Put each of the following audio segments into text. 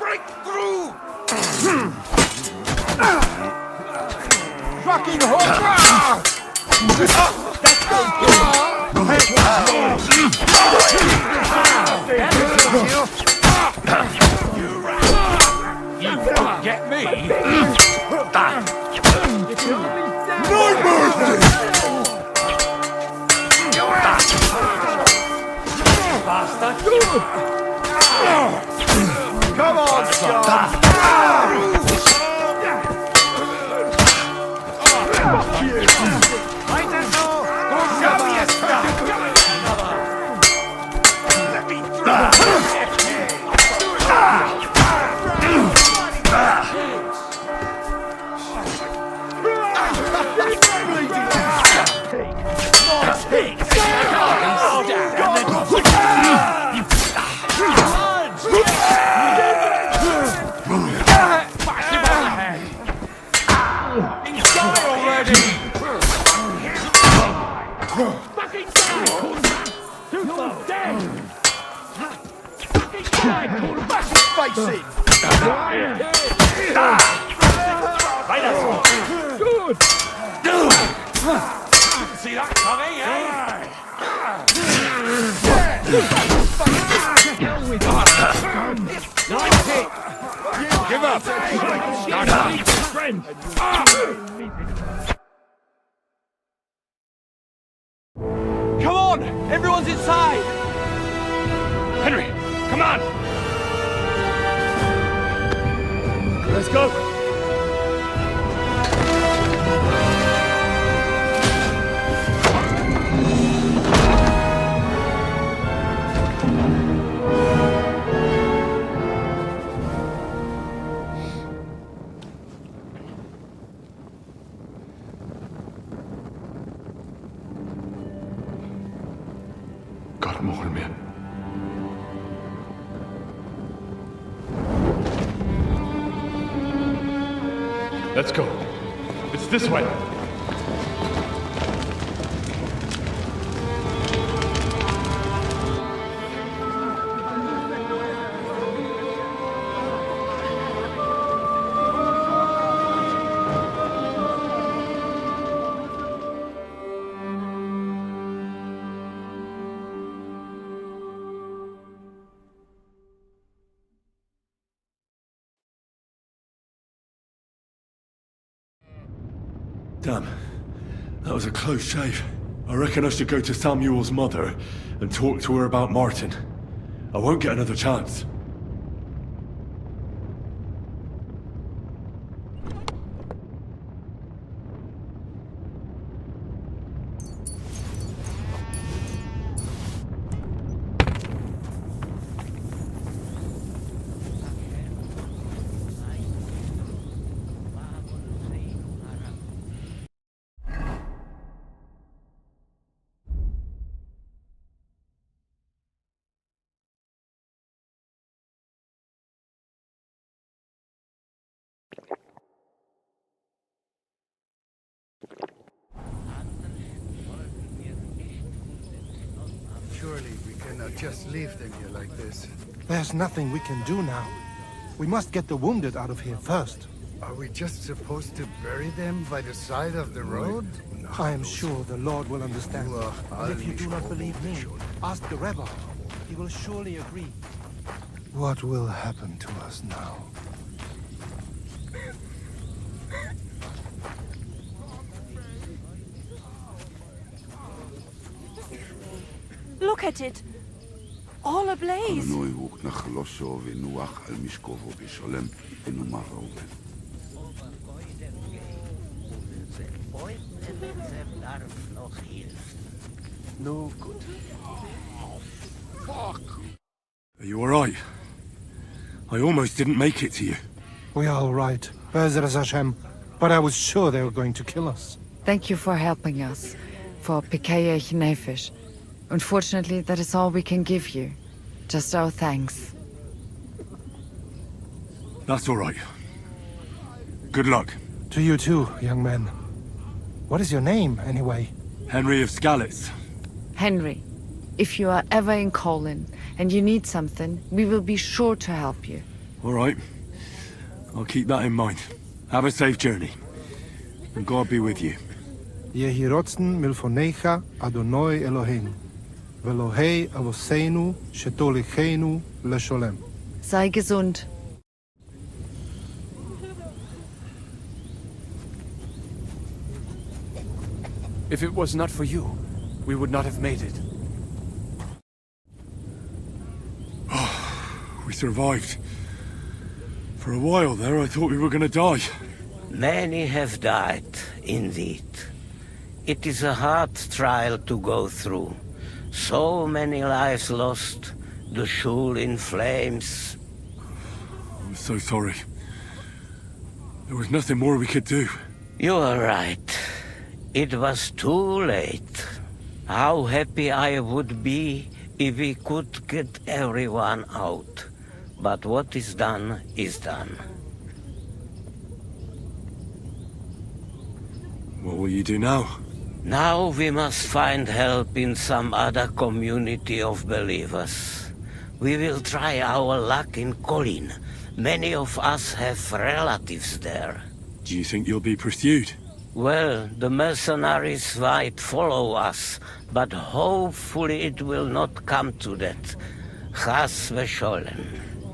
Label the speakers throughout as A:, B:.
A: break through! Fucking hog! You won't get me! No mercy! Come on, John! Let me see that coming, Give up! Come on! Everyone's inside! Henry, come on! Let's go! Let's go. It's this way.
B: Damn. That was a close shave. I reckon I should go to Samuel's mother and talk to her about Martin. I won't get another chance.
C: Surely we cannot just leave them here like this.
D: There's nothing we can do now. We must get the wounded out of here first.
C: Are we just supposed to bury them by the side of the road?
D: I am sure the Lord will understand.
C: Well,
D: And if you do not believe me, ask the Rebbe. He will surely agree. What will happen to us now?
E: Look at it. All ablaze.
D: No good.
B: Fuck! Are you alright? I almost didn't make it to you.
D: We are all right. Be'ezras Hashem. But I was sure they were going to kill us.
F: Thank you for helping us. For Pekayech Nefesh. Unfortunately, that is all we can give you. Just our thanks.
B: That's alright. Good luck.
D: To you too, young man. What is your name, anyway?
B: Henry of Skalitz.
F: Henry, if you are ever in Colin and you need something, we will be sure to help you.
B: All right. I'll keep that in mind. Have a safe journey. And God be with you.
D: Yehi rotzen milfonecha Adonai Eloheinu. Velohei avoseinu shetolichenu lesholem.
F: Sei gesund.
G: If it was not for you, we would not have made it.
B: We survived. For a while there, I thought we were gonna die.
H: Many have died, indeed. It is a hard trial to go through. So many lives lost, the shul in flames.
B: I'm so sorry. There was nothing more we could do.
H: You are right. It was too late. How happy I would be if we could get everyone out. But what is done is done.
B: What will you do now?
H: Now we must find help in some other community of believers. We will try our luck in Colin. Many of us have relatives there.
B: Do you think you'll be pursued?
H: Well, the mercenaries might follow us, but hopefully it will not come to that. Chas v'sholem.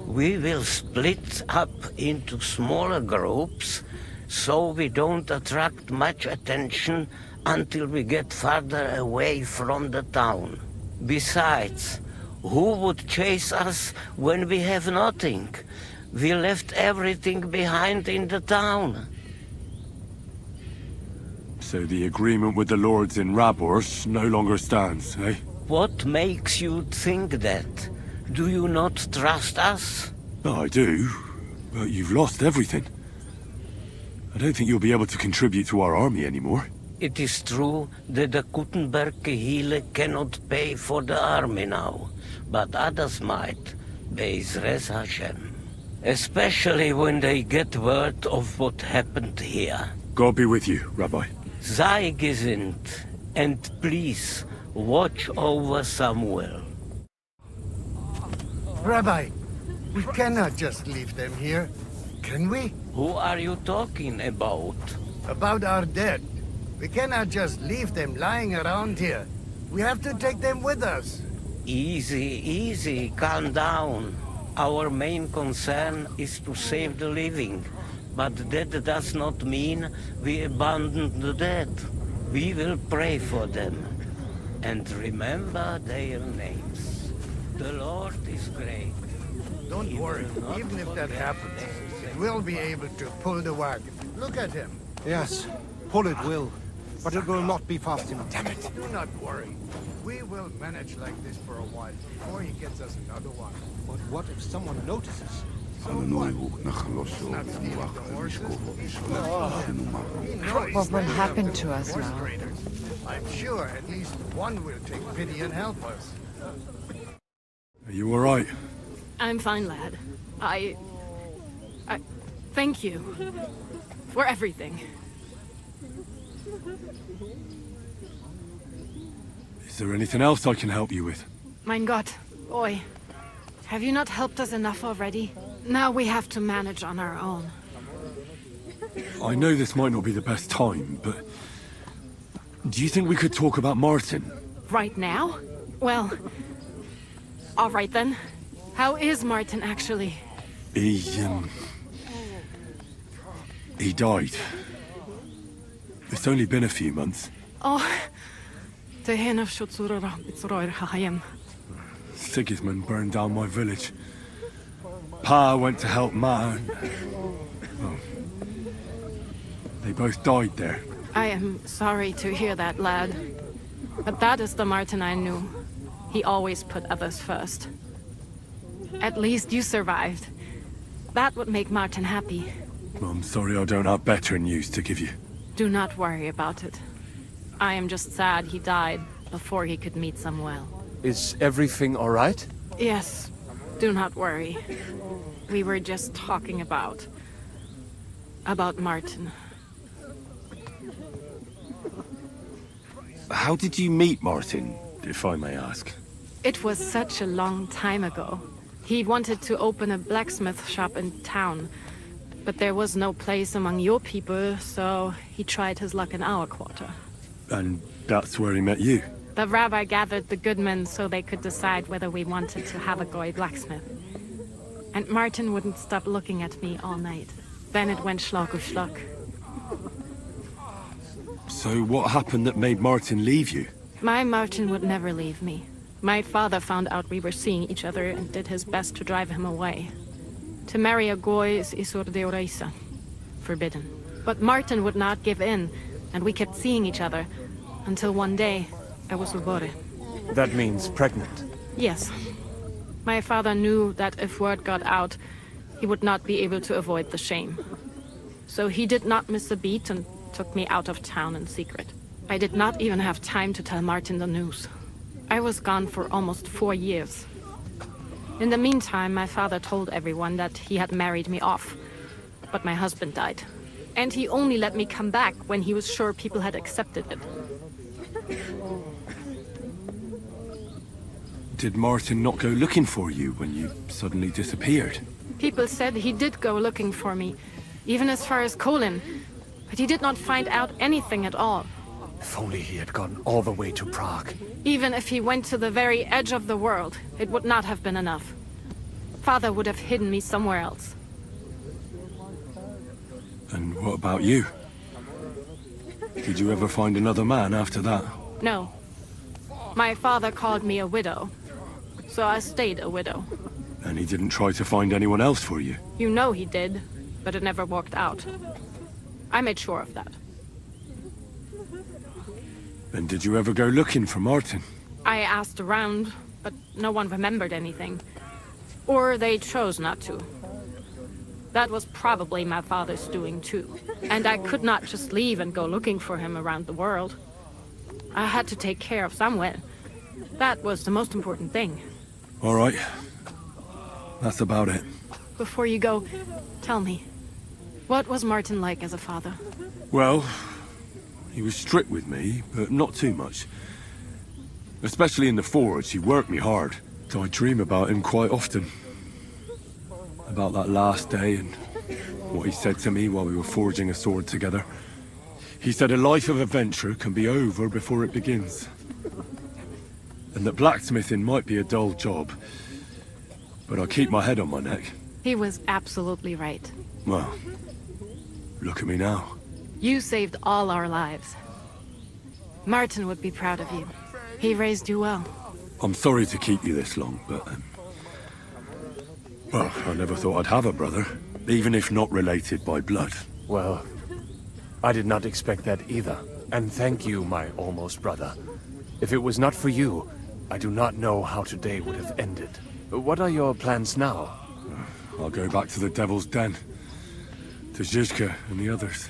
H: We will split up into smaller groups, so we don't attract much attention until we get farther away from the town. Besides, who would chase us when we have nothing? We left everything behind in the town.
B: So the agreement with the lords in Rabors no longer stands, eh?
H: What makes you think that? Do you not trust us?
B: No, I do. But you've lost everything. I don't think you'll be able to contribute to our army anymore.
H: It is true that the Kuttenberg Kehile cannot pay for the army now, but others might, Be'ezras Hashem. Especially when they get word of what happened here.
B: God be with you, Rabbi.
H: Sei gesinnt, and please, watch over Samuel.
C: Rabbi, we cannot just leave them here, can we?
H: Who are you talking about?
C: About our dead. We cannot just leave them lying around here. We have to take them with us.
H: Easy, easy, calm down. Our main concern is to save the living. But that does not mean we abandon the dead. We will pray for them. And remember their names. The Lord is great.
C: Don't worry, even if that happens, we'll be able to pull the wagon. Look at him.
D: Yes, pull it will. But it will not be fast enough.
C: Damn it. Do not worry. We will manage like this for a while before he gets us another one.
D: But what if someone notices?
C: So what? He's not stealing the horses. He's he knows
F: What will
C: they have
F: happen
C: the
F: to us
C: horse
F: now?
C: traders. I'm sure at least one will take pity and help us.
B: Are you all right?
I: I'm fine, lad. I thank you for everything.
B: Is there anything else I can help you with?
I: Mein Gott, boy. Have you not helped us enough already? Now we have to manage on our own.
B: I know this might not be the best time, but... do you think we could talk about Martin?
I: Right now? Well, all right then. How is Martin actually?
B: He died. It's only been a few months.
I: Oh, the
B: Sigismund burned down my village. Pa went to help Ma and... well, they both died there.
I: I am sorry to hear that, lad. But that is the Martin I knew. He always put others first. At least you survived. That would make Martin happy.
B: I'm sorry I don't have better news to give you.
I: Do not worry about it. I am just sad he died before he could meet Samuel.
G: Is everything all right?
I: Yes, do not worry. We were just talking about Martin.
B: How did you meet Martin, if I may ask?
I: It was such a long time ago. He wanted to open a blacksmith shop in town, but there was no place among your people, so he tried his luck in our quarter.
B: And that's where he met you.
I: The rabbi gathered the good men so they could decide whether we wanted to have a goy blacksmith. And Martin wouldn't stop looking at me all night. Then it went schlock auf schlock.
B: So what happened that made Martin leave you?
I: My Martin would never leave me. My father found out we were seeing each other and did his best to drive him away. To marry a goy is isur deoraisa, forbidden. But Martin would not give in, and we kept seeing each other, until one day, I was ubore.
G: That means pregnant.
I: Yes. My father knew that if word got out, he would not be able to avoid the shame. So he did not miss a beat and took me out of town in secret. I did not even have time to tell Martin the news. I was gone for almost 4 years. In the meantime, my father told everyone that he had married me off. But my husband died. And he only let me come back when he was sure people had accepted it.
B: Did Martin not go looking for you when you suddenly disappeared?
I: People said he did go looking for me, even as far as Colin. But he did not find out anything at all.
G: If only he had gone all the way to Prague.
I: Even if he went to the very edge of the world, it would not have been enough. Father would have hidden me somewhere else.
B: And what about you? Did you ever find another man after that?
I: No. My father called me a widow, so I stayed a widow.
B: And he didn't try to find anyone else for you?
I: You know he did, but it never worked out. I made sure of that.
B: And did you ever go looking for Martin?
I: I asked around, but no one remembered anything. Or they chose not to. That was probably my father's doing too. And I could not just leave and go looking for him around the world. I had to take care of someone. That was the most important thing.
B: All right. That's about it.
I: Before you go, tell me, what was Martin like as a father?
B: Well, he was strict with me, but not too much. Especially in the forge, he worked me hard. So I dream about him quite often. About that last day and what he said to me while we were forging a sword together. He said a life of adventure can be over before it begins. And that blacksmithing might be a dull job, but I keep my head on my neck.
I: He was absolutely right.
B: Well, look at me now.
I: You saved all our lives. Martin would be proud of you. He raised you well.
B: I'm sorry to keep you this long, but... well, I never thought I'd have a brother, even if not related by blood.
G: Well, I did not expect that either. And thank you, my almost brother. If it was not for you, I do not know how today would have ended. What are your plans now?
B: I'll go back to the Devil's Den. To Zizka and the others.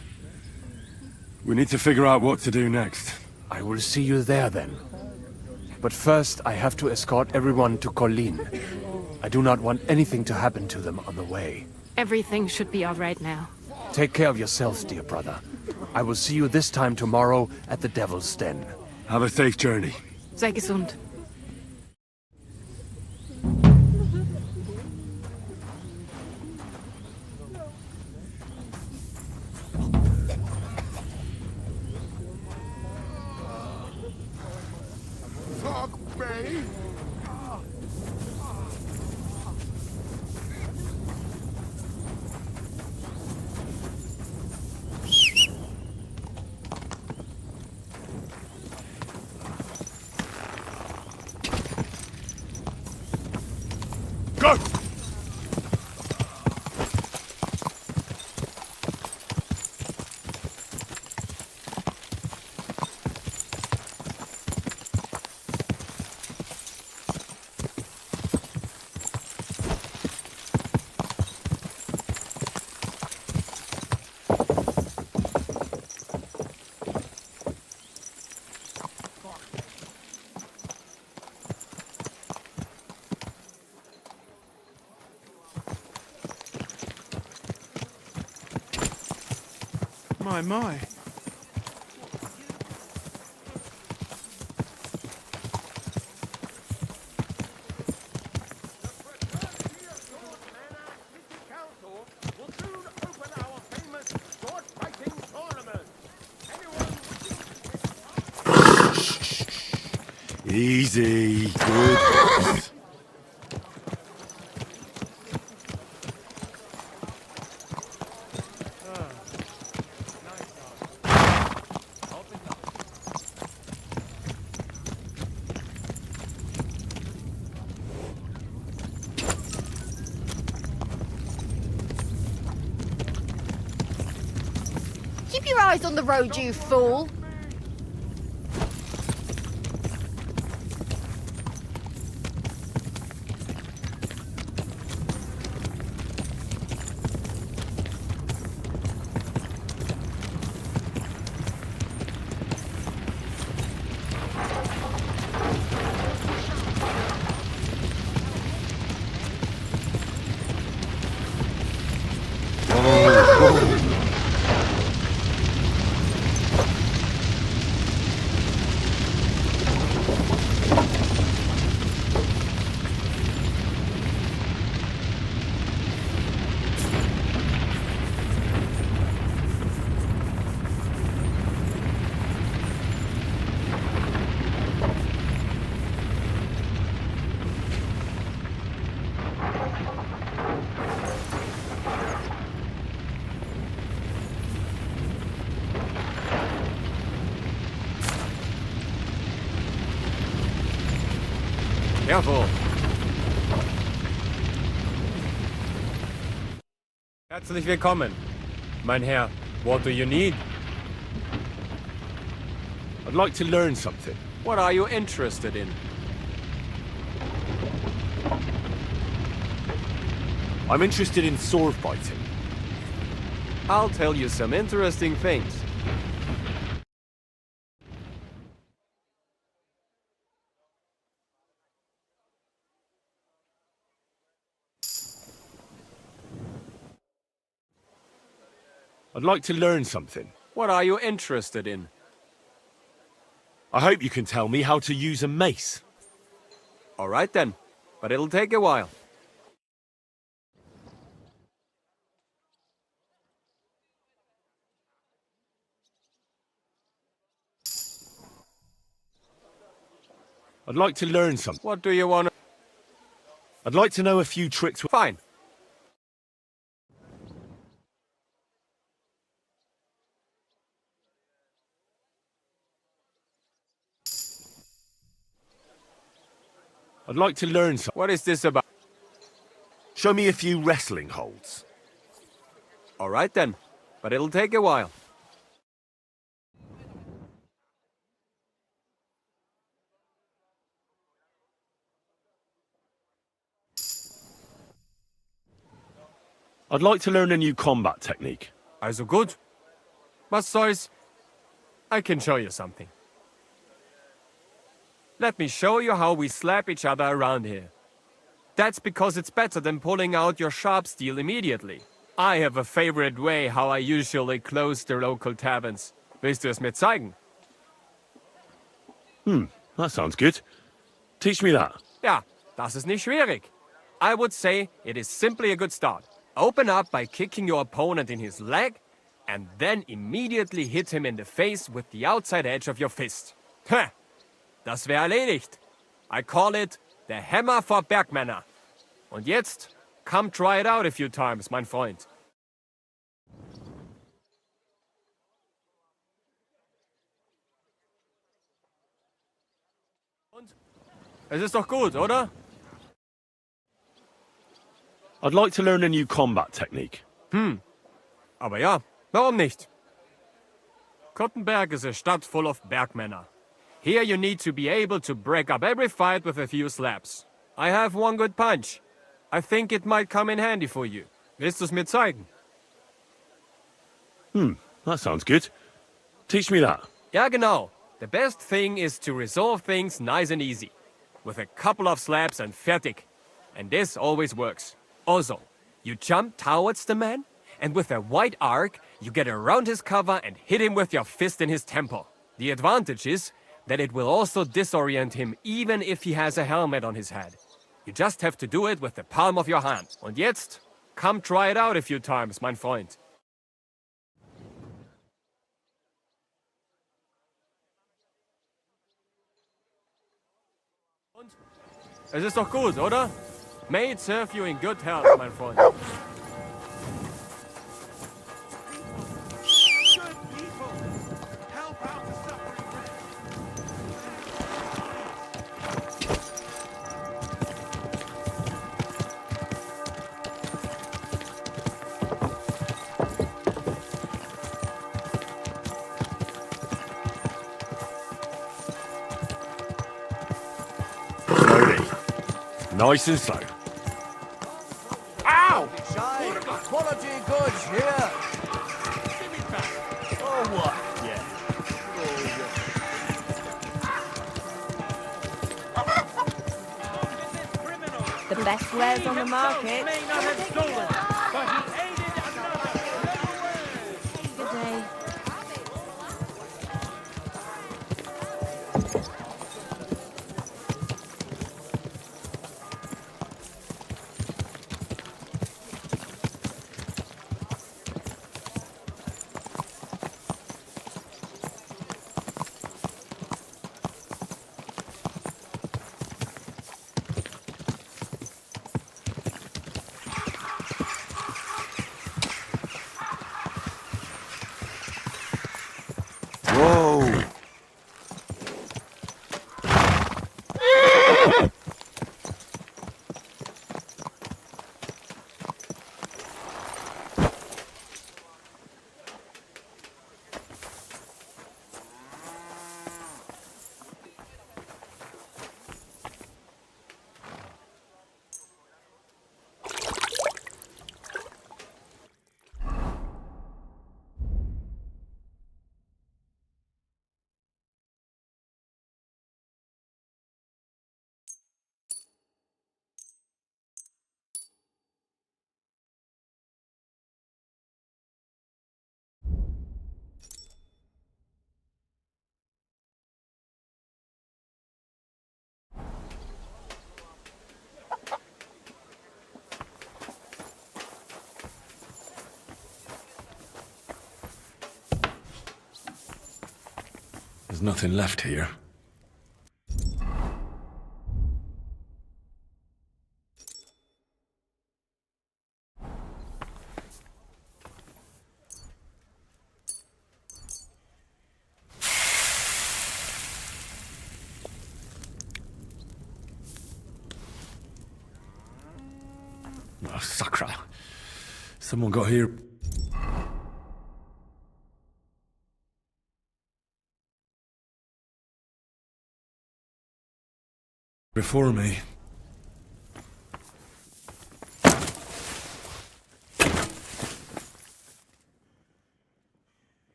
B: We need to figure out what to do next.
G: I will see you there then. But first, I have to escort everyone to Colleen. I do not want anything to happen to them on the way.
I: Everything should be all right now.
G: Take care of yourselves, dear brother. I will see you this time tomorrow at the Devil's Den.
B: Have a safe journey.
I: Sei gesund.
B: Go!
A: My.
B: Easy. Good.
J: Keep your eyes on the road, you fool!
G: Careful. Herzlich willkommen, mein Herr. What do you need?
B: I'd like to learn something.
G: What are you interested in?
B: I'm interested in sword fighting.
G: I'll tell you some interesting things.
B: I'd like to learn something.
G: What are you interested in?
B: I hope you can tell me how to use a mace.
G: All right then, but it'll take a while.
B: I'd like to learn something.
G: What do you want?
B: I'd like to know a few tricks.
G: Fine.
B: I'd like to learn something.
G: What is this about?
B: Show me a few wrestling holds.
G: All right then, but it'll take a while.
B: I'd like to learn a new combat technique.
G: Also gut. Was soll's? I can show you something. Let me show you how we slap each other around here. That's because it's better than pulling out your sharp steel immediately. I have a favorite way how I usually close the local taverns. Willst du es mir zeigen?
B: That sounds good. Teach me that.
G: Ja, das ist nicht schwierig. I would say it is simply a good start. Open up by kicking your opponent in his leg, and then immediately hit him in the face with the outside edge of your fist. Heh, das wäre erledigt. I call it the Hammer for Bergmänner. Und jetzt, come try it out a few times, mein Freund. Und? Es ist doch gut, oder?
B: I'd like to learn a new combat technique.
G: Aber ja, warum nicht? Kottenberg is a Stadt full of Bergmänner. Here you need to be able to break up every fight with a few slaps. I have one good punch. I think it might come in handy for you. Willst du es mir zeigen?
B: That sounds good. Teach me that.
G: Ja, genau. The best thing is to resolve things nice and easy. With a couple of slaps and fertig. And this always works. Also, you jump towards the man, and with a wide arc, you get around his cover and hit him with your fist in his temple. The advantage is that it will also disorient him even if he has a helmet on his head. You just have to do it with the palm of your hand. Und jetzt, come try it out a few times, mein Freund. Es ist doch gut, oder? May it serve you in good health, mein Freund.
B: Nice and slow.
C: Ow! Quality goods here. Oh, what? Yeah.
E: The best wares on the market. Good day.
B: Whoa! There's nothing left here. Oh, Sakra. Someone got here before me.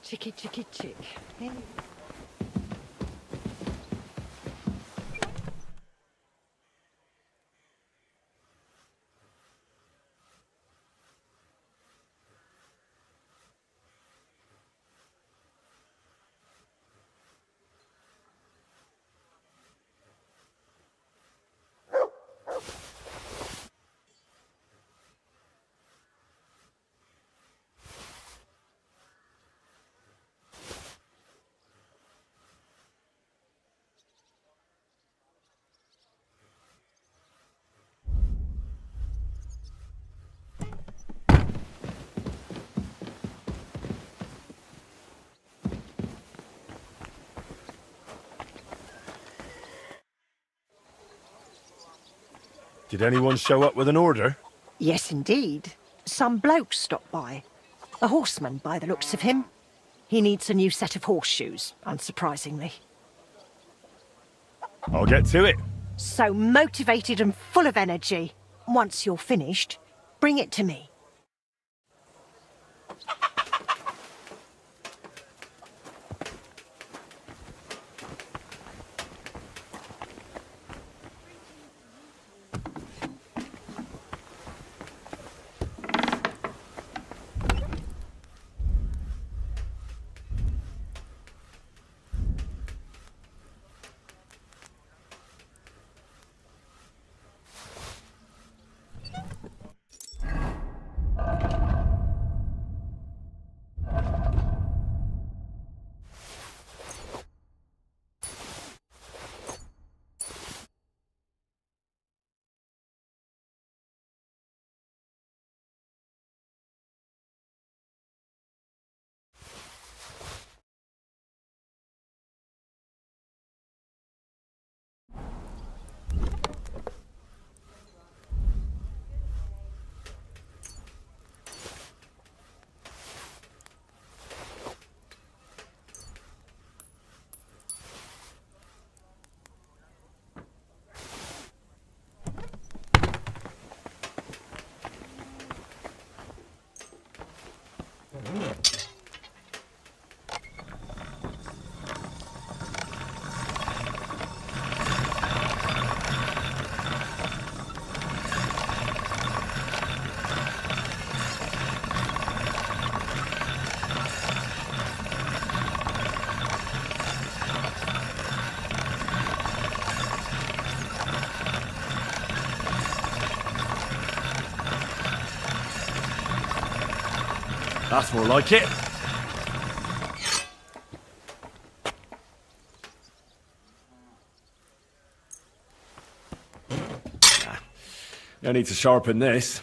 F: Chicky, chicky, chick.
B: Did anyone show up with an order?
K: Yes, indeed. Some bloke stopped by. A horseman, by the looks of him. He needs a new set of horseshoes, unsurprisingly.
A: I'll get to it.
K: So motivated and full of energy. Once you're finished, bring it to me.
A: That's more like it.
B: No need to sharpen this.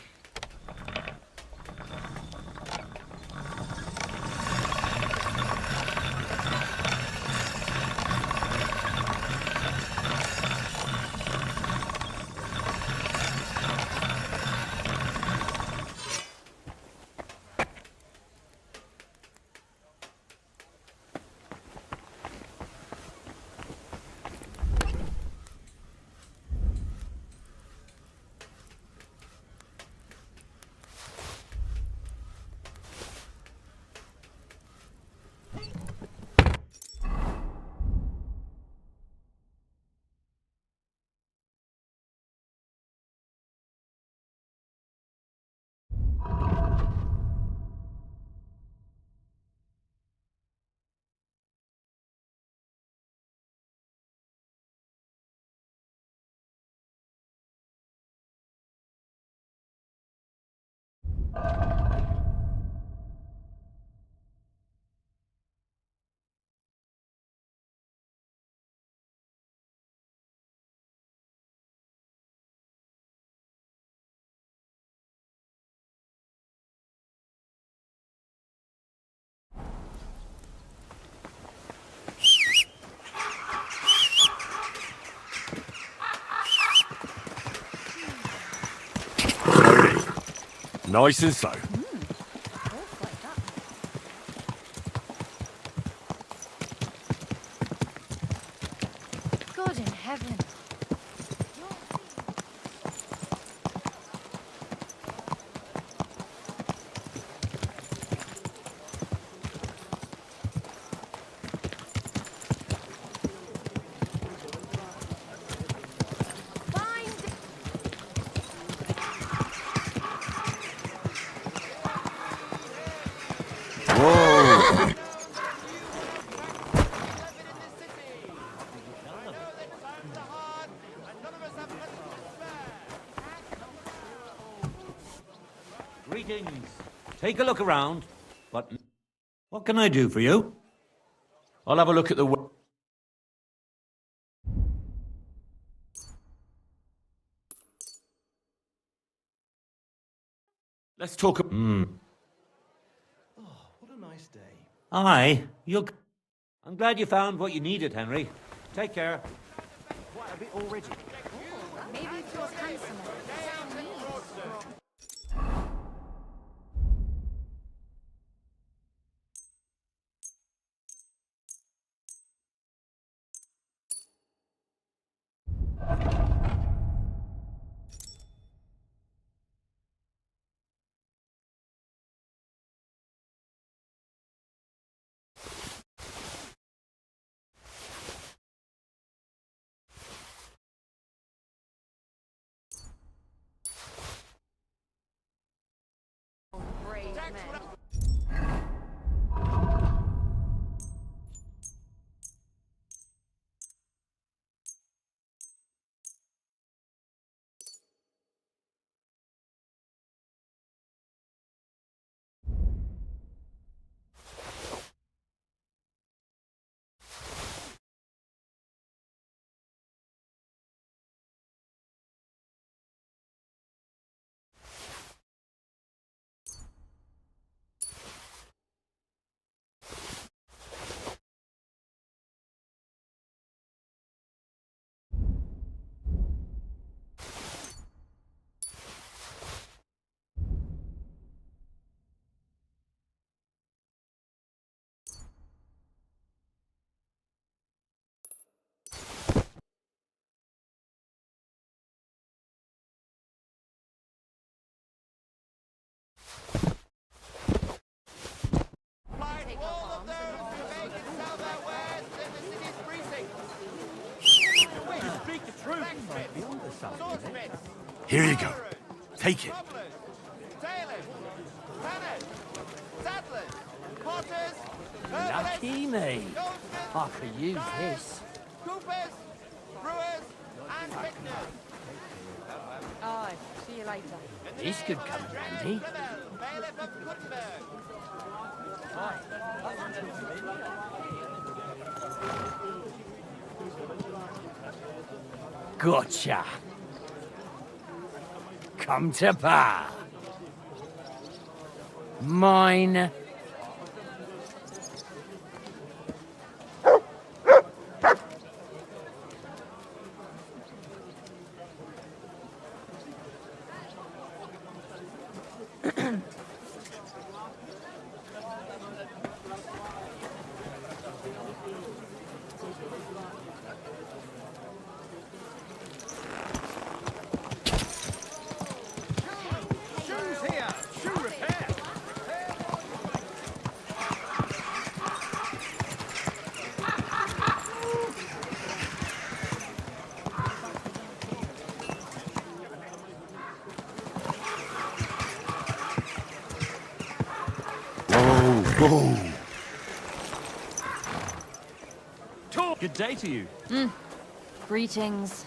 B: Nice and slow.
J: God in heaven.
B: Whoa!
L: Greetings. Take a look around. What can I do for you? I'll have a look at the...
B: Let's talk...
L: Hmm.
D: Oh, what a nice day.
L: Aye, I'm glad you found what you needed, Henry. Take care.
D: Quite a bit already.
J: Maybe it feels handsomer.
A: Here you go. Take it.
M: Lucky me. I could use this.
E: Oh, see you later.
M: This could come in handy. Gotcha. Come to pa. Mine.
A: Good day to you.
E: Greetings.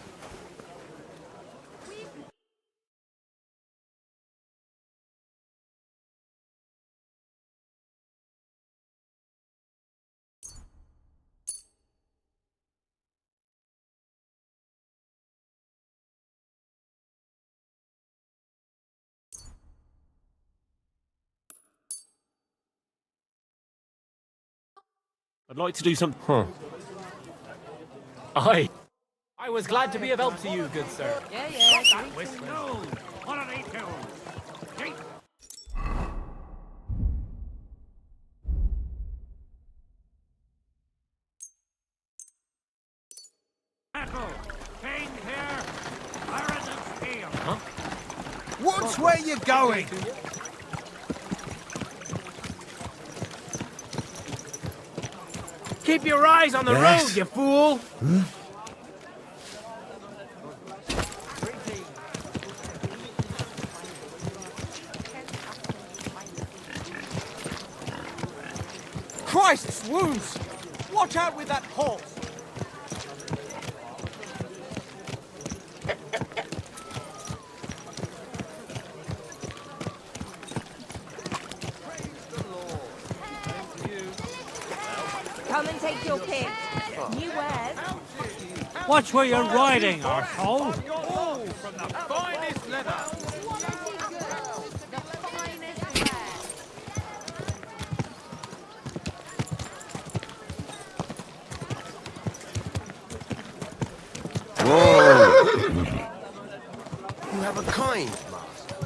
A: I'd like to do some...
M: I was glad to be of help to you, good sir.
E: Yeah.
L: What are they doing?
D: Watch where you're going!
M: Keep your eyes on the road, you fool!
D: Christ's wounds! Watch out with that horse!
E: Come and take your pick. New wares.
L: Watch where you're riding, arsehole.
D: All from the finest leather!
C: You have a kind master.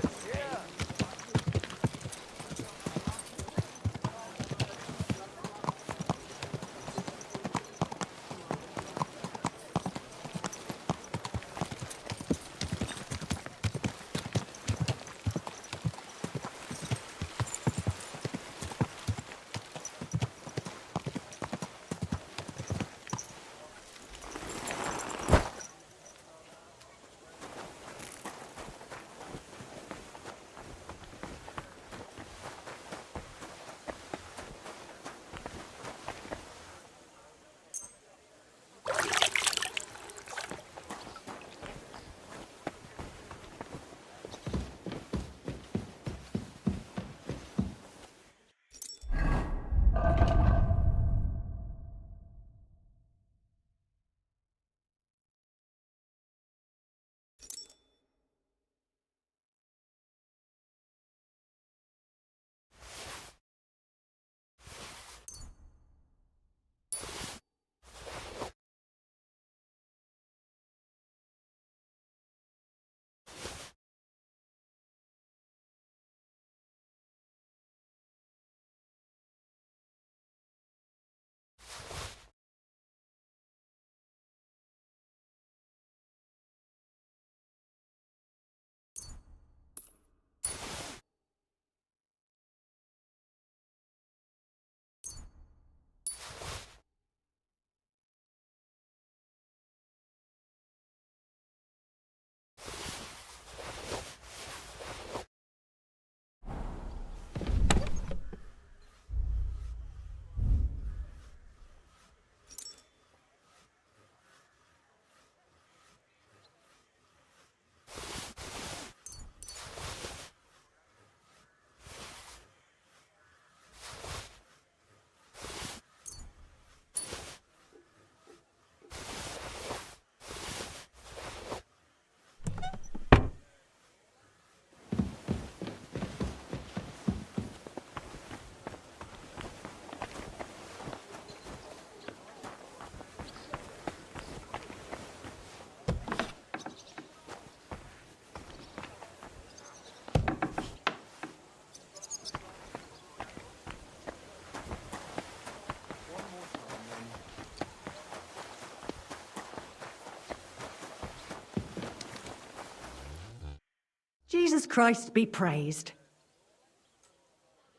N: Jesus Christ be praised.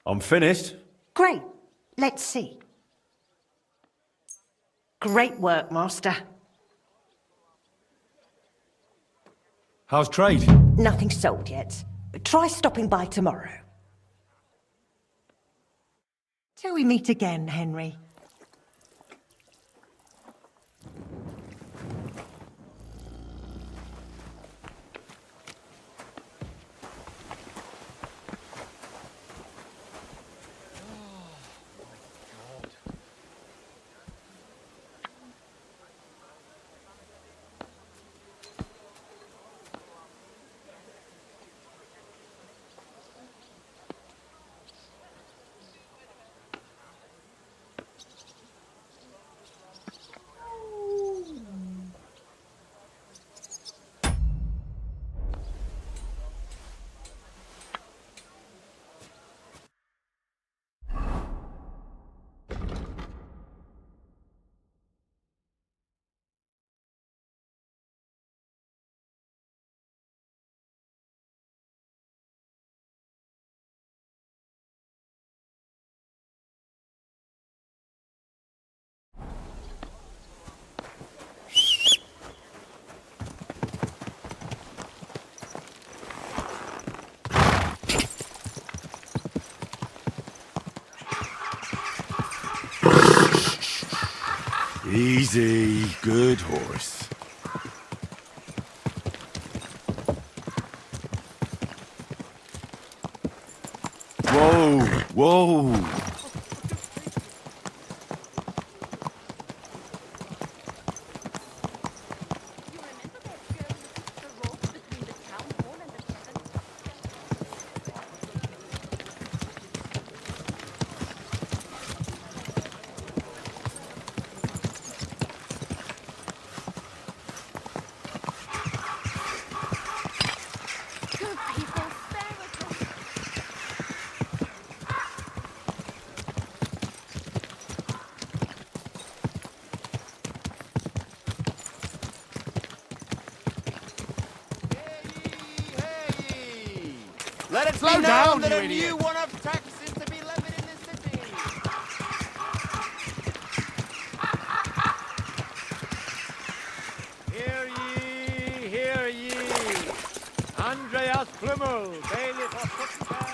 L: I'm finished.
K: Great. Let's see. Great work, Master.
L: How's trade?
K: Nothing sold yet. Try stopping by tomorrow. Till we meet again, Henry.
B: Easy, good horse. Whoa, whoa.
M: Let it
O: Slow
M: be
O: down,
M: known that
O: you
M: a
O: idiot.
M: new one of tax is to be levied in this city.
O: Hear ye, hear ye. Andreas Plümmel, bailiff of Cookstown.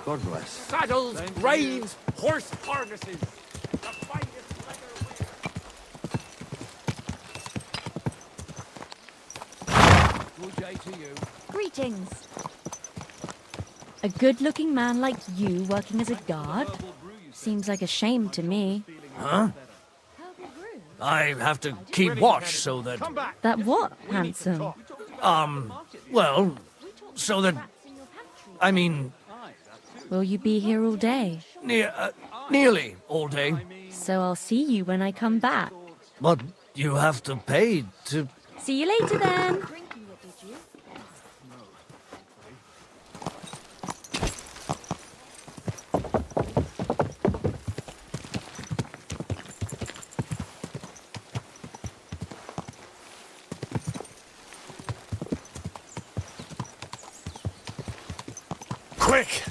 L: God bless.
M: Saddles, reins, horse harnesses. The finest leather wear. Good day to you.
J: Greetings. A good-looking man like you working as a guard? Seems like a shame to me.
P: Huh? I have to keep watch so that...
J: That what, handsome?
P: Well, so that... I mean...
J: Will you be here all day?
P: Nearly all day.
J: So I'll see you when I come back.
P: But you have to pay to...
J: See you later then.
P: Quick!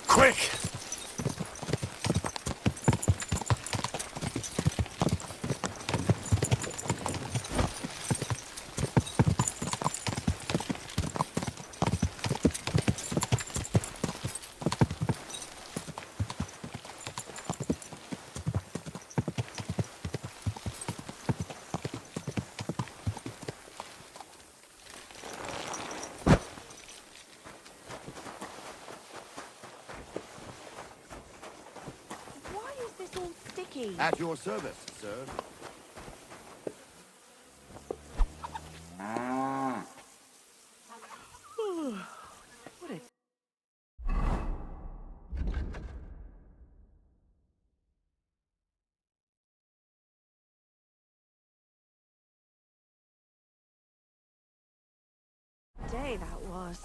P: Quick!
J: me.
O: At your service, sir.
K: What a day that was.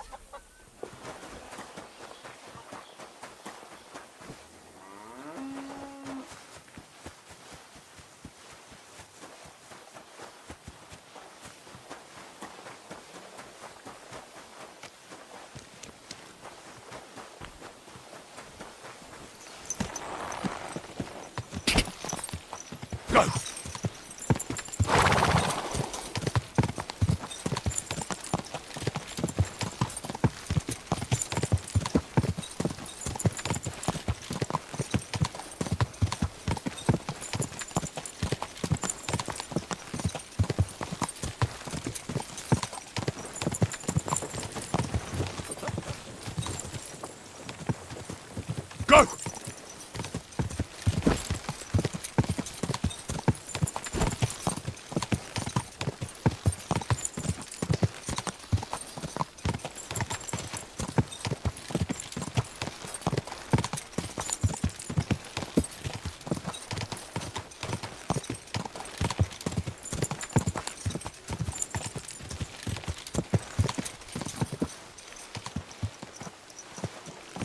B: Go! Go!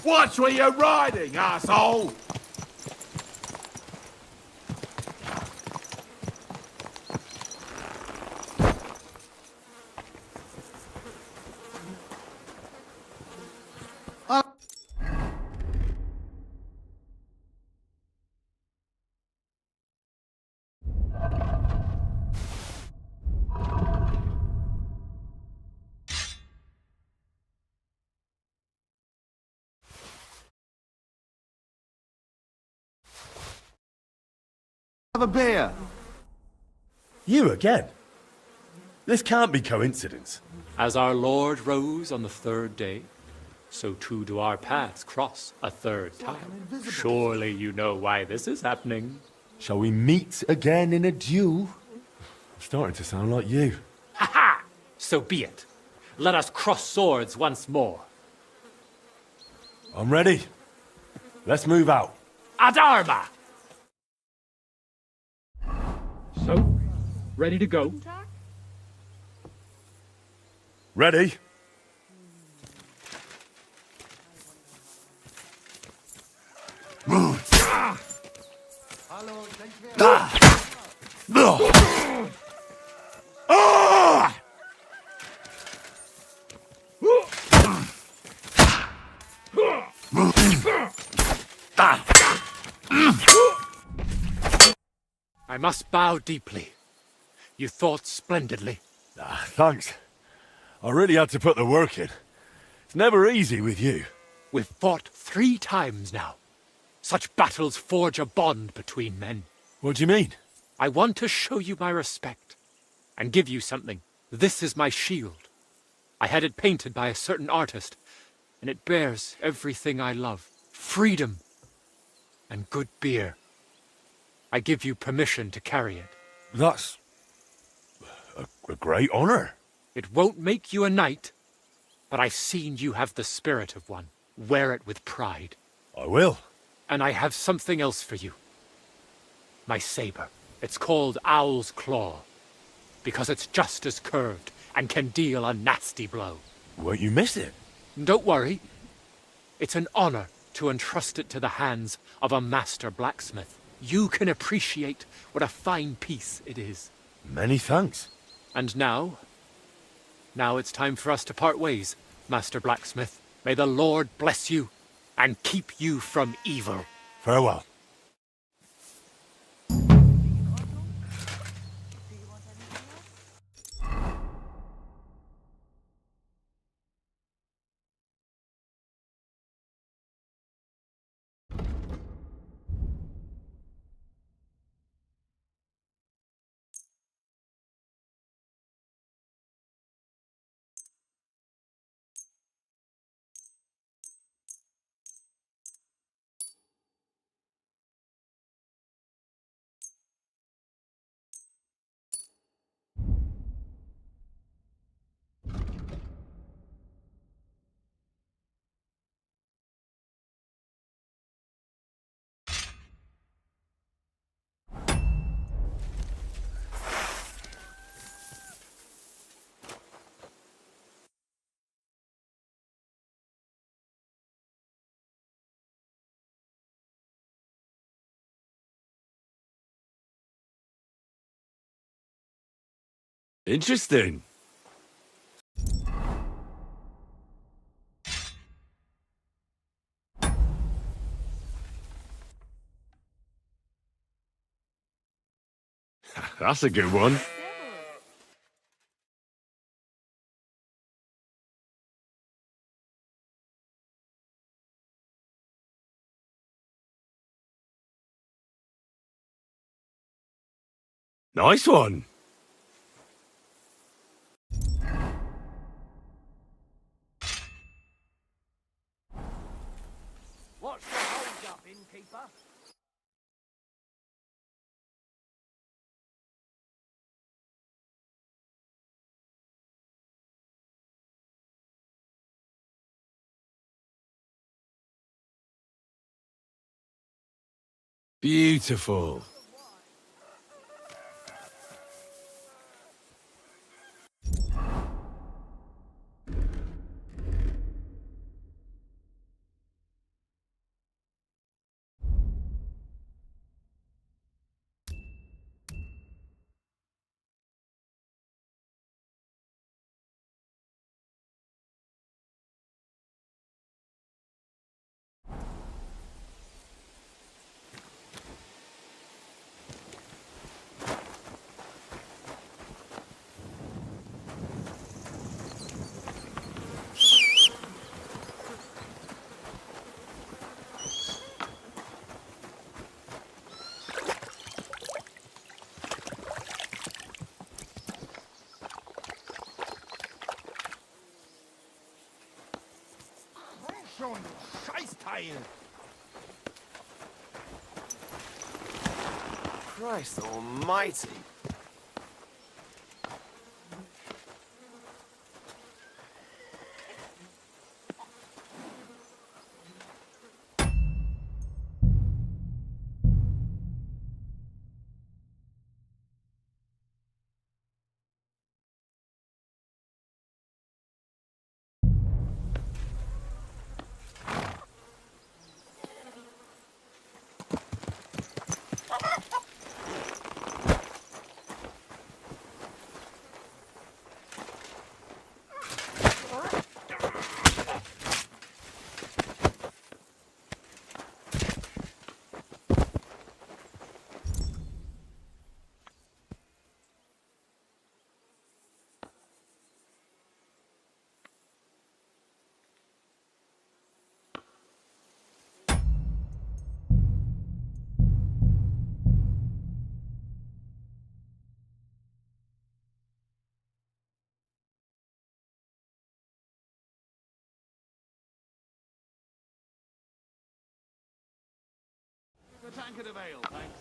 O: Watch where you're riding, asshole!
A: Have a beer.
N: You again? This can't be coincidence.
M: As our Lord rose on the third day, so too do our paths cross a third time. Surely you know why this is happening.
N: Shall we meet again in a duel? I'm starting to sound like you.
M: Ha ha! So be it. Let us cross swords once more.
N: I'm ready. Let's move out.
M: Ad arma! So, ready to go?
N: Ready? Move.
M: I must bow deeply. You fought splendidly.
N: Thanks. I really had to put the work in. It's never easy with you.
M: We've fought 3 times now. Such battles forge a bond between men.
N: What do you mean?
M: I want to show you my respect and give you something. This is my shield. I had it painted by a certain artist, and it bears everything I love. Freedom and good beer. I give you permission to carry it.
N: That's a great honor.
M: It won't make you a knight, but I've seen you have the spirit of one. Wear it with pride.
N: I will.
M: And I have something else for you. My saber. It's called Owl's Claw, because it's just as curved and can deal a nasty blow.
N: Won't you miss it?
M: Don't worry. It's an honor to entrust it to the hands of a master blacksmith. You can appreciate what a fine piece it is.
N: Many thanks.
M: And now it's time for us to part ways, Master Blacksmith. May the Lord bless you and keep you from evil.
N: Farewell. Interesting. That's a good one. Nice one.
P: What's the hold up, innkeeper?
N: Beautiful.
O: Schon, du Scheißteil!
Q: Christ almighty.
O: The tankard of ale, thanks.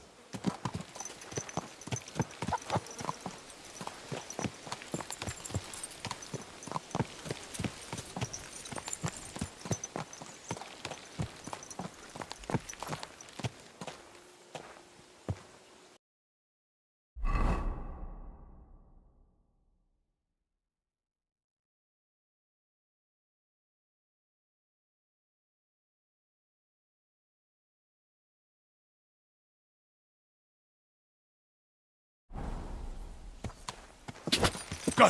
N: Go!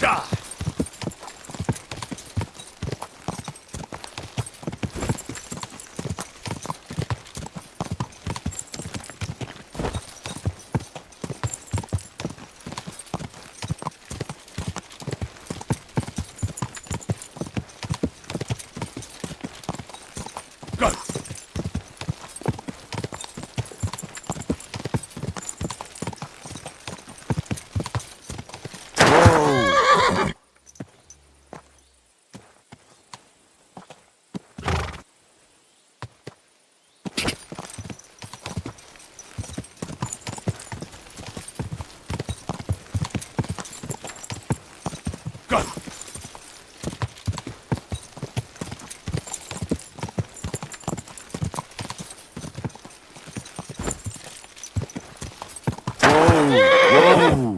O: Ja!
B: Whoa!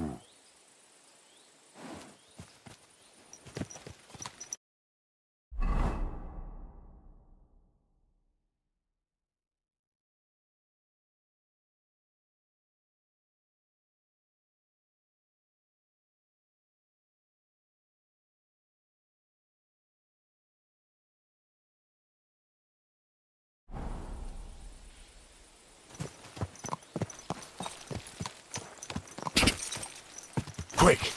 B: Quick!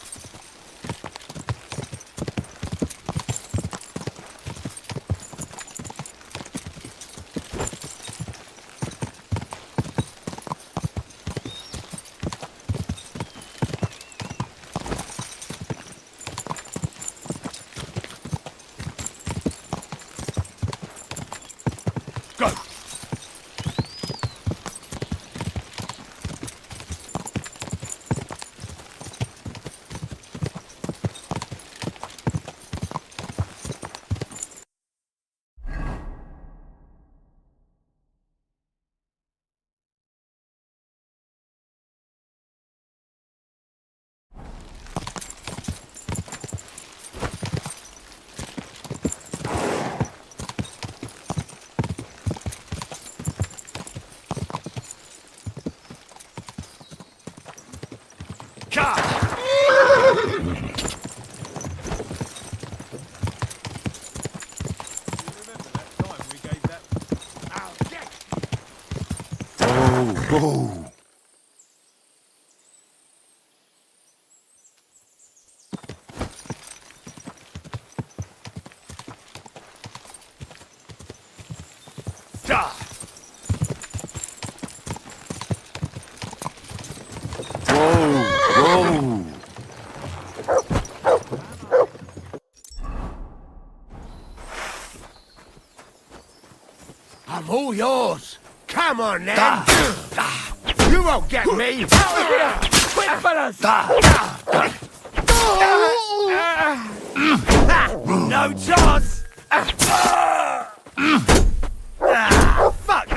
B: Go! Whoa! Whoa!
C: I'm all yours. Come on, then. You won't get me.
P: Quick, fellas! No chance! Fuck!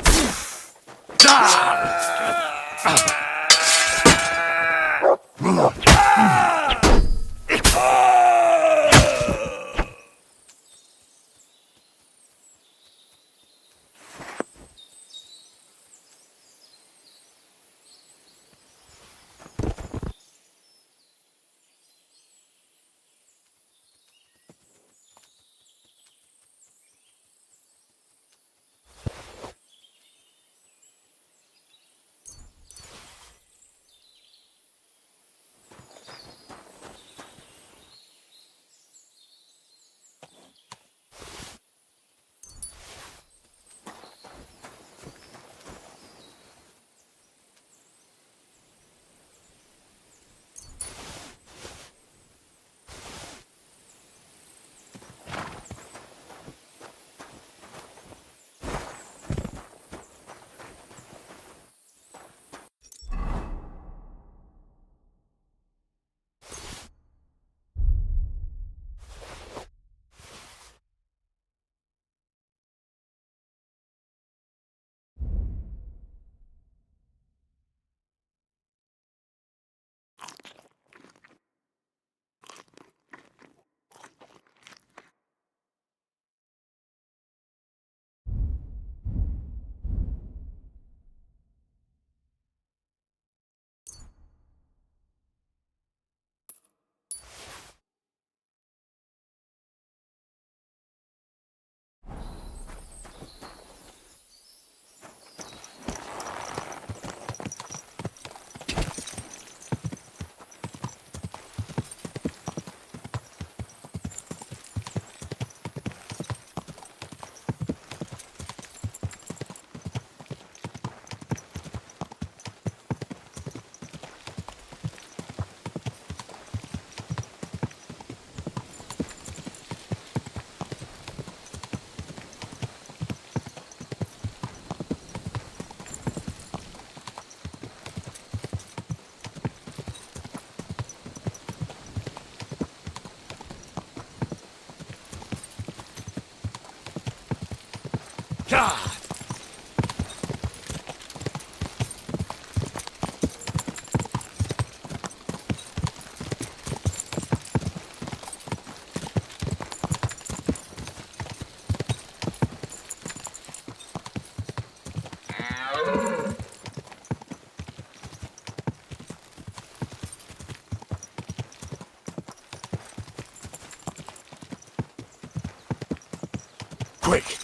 N: Quick!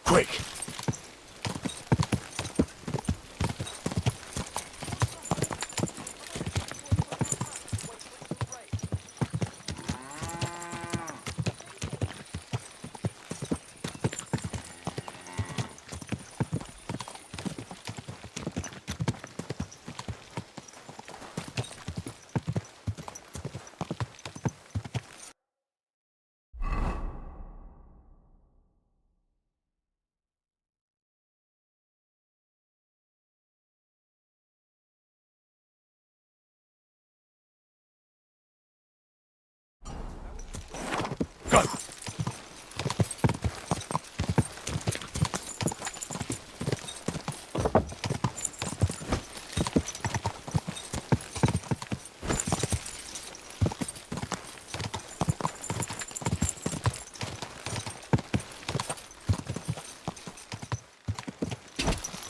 N: Quick! Go!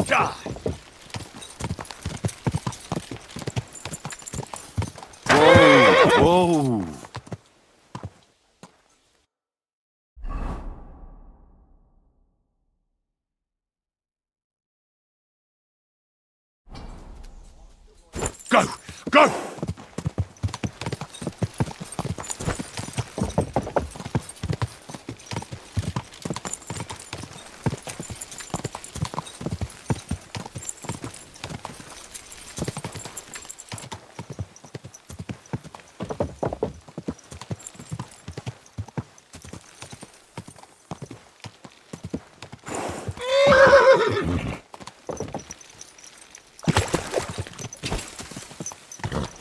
N: Die! Whoa! Whoa! Go! Go!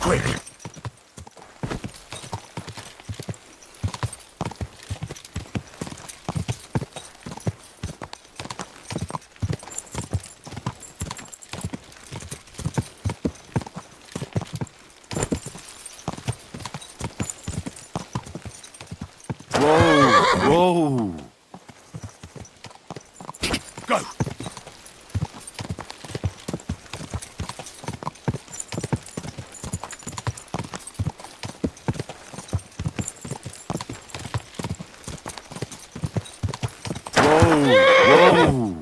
N: Quick! Whoa! Whoa! Go! Whoa!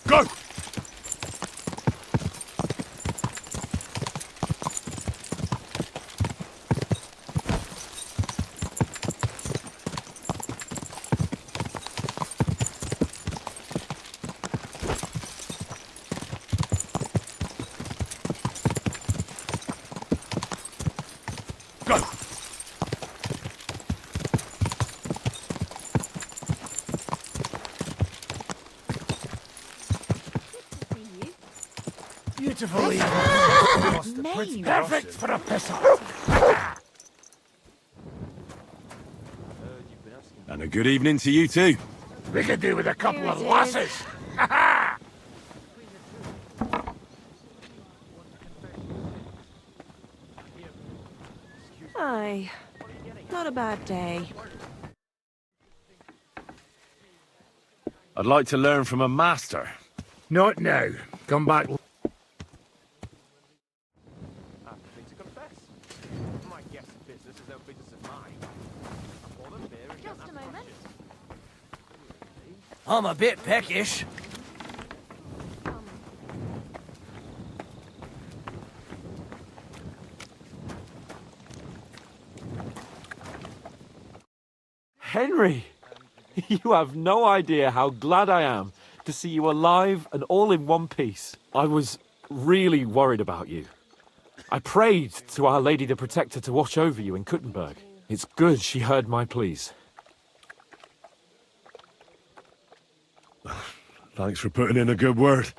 N: Go! Go!
P: Beautiful evening.
J: Name.
P: Perfect for a piss off.
B: And a good evening to you too.
P: We could do with a couple
E: Here
P: of
E: it is.
P: lasses.
K: Aye. Not a bad day.
N: I'd like to learn from a master.
P: Not now. Come back.
E: Just a moment.
P: I'm a bit peckish.
R: Henry! You have no idea how glad I am to see you alive and all in one piece. I was really worried about you. I prayed to Our Lady the Protector to watch over you in Kuttenberg. It's good she heard my pleas.
B: Thanks for putting in a good word.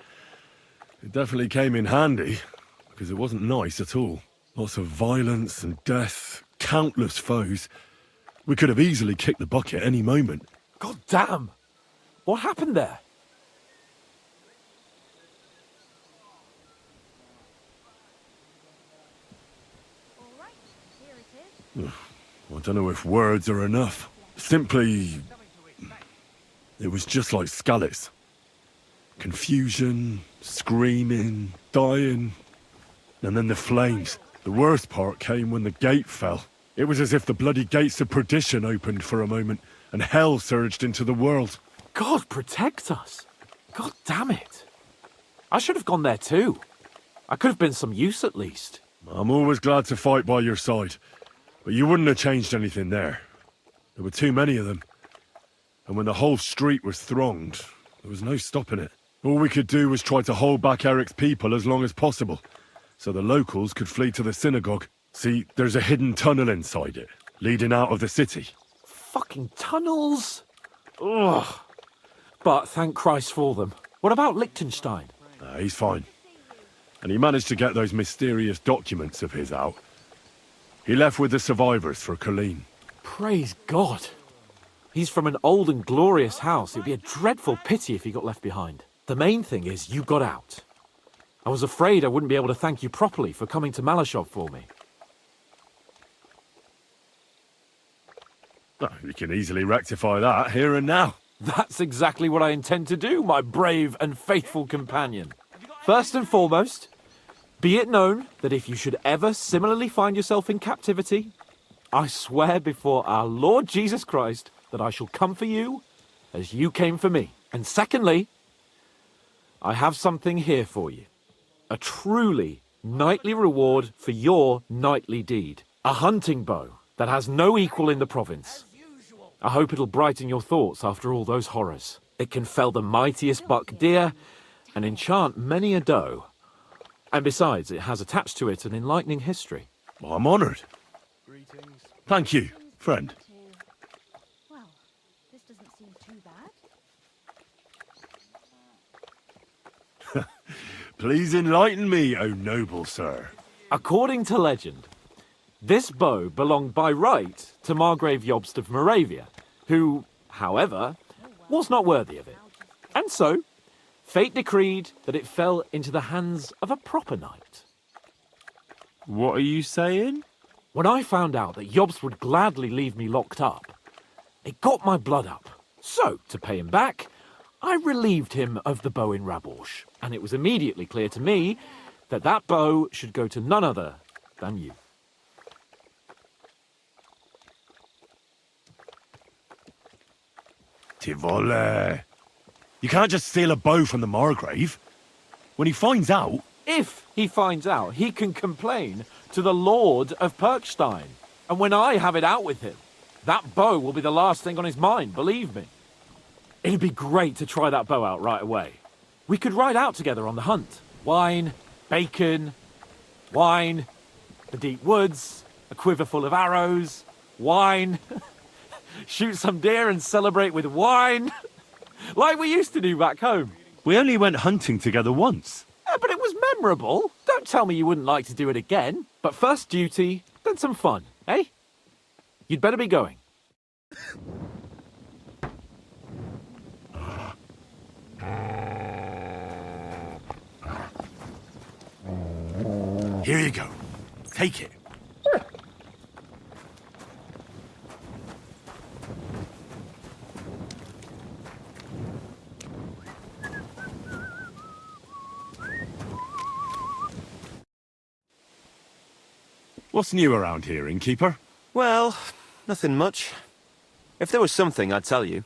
B: It definitely came in handy, because it wasn't nice at all. Lots of violence and death, countless foes. We could have easily kicked the bucket any moment.
R: God damn! What happened there?
B: I don't know if words are enough. Simply... it was just like Skalitz. Confusion, screaming, dying, and then the flames. The worst part came when the gate fell. It was as if the bloody gates of perdition opened for a moment, and hell surged into the world.
R: God protect us! God damn it! I should have gone there too. I could have been some use at least.
B: I'm always glad to fight by your side, but you wouldn't have changed anything there. There were too many of them. And when the whole street was thronged, there was no stopping it. All we could do was try to hold back Eric's people as long as possible, so the locals could flee to the synagogue. See, there's a hidden tunnel inside it, leading out of the city.
R: Fucking tunnels! Ugh. But thank Christ for them. What about Liechtenstein?
B: He's fine. And he managed to get those mysterious documents of his out. He left with the survivors for Colleen.
R: Praise God. He's from an old and glorious house. It'd be a dreadful pity if he got left behind. The main thing is you got out. I was afraid I wouldn't be able to thank you properly for coming to Malashov for me.
B: You can easily rectify that here and now.
R: That's exactly what I intend to do, my brave and faithful companion. First and foremost, be it known that if you should ever similarly find yourself in captivity, I swear before our Lord Jesus Christ that I shall come for you as you came for me. And secondly, I have something here for you. A truly knightly reward for your knightly deed. A hunting bow that has no equal in the province. I hope it'll brighten your thoughts after all those horrors. It can fell the mightiest buck deer and enchant many a doe. And besides, it has attached to it an enlightening history.
B: I'm honoured. Thank you, friend.
J: Well, this doesn't seem too bad.
B: Please enlighten me, O noble sir.
R: According to legend, this bow belonged by right to Margrave Jobst of Moravia, who, however, was not worthy of it. And so, fate decreed that it fell into the hands of a proper knight.
B: What are you saying?
R: When I found out that Jobst would gladly leave me locked up, it got my blood up. So, to pay him back, I relieved him of the bow in Raborsch, and it was immediately clear to me that that bow should go to none other than you.
B: Tivole. You can't just steal a bow from the Margrave. When he finds out...
R: If he finds out, he can complain to the Lord of Perkstein. And when I have it out with him, that bow will be the last thing on his mind, believe me. It'd be great to try that bow out right away. We could ride out together on the hunt. Wine, bacon, wine, the deep woods, a quiver full of arrows, wine. Shoot some deer and celebrate with wine. Like we used to do back home.
B: We only went hunting together once.
R: But it was memorable. Don't tell me you wouldn't like to do it again. But first duty, then some fun, eh? You'd better be going.
B: Here you go. Take it. What's new around here, innkeeper?
Q: Well, nothing much. If there was something, I'd tell you.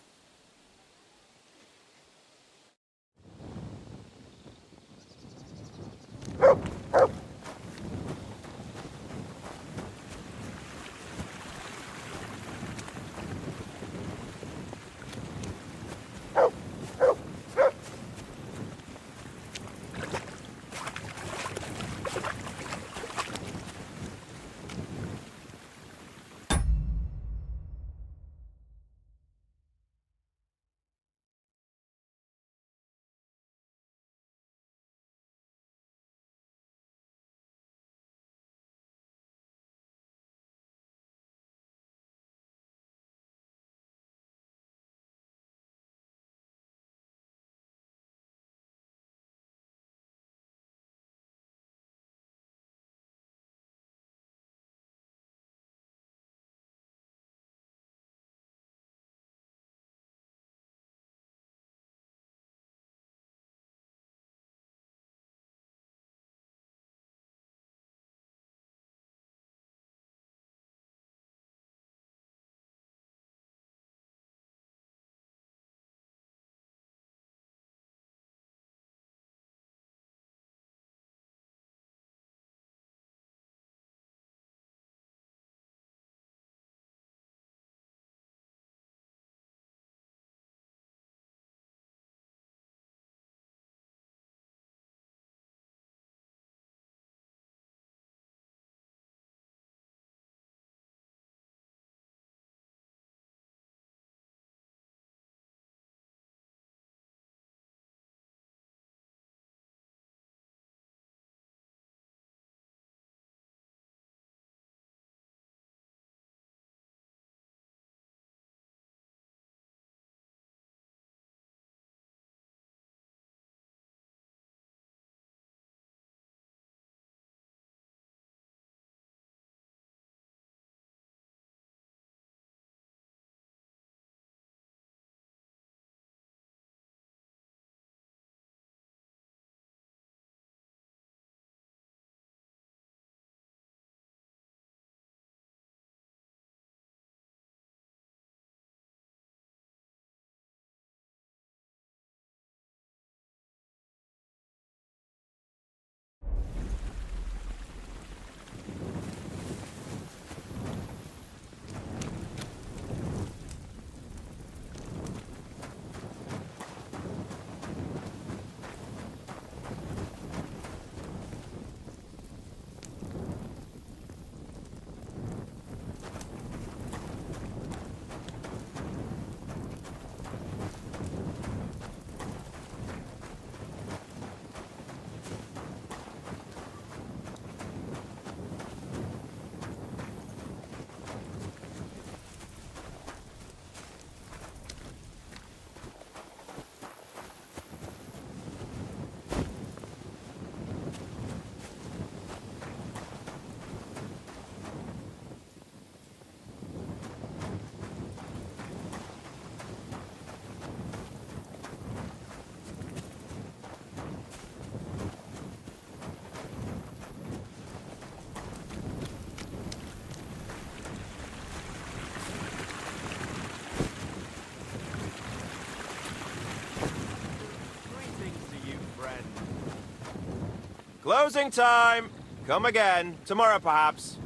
Q: Closing time! Come again. Tomorrow, perhaps.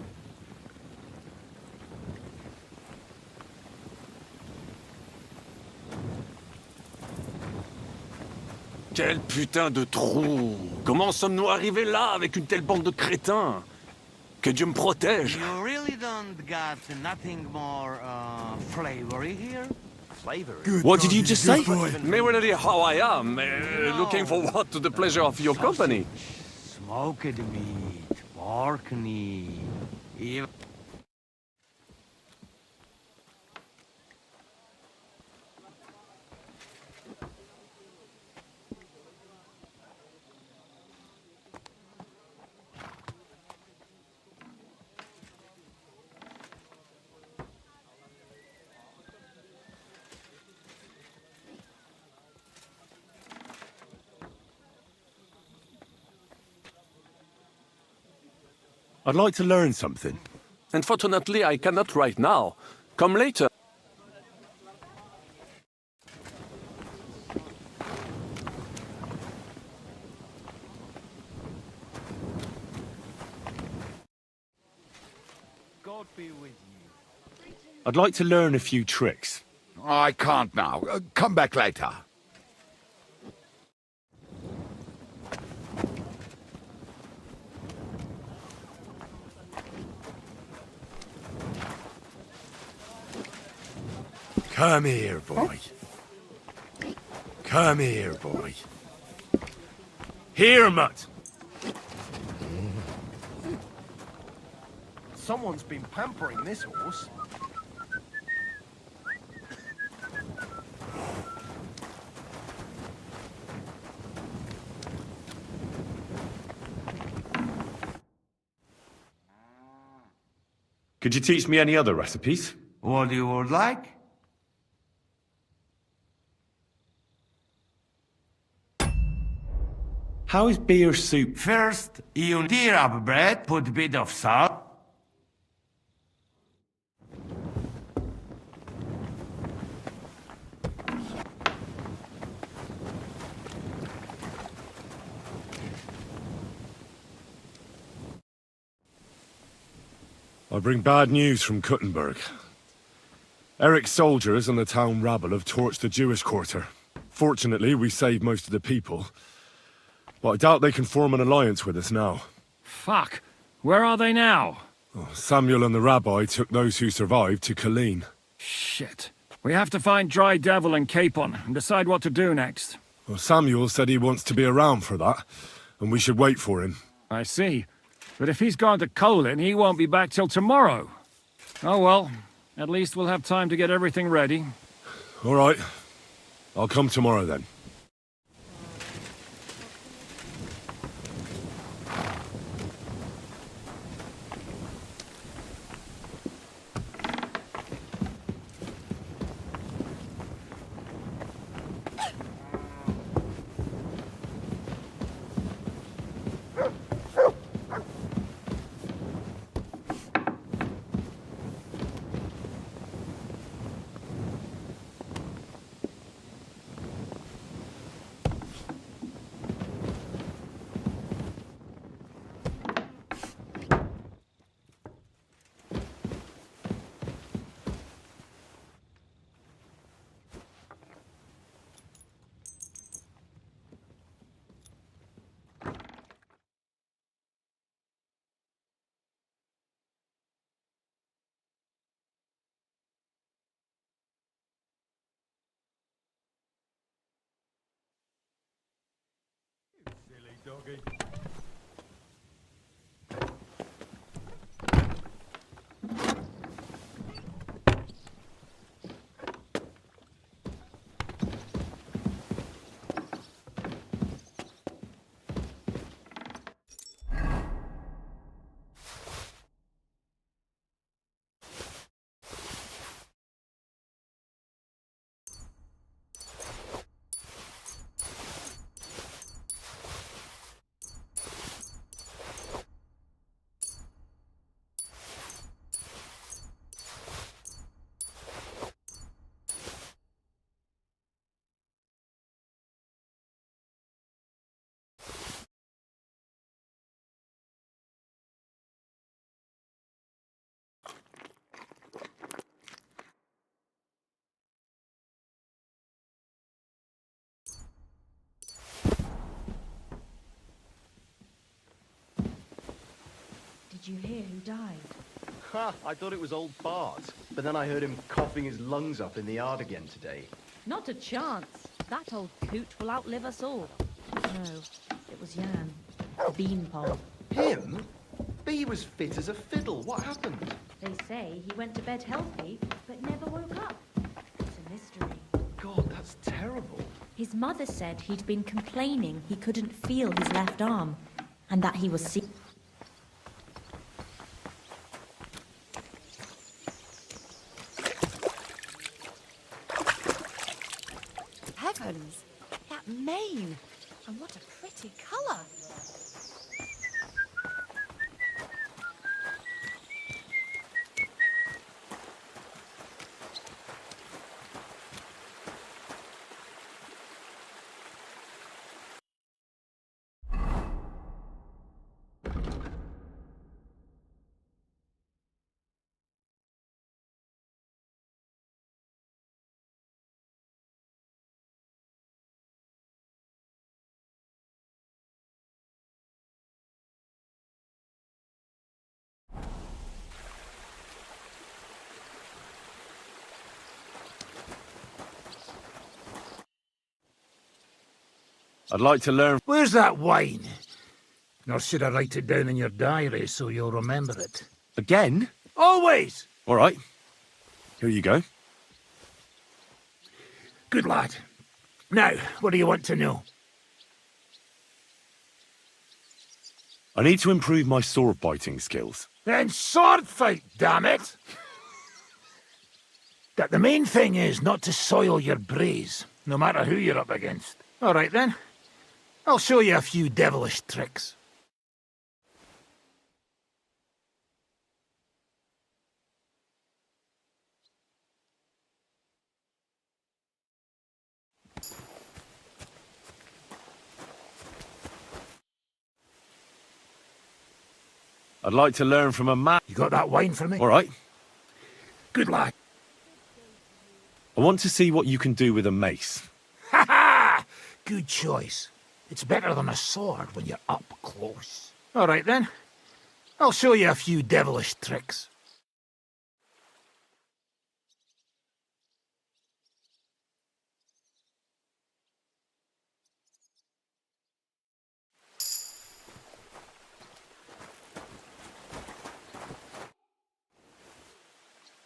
S: Quel putain de trou! Comment sommes-nous arrivés là avec une telle bande de crétins? Que Dieu me protège!
O: You really don't got nothing more, flavory here? Flavor?
S: What did you just say? Merely how I am, looking forward to the pleasure of your company.
O: Smoked meat, pork meat, even...
B: I'd like to learn something.
S: Unfortunately, I cannot right now. Come later.
O: God be with you.
B: I'd like to learn a few tricks.
O: I can't now. Come back later.
B: Come here, boy. Come here, boy. Here, mutt.
D: Someone's been pampering this horse.
B: Could you teach me any other recipes?
O: What you would like?
B: How is beer soup?
O: First, you tear up bread, put a bit of salt.
B: I bring bad news from Kuttenberg. Eric's soldiers and the town rabble have torched the Jewish quarter. Fortunately, we saved most of the people. But I doubt they can form an alliance with us now.
P: Fuck. Where are they now?
B: Oh, Samuel and the rabbi took those who survived to Colleen.
P: Shit. We have to find Dry Devil and Capon and decide what to do next.
B: Well, Samuel said he wants to be around for that, and we should wait for him.
P: I see. But if he's gone to Colin, he won't be back till tomorrow. Oh well. At least we'll have time to get everything ready.
B: All right. I'll come tomorrow then. Doggy.
J: you hear who died?
T: Ha! I thought it was old Bart, but then I heard him coughing his lungs up in the yard again today.
J: Not a chance. That old coot will outlive us all. No, it was Jan. The beanpole.
T: Him? He was fit as a fiddle. What happened?
J: They say he went to bed healthy, but never woke up. It's a mystery.
T: God, that's terrible.
J: His mother said he'd been complaining he couldn't feel his left arm, and that he was sick.
K: Heavens! That mane! And what a pretty colour!
B: I'd like to learn...
U: Where's that wine? Nor should I write it down in your diary so you'll remember it?
B: Again?
U: Always!
B: All right. Here you go.
U: Good lad. Now, what do you want to know?
B: I need to improve my sword-biting skills.
U: Then sword fight, damn it! That the main thing is not to soil your braes, no matter who you're up against. All right then. I'll show you a few devilish tricks.
B: I'd like to learn from a man.
U: You got that wine for me?
B: All right.
U: Good lad.
B: I want to see what you can do with a mace.
U: Ha ha! Good choice. It's better than a sword when you're up close. All right then. I'll show you a few devilish tricks.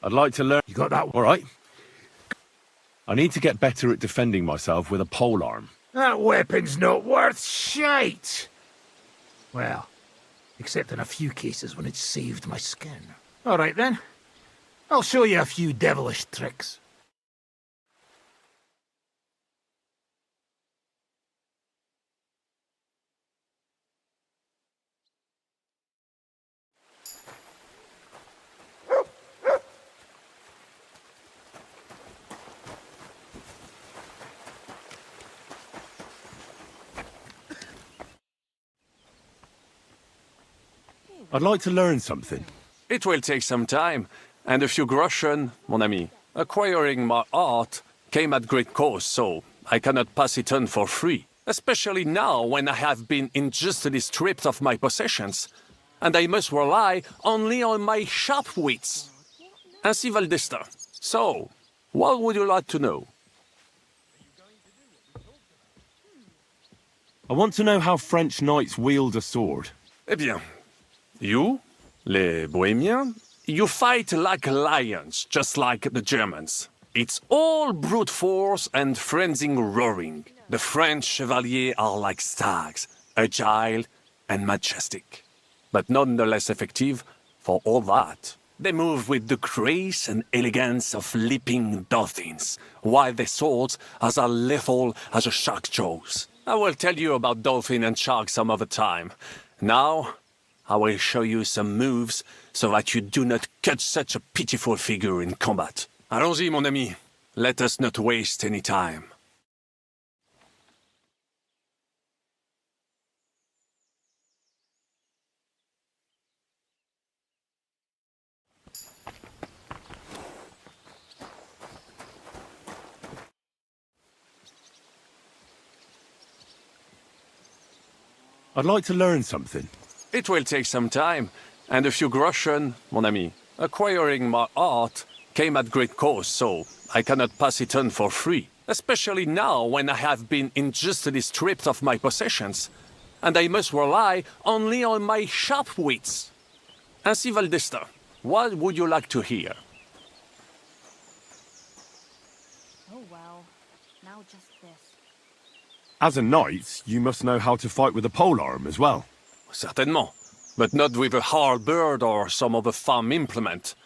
B: I'd like to learn...
U: You got that?
B: All right. I need to get better at defending myself with a polearm.
U: That weapon's not worth shite. Well, except in a few cases when it's saved my skin. All right then. I'll show you a few devilish tricks.
B: I'd like to learn something.
S: It will take some time, and a few groschen, mon ami. Acquiring my art came at great cost, so I cannot pass it on for free. Especially now when I have been injustly stripped of my possessions, and I must rely only on my sharp wits. Ainsi va le destin. So, what would you like to know?
B: I want to know how French knights wield a sword.
S: Eh bien, you, les Bohemians, you fight like lions, just like the Germans. It's all brute force and frenzied roaring. The French chevaliers are like stags, agile and majestic, but none the less effective for all that. They move with the grace and elegance of leaping dolphins, while their swords are as lethal as a shark's jaws. I will tell you about dolphin and shark some other time. Now, I will show you some moves so that you do not cut such a pitiful figure in combat. Allons-y, mon ami. Let us not waste any time.
B: I'd like to learn something.
S: It will take some time, and a few groschen, mon ami. Acquiring my art came at great cost, so I cannot pass it on for free. Especially now when I have been injustly stripped of my possessions, and I must rely only on my sharp wits. Ainsi, Valdesta, what would you like to hear?
J: Oh well, now just this.
B: As a knight, you must know how to fight with a polearm as well.
S: Certainement, but not with a halberd or some other farm implement.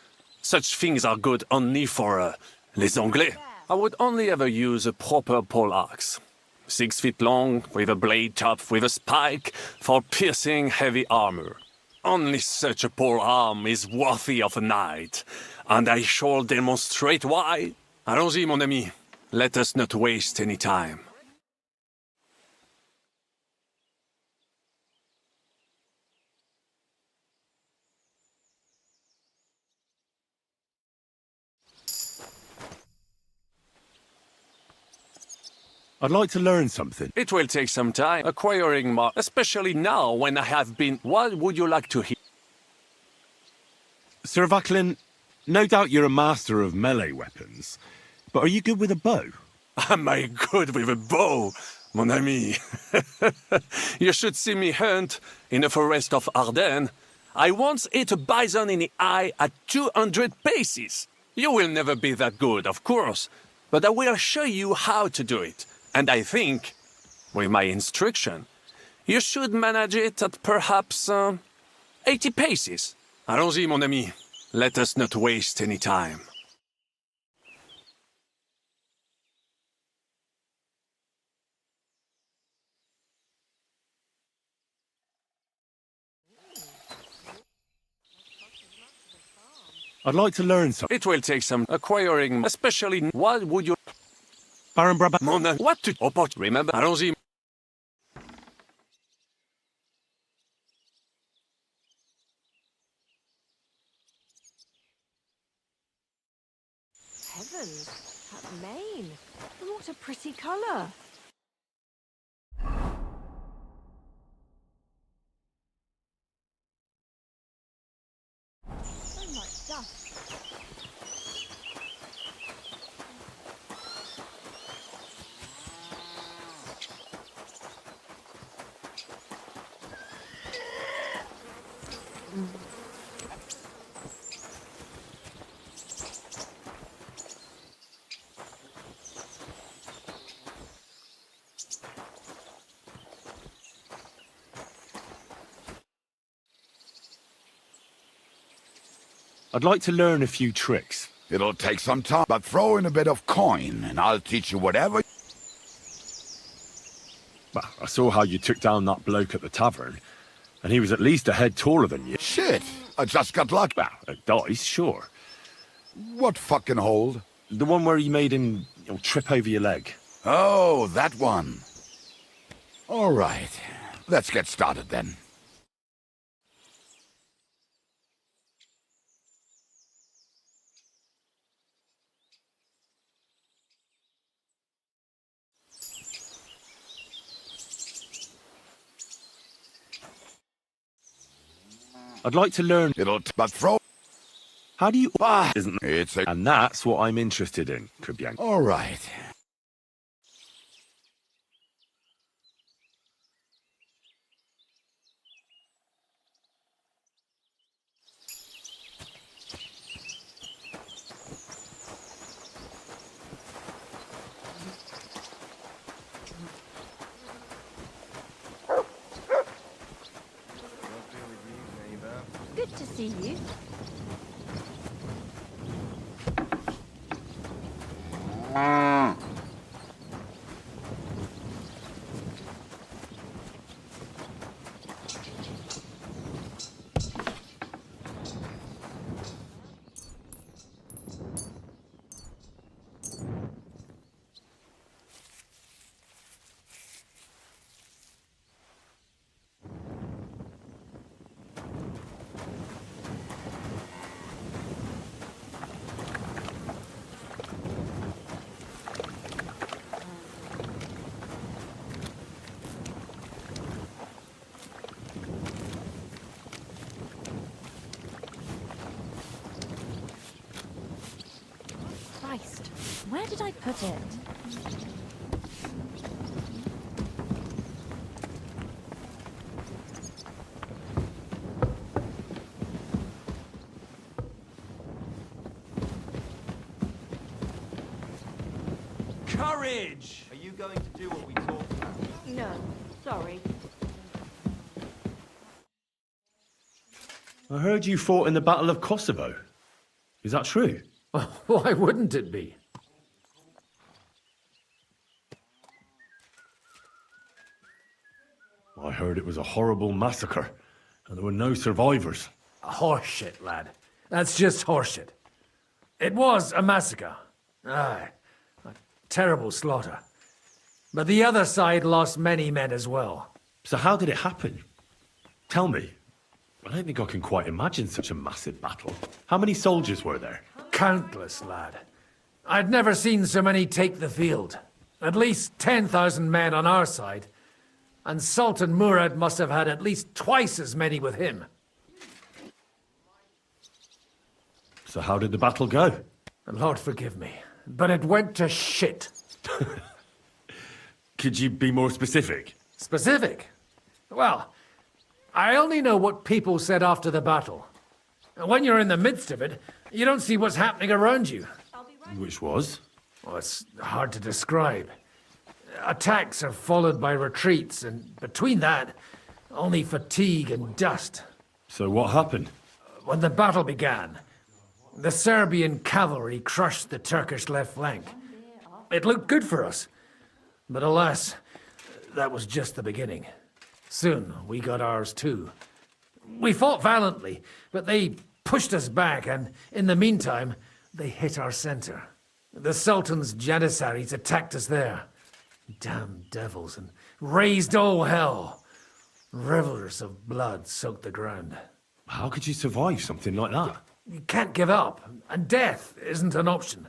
S: Such things are good only for, les Anglais. I would only ever use a proper poleaxe. 6 feet long, with a blade top with a spike, for piercing heavy armor. Only such a polearm is worthy of a knight, and I shall demonstrate why. Allons-y, mon ami. Let us not waste any time.
B: I'd like to learn something.
S: It will take some time acquiring more, especially now when I have been... What would you like to hear?
B: Sir Vaclin, no doubt you're a master of melee weapons, but are you good with a bow?
S: Am I good with a bow, mon ami? You should see me hunt in the forest of Ardennes. I once hit a bison in the eye at 200 paces. You will never be that good, of course, but I will show you how to do it. And I think, with my instruction, you should manage it at perhaps 80 paces. Allons-y, mon ami. Let us not waste any time.
B: I'd like to learn something.
S: It will take some acquiring, especially... What would you...
B: Baron Brabant...
S: Mon ami, what to... Oh, but remember, allons-y.
K: Heavens, that mane. What a pretty colour. So much dust.
B: I'd like to learn a few tricks.
H: It'll take some time, but throw in a bit of coin, and I'll teach you whatever...
B: Well, I saw how you took down that bloke at the tavern, and he was at least a head taller than you.
H: Shit, I just got lucky.
B: Well, a dice, sure.
H: What fucking hold?
B: The one where you made him trip over your leg.
H: Oh, that one. All right, let's get started then.
B: I'd like to learn...
H: But throw...
B: How do you... Isn't it? And that's what I'm interested in, Kubian.
H: All right.
J: Good to see you. Christ, where did I put it?
T: Courage! Are you going to do what we talked about?
E: No, sorry.
A: I heard you fought in the Battle of Kosovo. Is that true?
U: Why wouldn't it be?
A: I heard it was a horrible massacre, and there were no survivors.
U: Horseshit, lad. That's just horseshit. It was a massacre. Aye. A terrible slaughter. But the other side lost many men as well.
A: So how did it happen? Tell me. I don't think I can quite imagine such a massive battle. How many soldiers were there?
U: Countless, lad. I'd never seen so many take the field. At least 10,000 men on our side. And Sultan Murad must have had at least twice as many with him.
A: So how did the battle go?
U: Lord forgive me, but it went to shit.
A: Could you be more specific?
U: Specific? Well, I only know what people said after the battle. And when you're in the midst of it, you don't see what's happening around you.
A: Which was?
U: Well, it's hard to describe. Attacks are followed by retreats, and between that, only fatigue and dust.
A: So what happened?
U: When the battle began, the Serbian cavalry crushed the Turkish left flank. It looked good for us. But alas, that was just the beginning. Soon, we got ours too. We fought valiantly, but they pushed us back, and in the meantime, they hit our center. The Sultan's Janissaries attacked us there. Damn devils, and raised all hell. Rivers of blood soaked the ground.
A: How could you survive something like that?
U: You can't give up, and death isn't an option.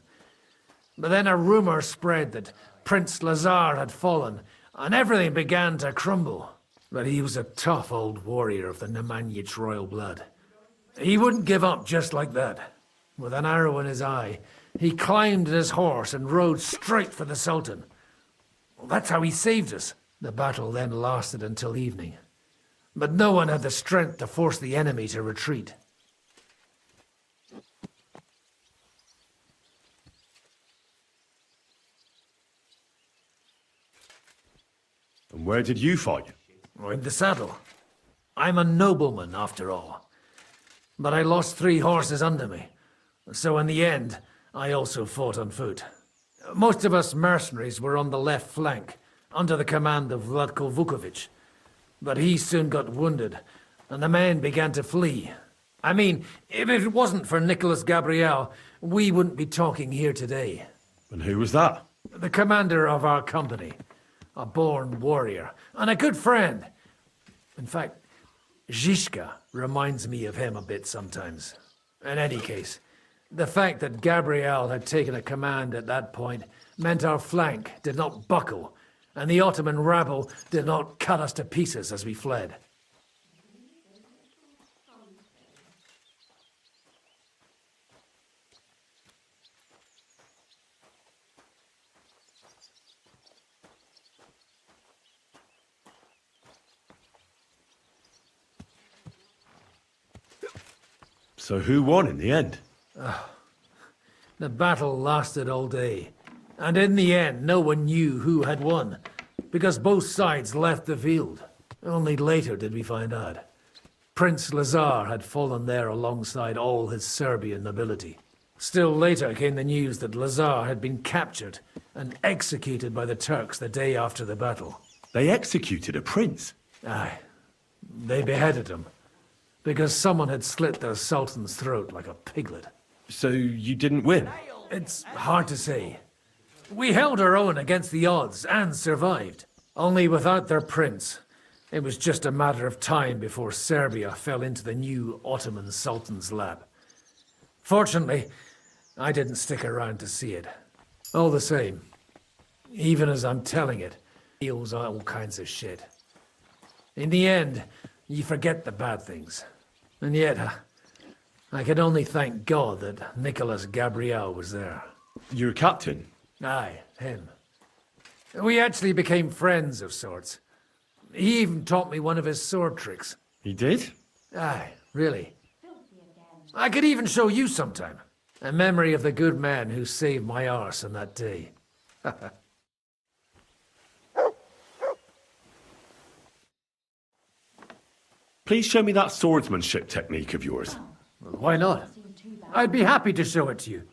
U: But then a rumor spread that Prince Lazar had fallen, and everything began to crumble. But he was a tough old warrior of the Nemanjic royal blood. He wouldn't give up just like that. With an arrow in his eye, he climbed his horse and rode straight for the Sultan. Well, that's how he saved us. The battle then lasted until evening. But no one had the strength to force the enemy to retreat.
A: And where did you fight?
U: In the saddle. I'm a nobleman, after all. But I lost 3 horses under me. So in the end, I also fought on foot. Most of us mercenaries were on the left flank, under the command of Vlatko Vukovic. But he soon got wounded, and the men began to flee. I mean, if it wasn't for Nicholas Gabriel, we wouldn't be talking here today.
A: And who was that?
U: The commander of our company. A born warrior, and a good friend. In fact, Zizka reminds me of him a bit sometimes. In any case, the fact that Gabriel had taken a command at that point meant our flank did not buckle, and the Ottoman rabble did not cut us to pieces as we fled.
A: So who won in the end?
U: The battle lasted all day, and in the end no one knew who had won, because both sides left the field. Only later did we find out. Prince Lazar had fallen there alongside all his Serbian nobility. Still later came the news that Lazar had been captured and executed by the Turks the day after the battle.
A: They executed a prince?
U: Aye. They beheaded him, because someone had slit their sultan's throat like a piglet.
A: So you didn't win?
U: It's hard to say. We held our own against the odds and survived. Only without their prince, it was just a matter of time before Serbia fell into the new Ottoman sultan's lap. Fortunately, I didn't stick around to see it. All the same, even as I'm telling it, feels all kinds of shit. In the end, you forget the bad things. And yet, I can only thank God that Nicholas Gabriel was there.
A: You're a captain?
U: Aye, him. We actually became friends of sorts. He even taught me one of his sword tricks.
A: He did?
U: Aye, really. I could even show you sometime. A memory of the good man who saved my arse on that day.
A: Please show me that swordsmanship technique of yours.
U: Why not? I'd be happy to show it to you.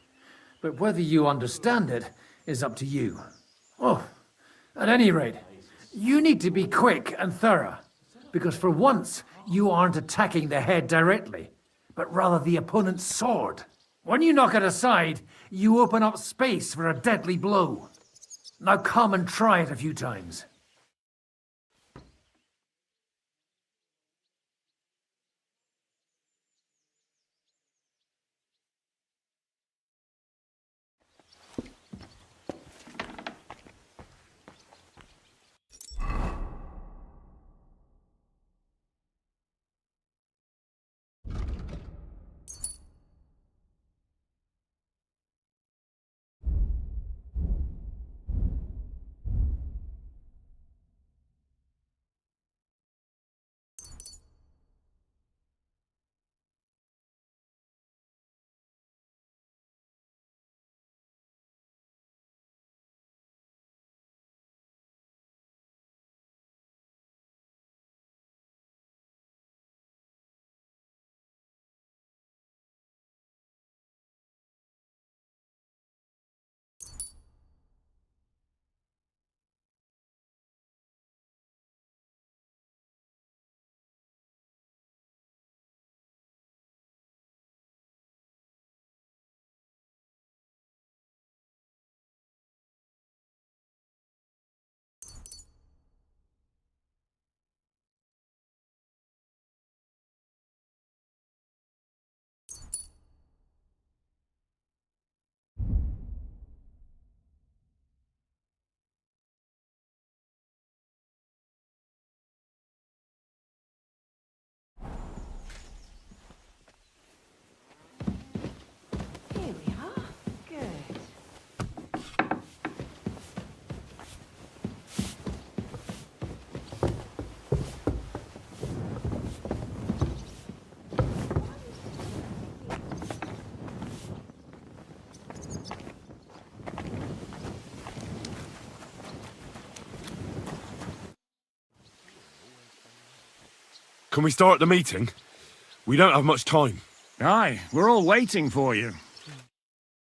U: But whether you understand it is up to you. Oh, at any rate, you need to be quick and thorough. Because for once, you aren't attacking the head directly, but rather the opponent's sword. When you knock it aside, you open up space for a deadly blow. Now come and try it a few times.
K: Here we are. Good.
B: Can we start the meeting? We don't have much time.
P: Aye, we're all waiting for you.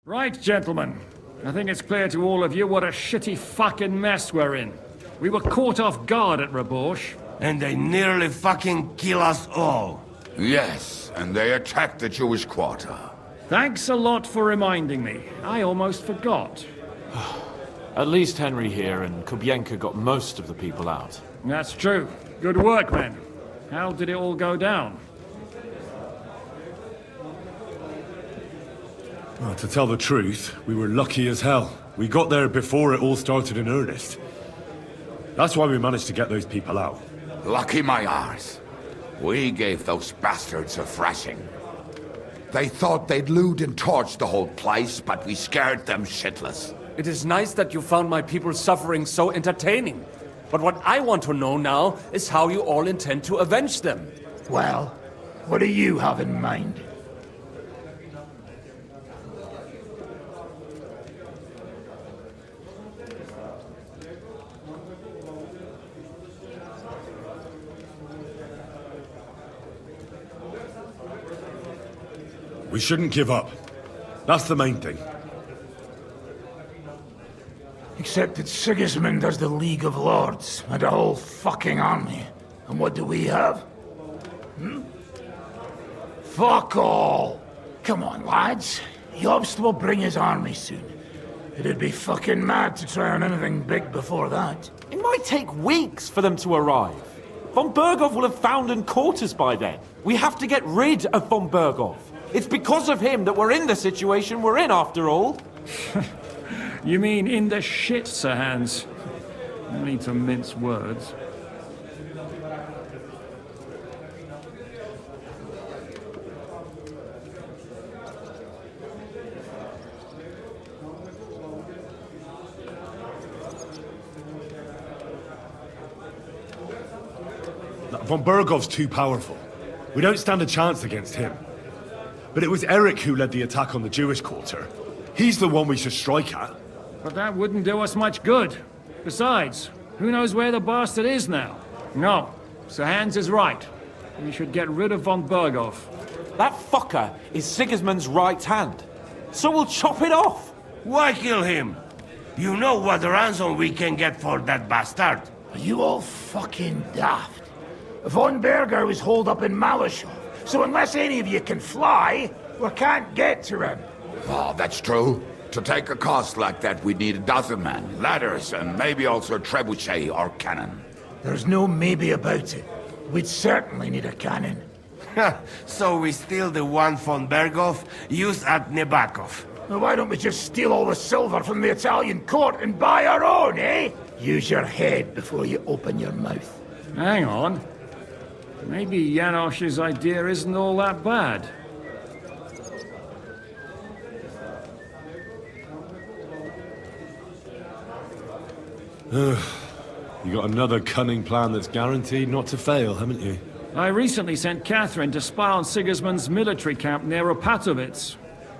P: Right, gentlemen. I think it's clear to all of you what a shitty fucking mess we're in. We were caught off guard at Rabosh.
H: And they nearly fucking kill us all. Yes, and they attacked the Jewish quarter.
P: Thanks a lot for reminding me. I almost forgot.
R: At least Henry here and Kubienka got most of the people out.
P: That's true. Good work, men. How did it all go down?
B: Well, to tell the truth, we were lucky as hell. We got there before it all started in earnest. That's why we managed to get those people out.
H: Lucky my arse. We gave those bastards a thrashing. They thought they'd loot and torch the whole place, but we scared them shitless.
S: It is nice that you found my people's suffering so entertaining. But what I want to know now is how you all intend to avenge them.
U: Well, what do you have in mind?
B: We shouldn't give up. That's the main thing.
U: Except that Sigismund has the League of Lords and a whole fucking army. And what do we have? Fuck all! Come on, lads. Jobst will bring his army soon. It'd be fucking mad to try on anything big before that.
R: It might take weeks for them to arrive. Von Berghoff will have found and caught us by then. We have to get rid of Von Berghoff. It's because of him that we're in the situation we're in, after all.
P: You mean in the shit, Sir Hans? No need to mince words.
A: Von Bergov's too powerful. We don't stand a chance against him. But it was Eric who led the attack on the Jewish quarter. He's the one we should strike at.
P: But that wouldn't do us much good. Besides, who knows where the bastard is now? No, Sir Hans is right. We should get rid of von Bergov.
R: That fucker is Sigismund's right hand. So we'll chop it off.
I: Why kill him? You know what ransom we can get for that bastard.
U: Are you all fucking daft? Von Berger was holed up in Malishov, so unless any of you can fly, we can't get to him.
H: Oh, that's true. To take a cost like that, we'd need a dozen men, ladders, and maybe also a trebuchet or cannon.
U: There's no maybe about it. We'd certainly need a cannon.
I: So we steal the one von Bergov used at Nebakov.
U: Well, why don't we just steal all the silver from the Italian court and buy our own, eh? Use your head before you open your mouth.
P: Hang on. Maybe Janosch's idea isn't all that bad.
A: You got another cunning plan that's guaranteed not to fail, haven't you?
P: I recently sent Catherine to spy on Sigismund's military camp near Opatovitz.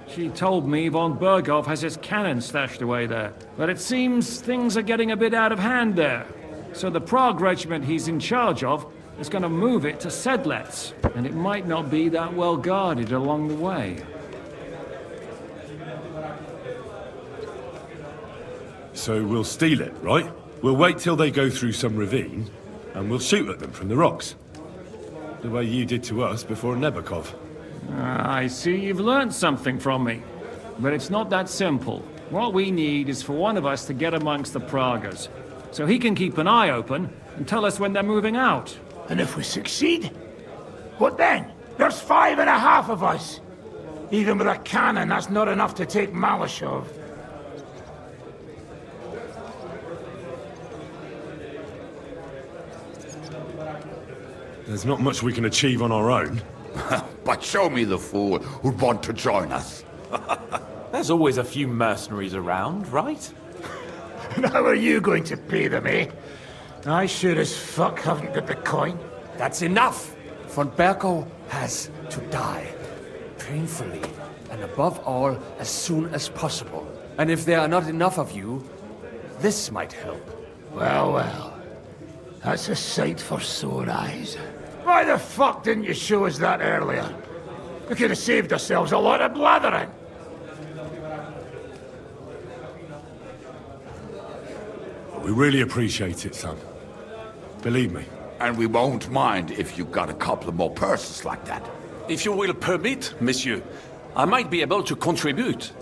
P: She told me von Bergov has his cannon stashed away there. But it seems things are getting a bit out of hand there. So the Prague regiment he's in charge of is going to move it to Sedlec, and it might not be that well guarded along the way.
A: So we'll steal it, right? We'll wait till they go through some ravine, and we'll shoot at them from the rocks. The way you did to us before Nebakov.
P: I see you've learned something from me. But it's not that simple. What we need is for one of us to get amongst the Pragas, so he can keep an eye open and tell us when they're moving out.
U: And if we succeed? What then? There's 5.5 of us. Even with a cannon, that's not enough to take Malishov.
A: There's not much we can achieve on our own.
H: But show me the fool who'd want to join us.
R: There's always a few mercenaries around, right?
U: And how are you going to pay them, eh? I sure as fuck haven't got the coin.
G: That's enough! Von Bergov has to die. Painfully, and above all, as soon as possible. And if there are not enough of you, this might help.
U: Well, well. That's a sight for sore eyes. Why the fuck didn't you show us that earlier? We could have saved ourselves a lot of blathering.
A: We really appreciate it, son. Believe me.
H: And we won't mind if you got a couple of more purses like that.
S: If you will permit, monsieur, I might be able to contribute.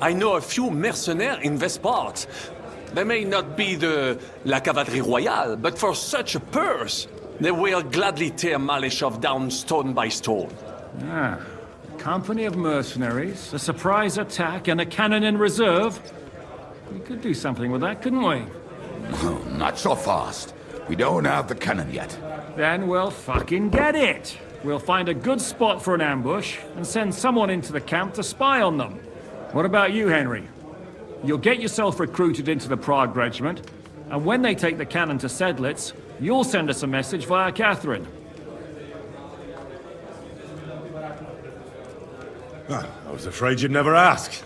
S: I know a few mercenaires in this part. They may not be la cavalerie royale, but for such a purse, they will gladly tear Malishov down stone by stone.
P: Ah, a company of mercenaries, a surprise attack, and a cannon in reserve. We could do something with that, couldn't we?
H: Not so fast. We don't have the cannon yet.
P: Then we'll fucking get it. We'll find a good spot for an ambush and send someone into the camp to spy on them. What about you, Henry? You'll get yourself recruited into the Prague regiment, and when they take the cannon to Sedlec, you'll send us a message via Catherine.
A: I was afraid you'd never ask.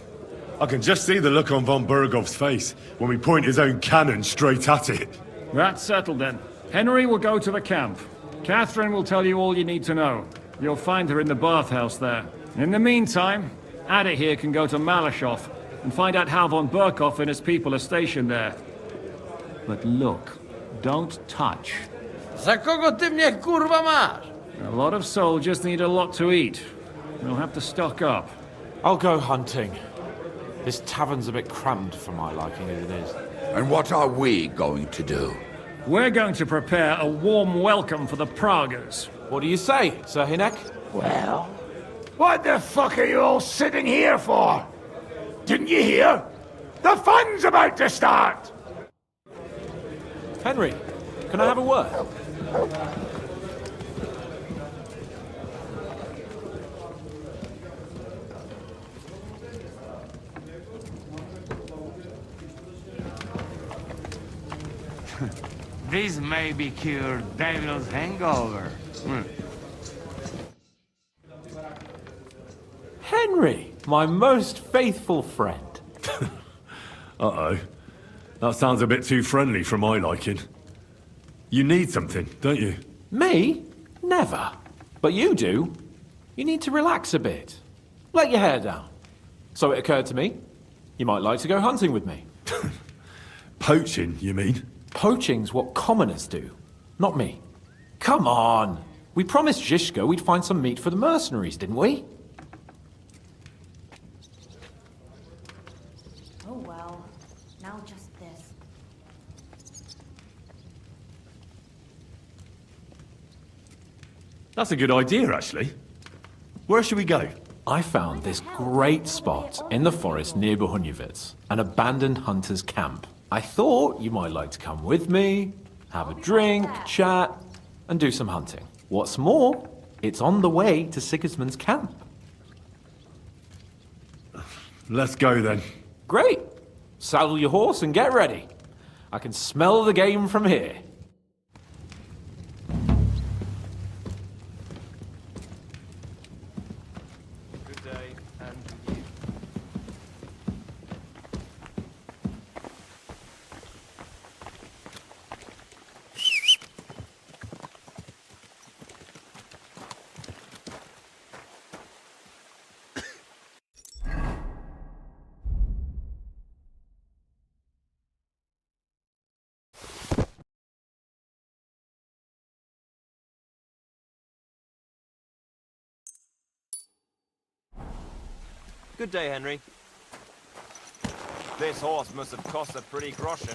A: I can just see the look on von Bergov's face when we point his own cannon straight at it.
P: That's settled then. Henry will go to the camp. Catherine will tell you all you need to know. You'll find her in the bathhouse there. In the meantime, Ada here can go to Malishov and find out how von Berkov and his people are stationed there. But look, don't touch.
U: Za kogo ty mnie kurwa masz?
P: A lot of soldiers need a lot to eat. We'll have to stock up.
R: I'll go hunting. This tavern's a bit crammed for my liking as it is.
H: And what are we going to do?
P: We're going to prepare a warm welcome for the Pragas.
R: What do you say, Sir Hinek?
U: Well, what the fuck are you all sitting here for? Didn't you hear? The fun's about to start!
R: Henry, can I have a word?
I: This may be cure devil's hangover.
R: Henry, my most faithful friend.
A: Uh-oh. That sounds a bit too friendly for my liking. You need something, don't you?
R: Me? Never. But you do. You need to relax a bit. Let your hair down. So it occurred to me, you might like to go hunting with me.
A: Poaching, you mean?
R: Poaching's what commoners do, not me. Come on! We promised Zhishka we'd find some meat for the mercenaries, didn't we?
J: Oh well, now just this.
A: That's a good idea, actually. Where should we go?
R: I found this great spot in the forest near Bohunyevitz, an abandoned hunter's camp. I thought you might like to come with me, have a drink, chat, and do some hunting. What's more, it's on the way to Sigismund's camp.
A: Let's go then.
R: Great! Saddle your horse and get ready. I can smell the game from here.
Q: Good day, and you. Good day, Henry. This horse must have cost a pretty groschen.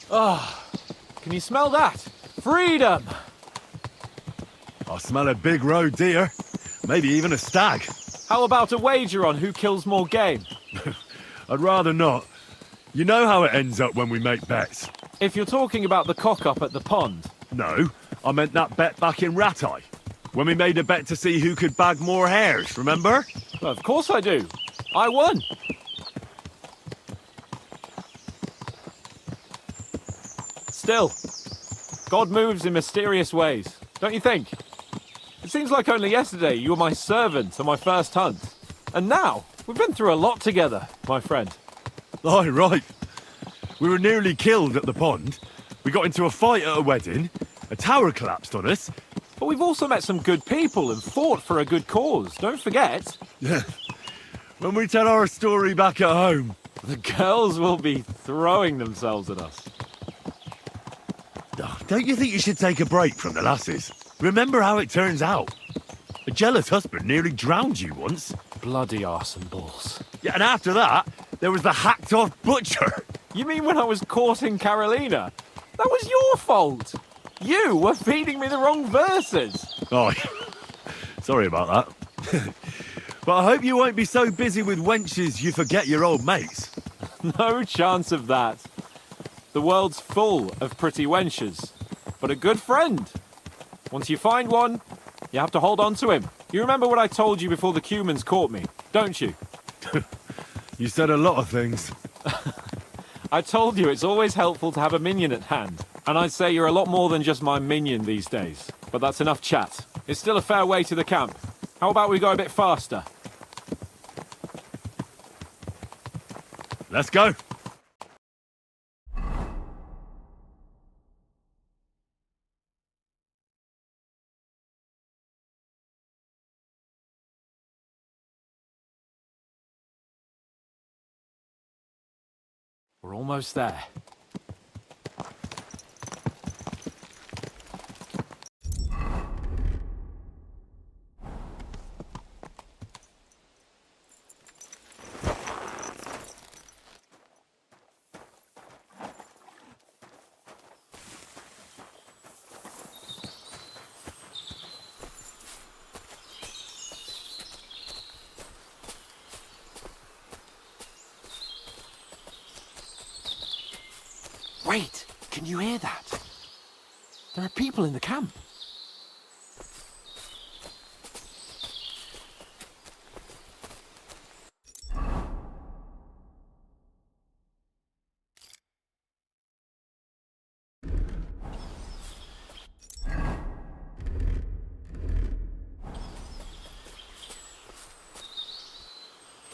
R: Ah, can you smell that? Freedom!
A: I smell a big roe deer. Maybe even a stag.
R: How about a wager on who kills more game?
A: I'd rather not. You know how it ends up when we make bets.
R: If you're talking about the cock-up at the pond.
A: No, I meant that bet back in Rattay. When we made a bet to see who could bag more hares, remember?
R: Well, of course I do. I won. Still, God moves in mysterious ways, don't you think? It seems like only yesterday you were my servant on my first hunt. And now, we've been through a lot together, my friend.
A: Aye, right. We were nearly killed at the pond. We got into a fight at a wedding. A tower collapsed on us.
R: But we've also met some good people and fought for a good cause, don't forget.
A: Yeah. When we tell our story back at home.
R: The girls will be throwing themselves at us.
A: Don't you think you should take a break from the lasses? Remember how it turns out. A jealous husband nearly drowned you once.
R: Bloody arse and balls.
A: Yeah, and after that, there was the hacked-off butcher.
R: You mean when I was courting Carolina? That was your fault. You were feeding me the wrong verses.
A: Oh, sorry about that. But I hope you won't be so busy with wenches you forget your old mates.
R: No chance of that. The world's full of pretty wenches, but a good friend. Once you find one, you have to hold on to him. You remember what I told you before the Cumans caught me, don't you?
A: You said a lot of things.
R: I told you it's always helpful to have a minion at hand, and I'd say you're a lot more than just my minion these days. But that's enough chat. It's still a fair way to the camp. How about we go a bit faster?
A: Let's go.
R: We're almost there. Wait, can you hear that? There are people in the camp.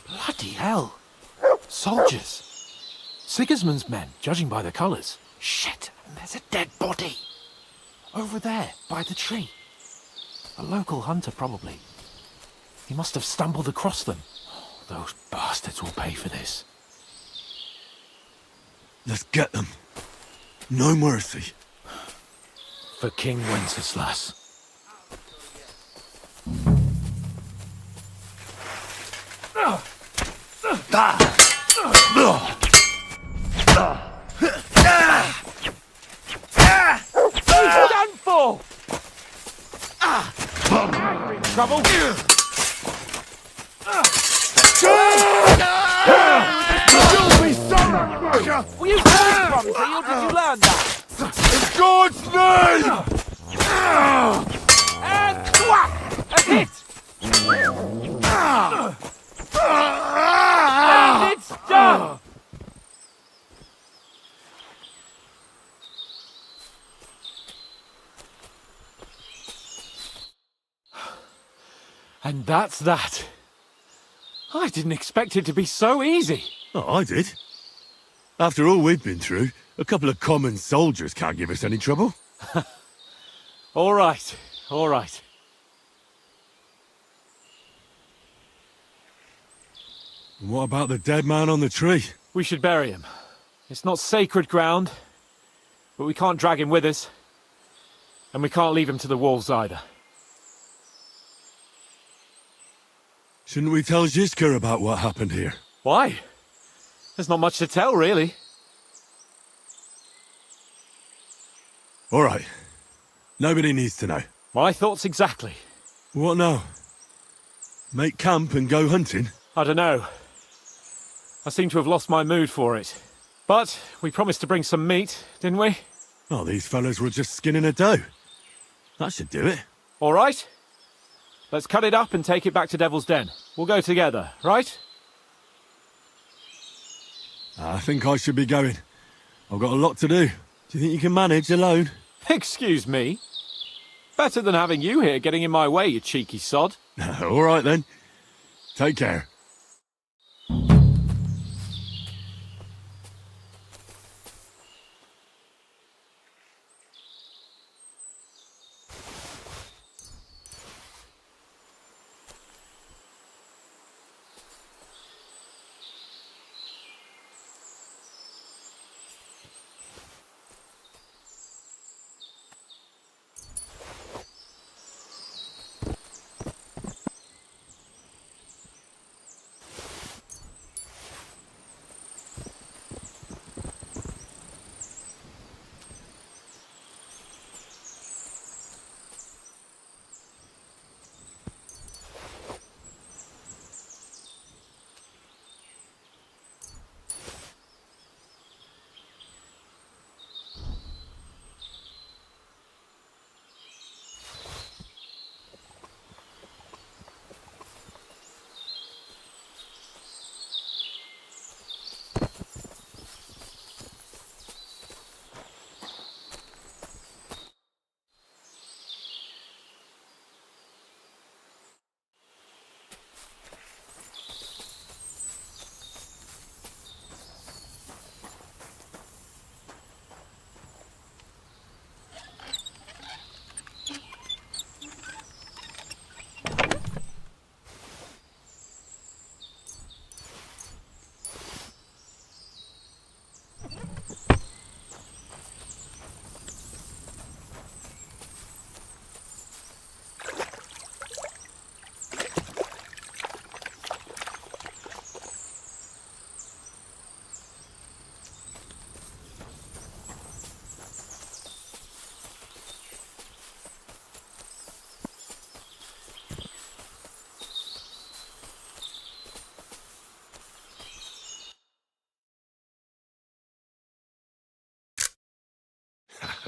R: Bloody hell. Soldiers. Sigismund's men, judging by the colours. Shit, and there's a dead body. Over there, by the tree. A local hunter, probably. He must have stumbled across them. Oh, those bastards will pay for this.
N: Let's get them. No mercy.
R: For King Wenceslas. Done for! Trouble? Were you talking from me, or did you learn that?
N: In God's name!
R: And whack! A hit! And it's done! And that's that. I didn't expect it to be so easy.
N: Oh, I did. After all we've been through, a couple of common soldiers can't give us any trouble.
R: All right, all right.
N: And what about the dead man on the tree?
R: We should bury him. It's not sacred ground, but we can't drag him with us. And we can't leave him to the wolves either.
N: Shouldn't we tell Zizka about what happened here?
R: Why? There's not much to tell, really.
N: All right. Nobody needs to know.
R: My thoughts exactly.
N: What now? Make camp and go hunting?
R: I don't know. I seem to have lost my mood for it. But we promised to bring some meat, didn't we?
N: Oh, these fellas were just skinning a doe. That should do it.
R: All right. Let's cut it up and take it back to Devil's Den. We'll go together, right?
N: I think I should be going. I've got a lot to do. Do you think you can manage alone?
R: Excuse me? Better than having you here getting in my way, you cheeky sod.
N: All right then. Take care.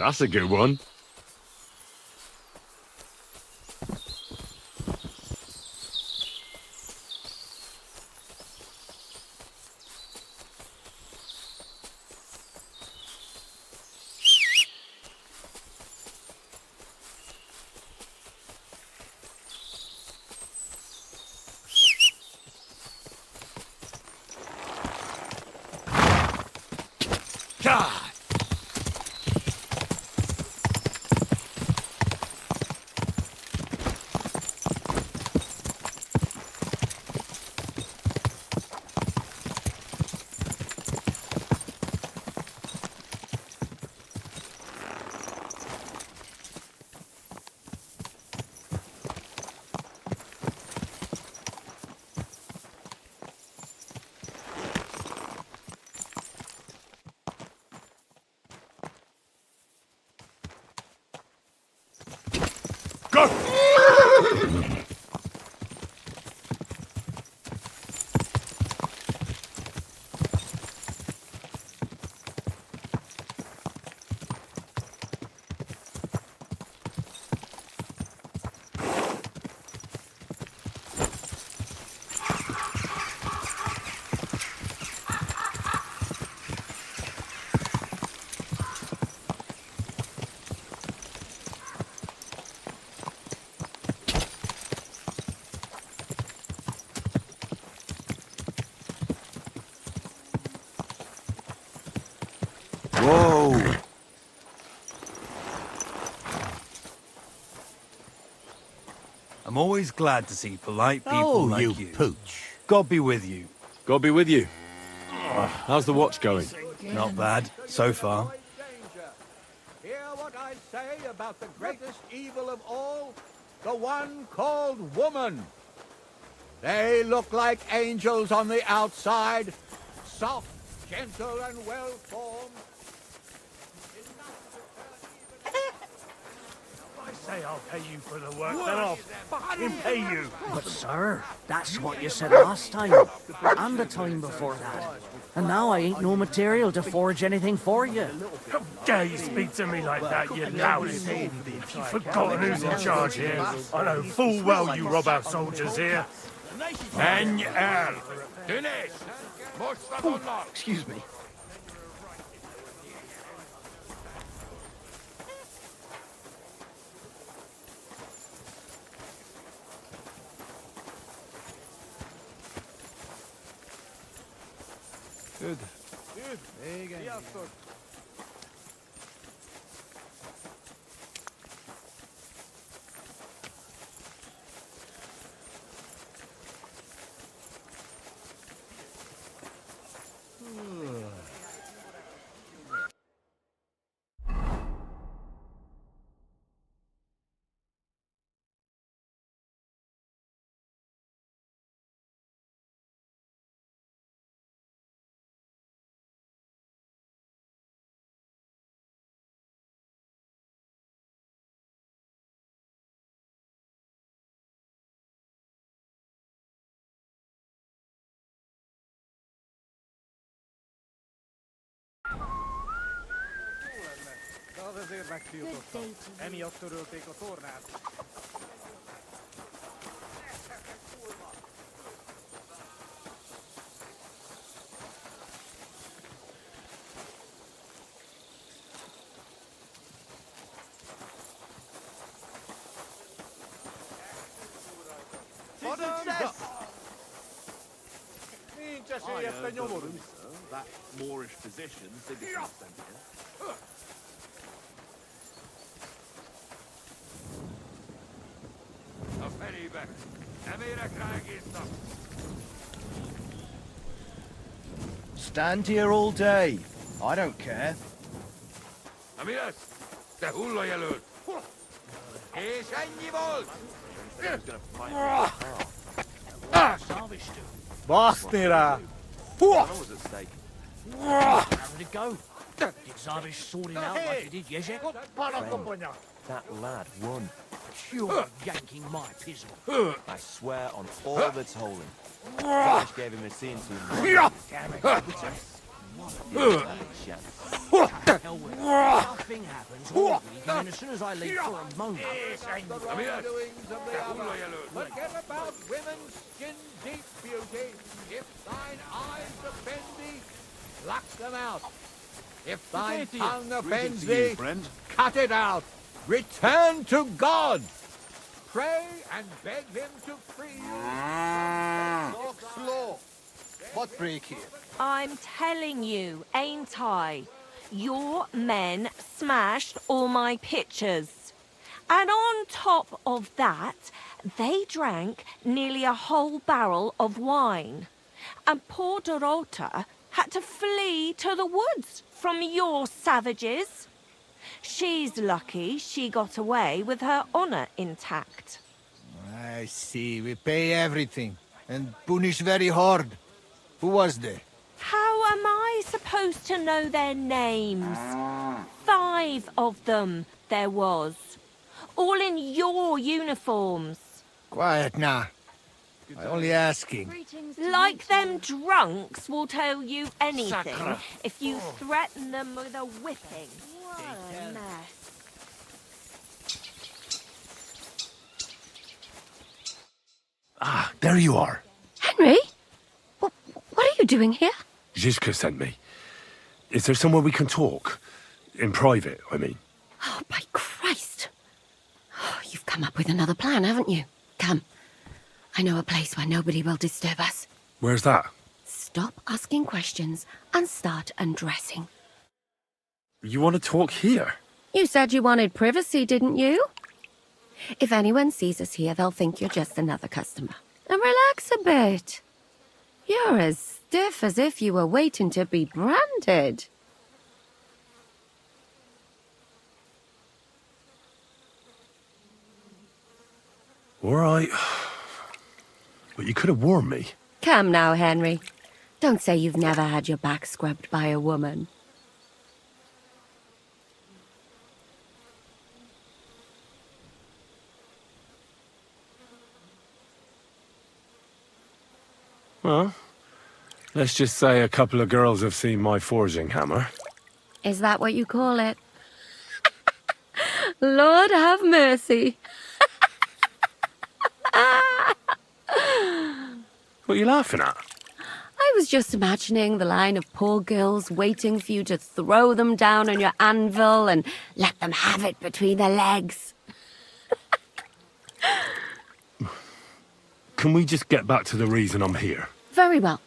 B: That's a good one.
Q: Whoa!
F: I'm always glad to see polite people
N: Oh,
F: like
N: you
F: you.
N: pooch.
F: God be with you.
B: God be with you. How's the watch going?
F: Not bad, so far.
V: Hear what I say about the greatest evil of all? The one called woman. They look like angels on the outside, soft, gentle, and well-formed.
U: I say I'll pay you for the work, then I'll fucking pay you.
W: But sir, that's what you said last time, and the time before that. And now I ain't no material to forge anything for you.
U: How dare you speak to me like that, you lousy thing? You've forgotten who's in charge here. I know full well you rob our soldiers here. And
W: Excuse me.
F: Good.
U: Az azért megtiltottam. Emiatt törölték a tornát. Nincs esély ezt a nyomorult.
T: That Moorish physician, Sigismund sent here.
H: A felébe! Nem érek rá egész nap!
T: Stand here all day. I don't care.
H: Na mi lesz? Te hullajelölt! És ennyi volt!
U: Baszni rá!
Q: What was at stake?
W: How did it go? Did Zavish sort him out like he did Yezek?
Q: That lad won.
W: You're yanking my pizzle.
Q: I swear on all that's holy. Zavish gave him a scene to him.
W: Damn it. Nothing happens all week, and then as soon as I leave for a moment...
V: Forget about women's skin-deep beauty. If thine eyes offend thee, pluck them out. If thine tongue offends thee, cut it out. Return to God. Pray and beg him to free you.
D: Talk slow. What break here?
E: I'm telling you, ain't I? Your men smashed all my pictures. And on top of that, they drank nearly a whole barrel of wine. And poor Dorota had to flee to the woods from your savages. She's lucky she got away with her honor intact.
D: I see. We pay everything. And punish very hard. Who was they?
E: How am I supposed to know their names? 5 of them there was. All in your uniforms.
D: Quiet now. I only asking.
E: Like them drunks will tell you anything if you threaten them with a whipping. What a mess.
A: Ah, there you are.
J: Henry? What are you doing here?
A: Zizka sent me. Is there somewhere we can talk? In private, I mean.
J: Oh, by Christ. Oh, you've come up with another plan, haven't you? Come. I know a place where nobody will disturb us.
A: Where's that?
J: Stop asking questions and start undressing.
A: You want to talk here?
J: You said you wanted privacy, didn't you? If anyone sees us here, they'll think you're just another customer. And relax a bit. You're as stiff as if you were waiting to be branded.
A: All right. But you could have warned me.
J: Come now, Henry. Don't say you've never had your back scrubbed by a woman.
A: Well, let's just say a couple of girls have seen my forging hammer.
J: Is that what you call it? Lord have mercy.
A: What are you laughing at?
J: I was just imagining the line of poor girls waiting for you to throw them down on your anvil and let them have it between their legs.
A: Can we just get back to the reason I'm here?
J: Very well.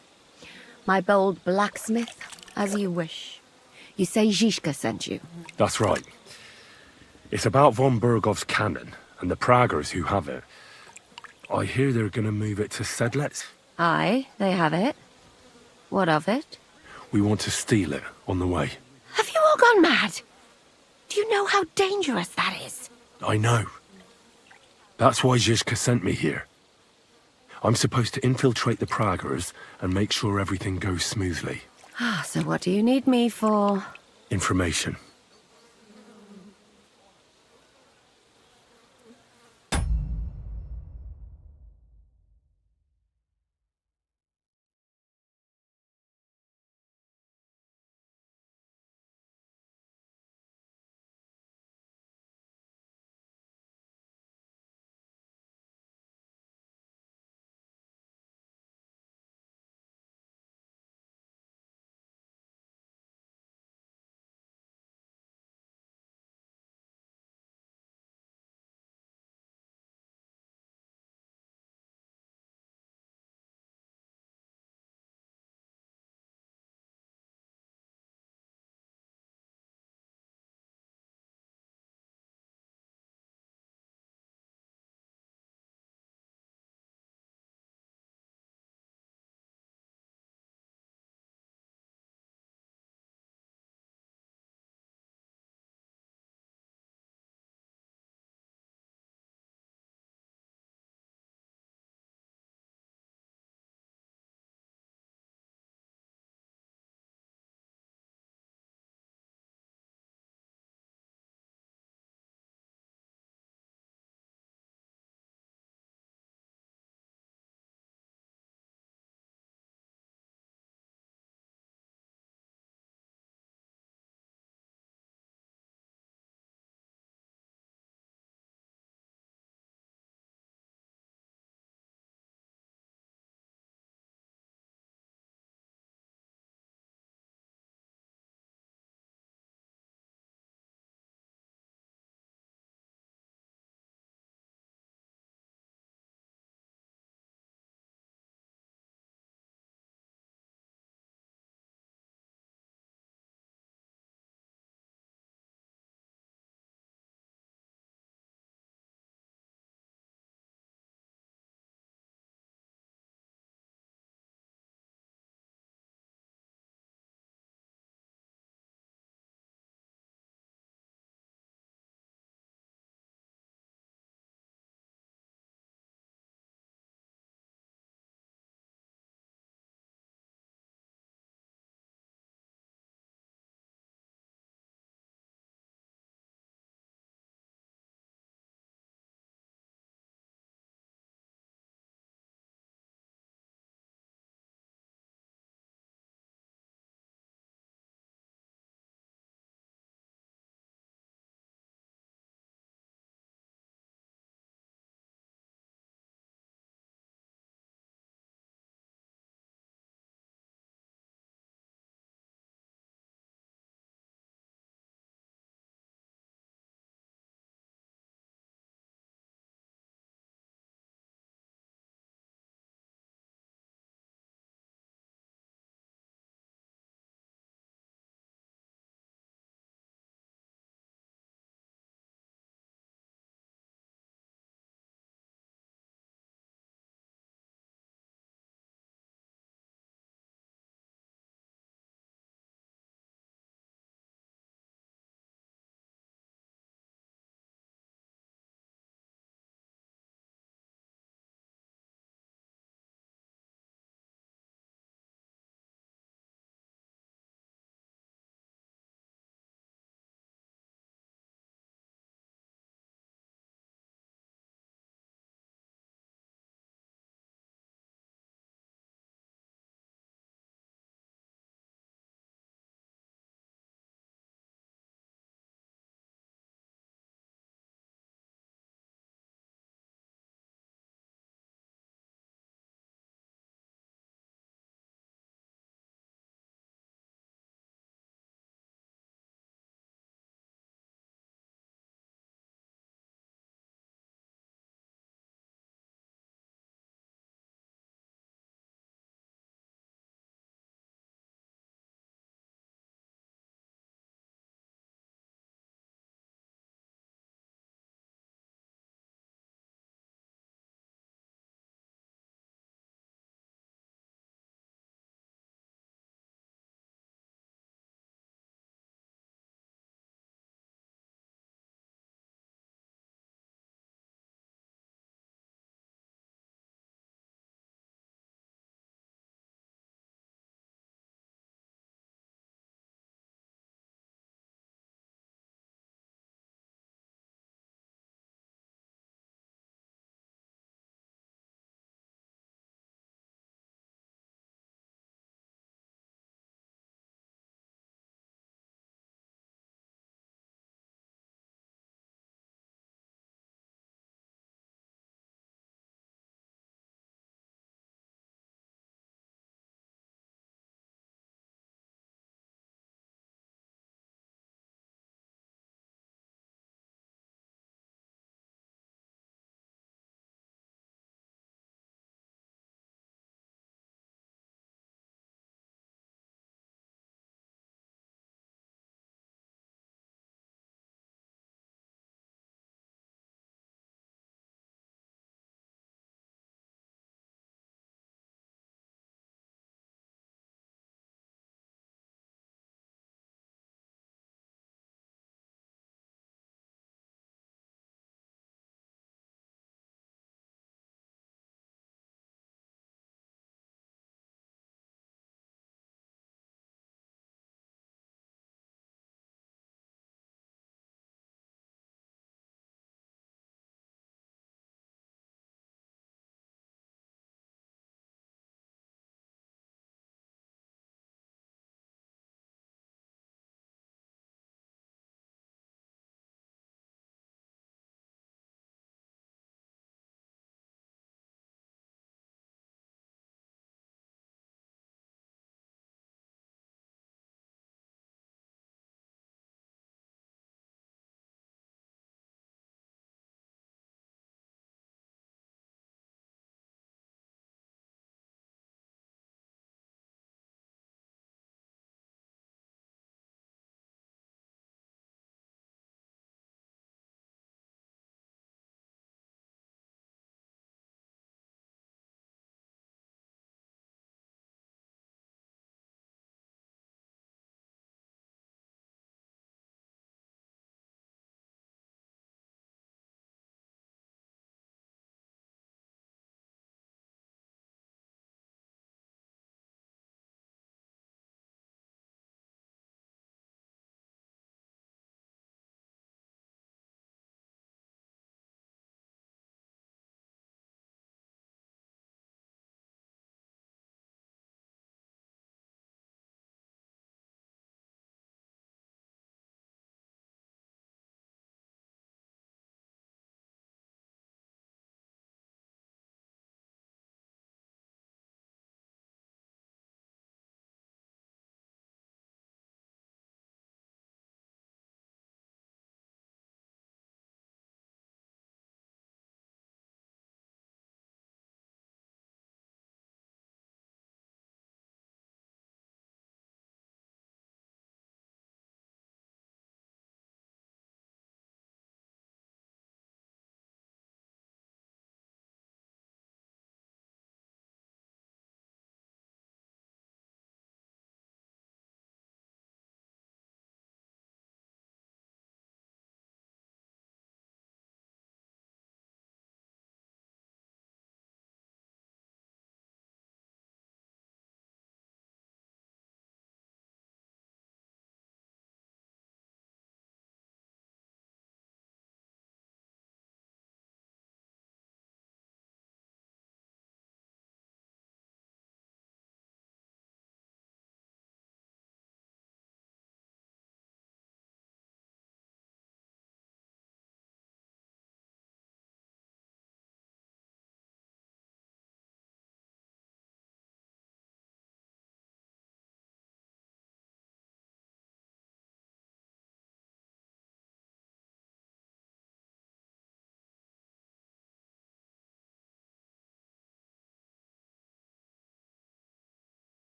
J: My bold blacksmith, as you wish. You say Zizka sent you.
A: That's right. It's about von Bergov's cannon and the Praggers who have it. I hear they're going to move it to Sedlec.
J: Aye, they have it. What of it?
A: We want to steal it on the way.
J: Have you all gone mad? Do you know how dangerous that is?
A: I know. That's why Zizka sent me here. I'm supposed to infiltrate the Praggers and make sure everything goes smoothly.
J: Ah, so what do you need me for?
A: Information.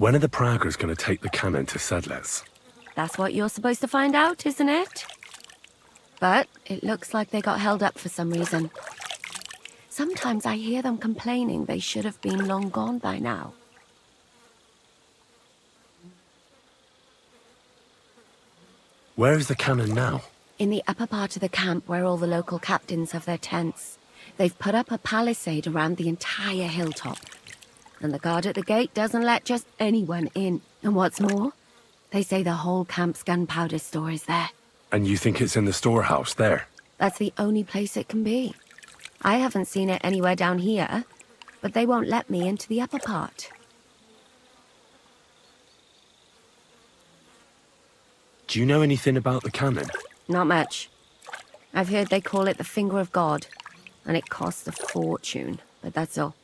A: When are the Praggers going to take the cannon to Sedlets?
J: That's what you're supposed to find out, isn't it? But it looks like they got held up for some reason. Sometimes I hear them complaining they should have been long gone by now.
A: Where is the cannon now?
J: In the upper part of the camp where all the local captains have their tents. They've put up a palisade around the entire hilltop. And the guard at the gate doesn't let just anyone in. And what's more, they say the whole camp's gunpowder store is there.
A: And you think it's in the storehouse there?
J: That's the only place it can be. I haven't seen it anywhere down here, but they won't let me into the upper part.
A: Do you know anything about the cannon?
J: Not much. I've heard they call it the Finger of God, and it costs a fortune, but that's all.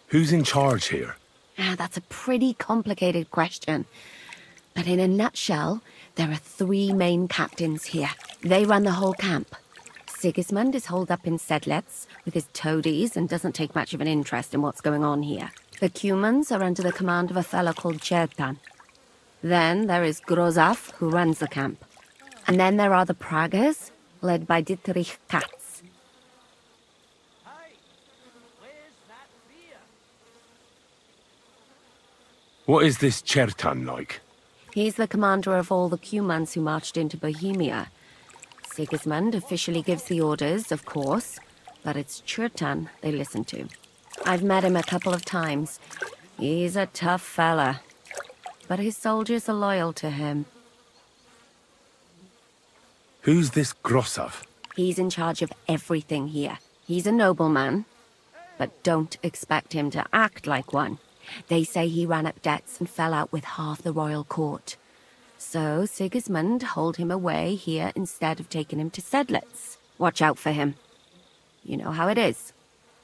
A: Who's in charge here?
J: That's a pretty complicated question. But in a nutshell, there are 3 main captains here. They run the whole camp. Sigismund is holed up in Sedlets with his toadies and doesn't take much of an interest in what's going on here. The Cumans are under the command of a fellow called Chertan. Then there is Grozaf, who runs the camp. And then there are the Praggers, led by Dietrich Katz.
A: What is this Chertan like?
J: He's the commander of all the Cumans who marched into Bohemia. Sigismund officially gives the orders, of course, but it's Chertan they listen to. I've met him a couple of times. He's a tough fella, but his soldiers are loyal to him.
A: Who's this Grossav?
J: He's in charge of everything here. He's a nobleman, but don't expect him to act like one. They say he ran up debts and fell out with half the royal court. So Sigismund holed him away here instead of taking him to Sedlets. Watch out for him. You know how it is.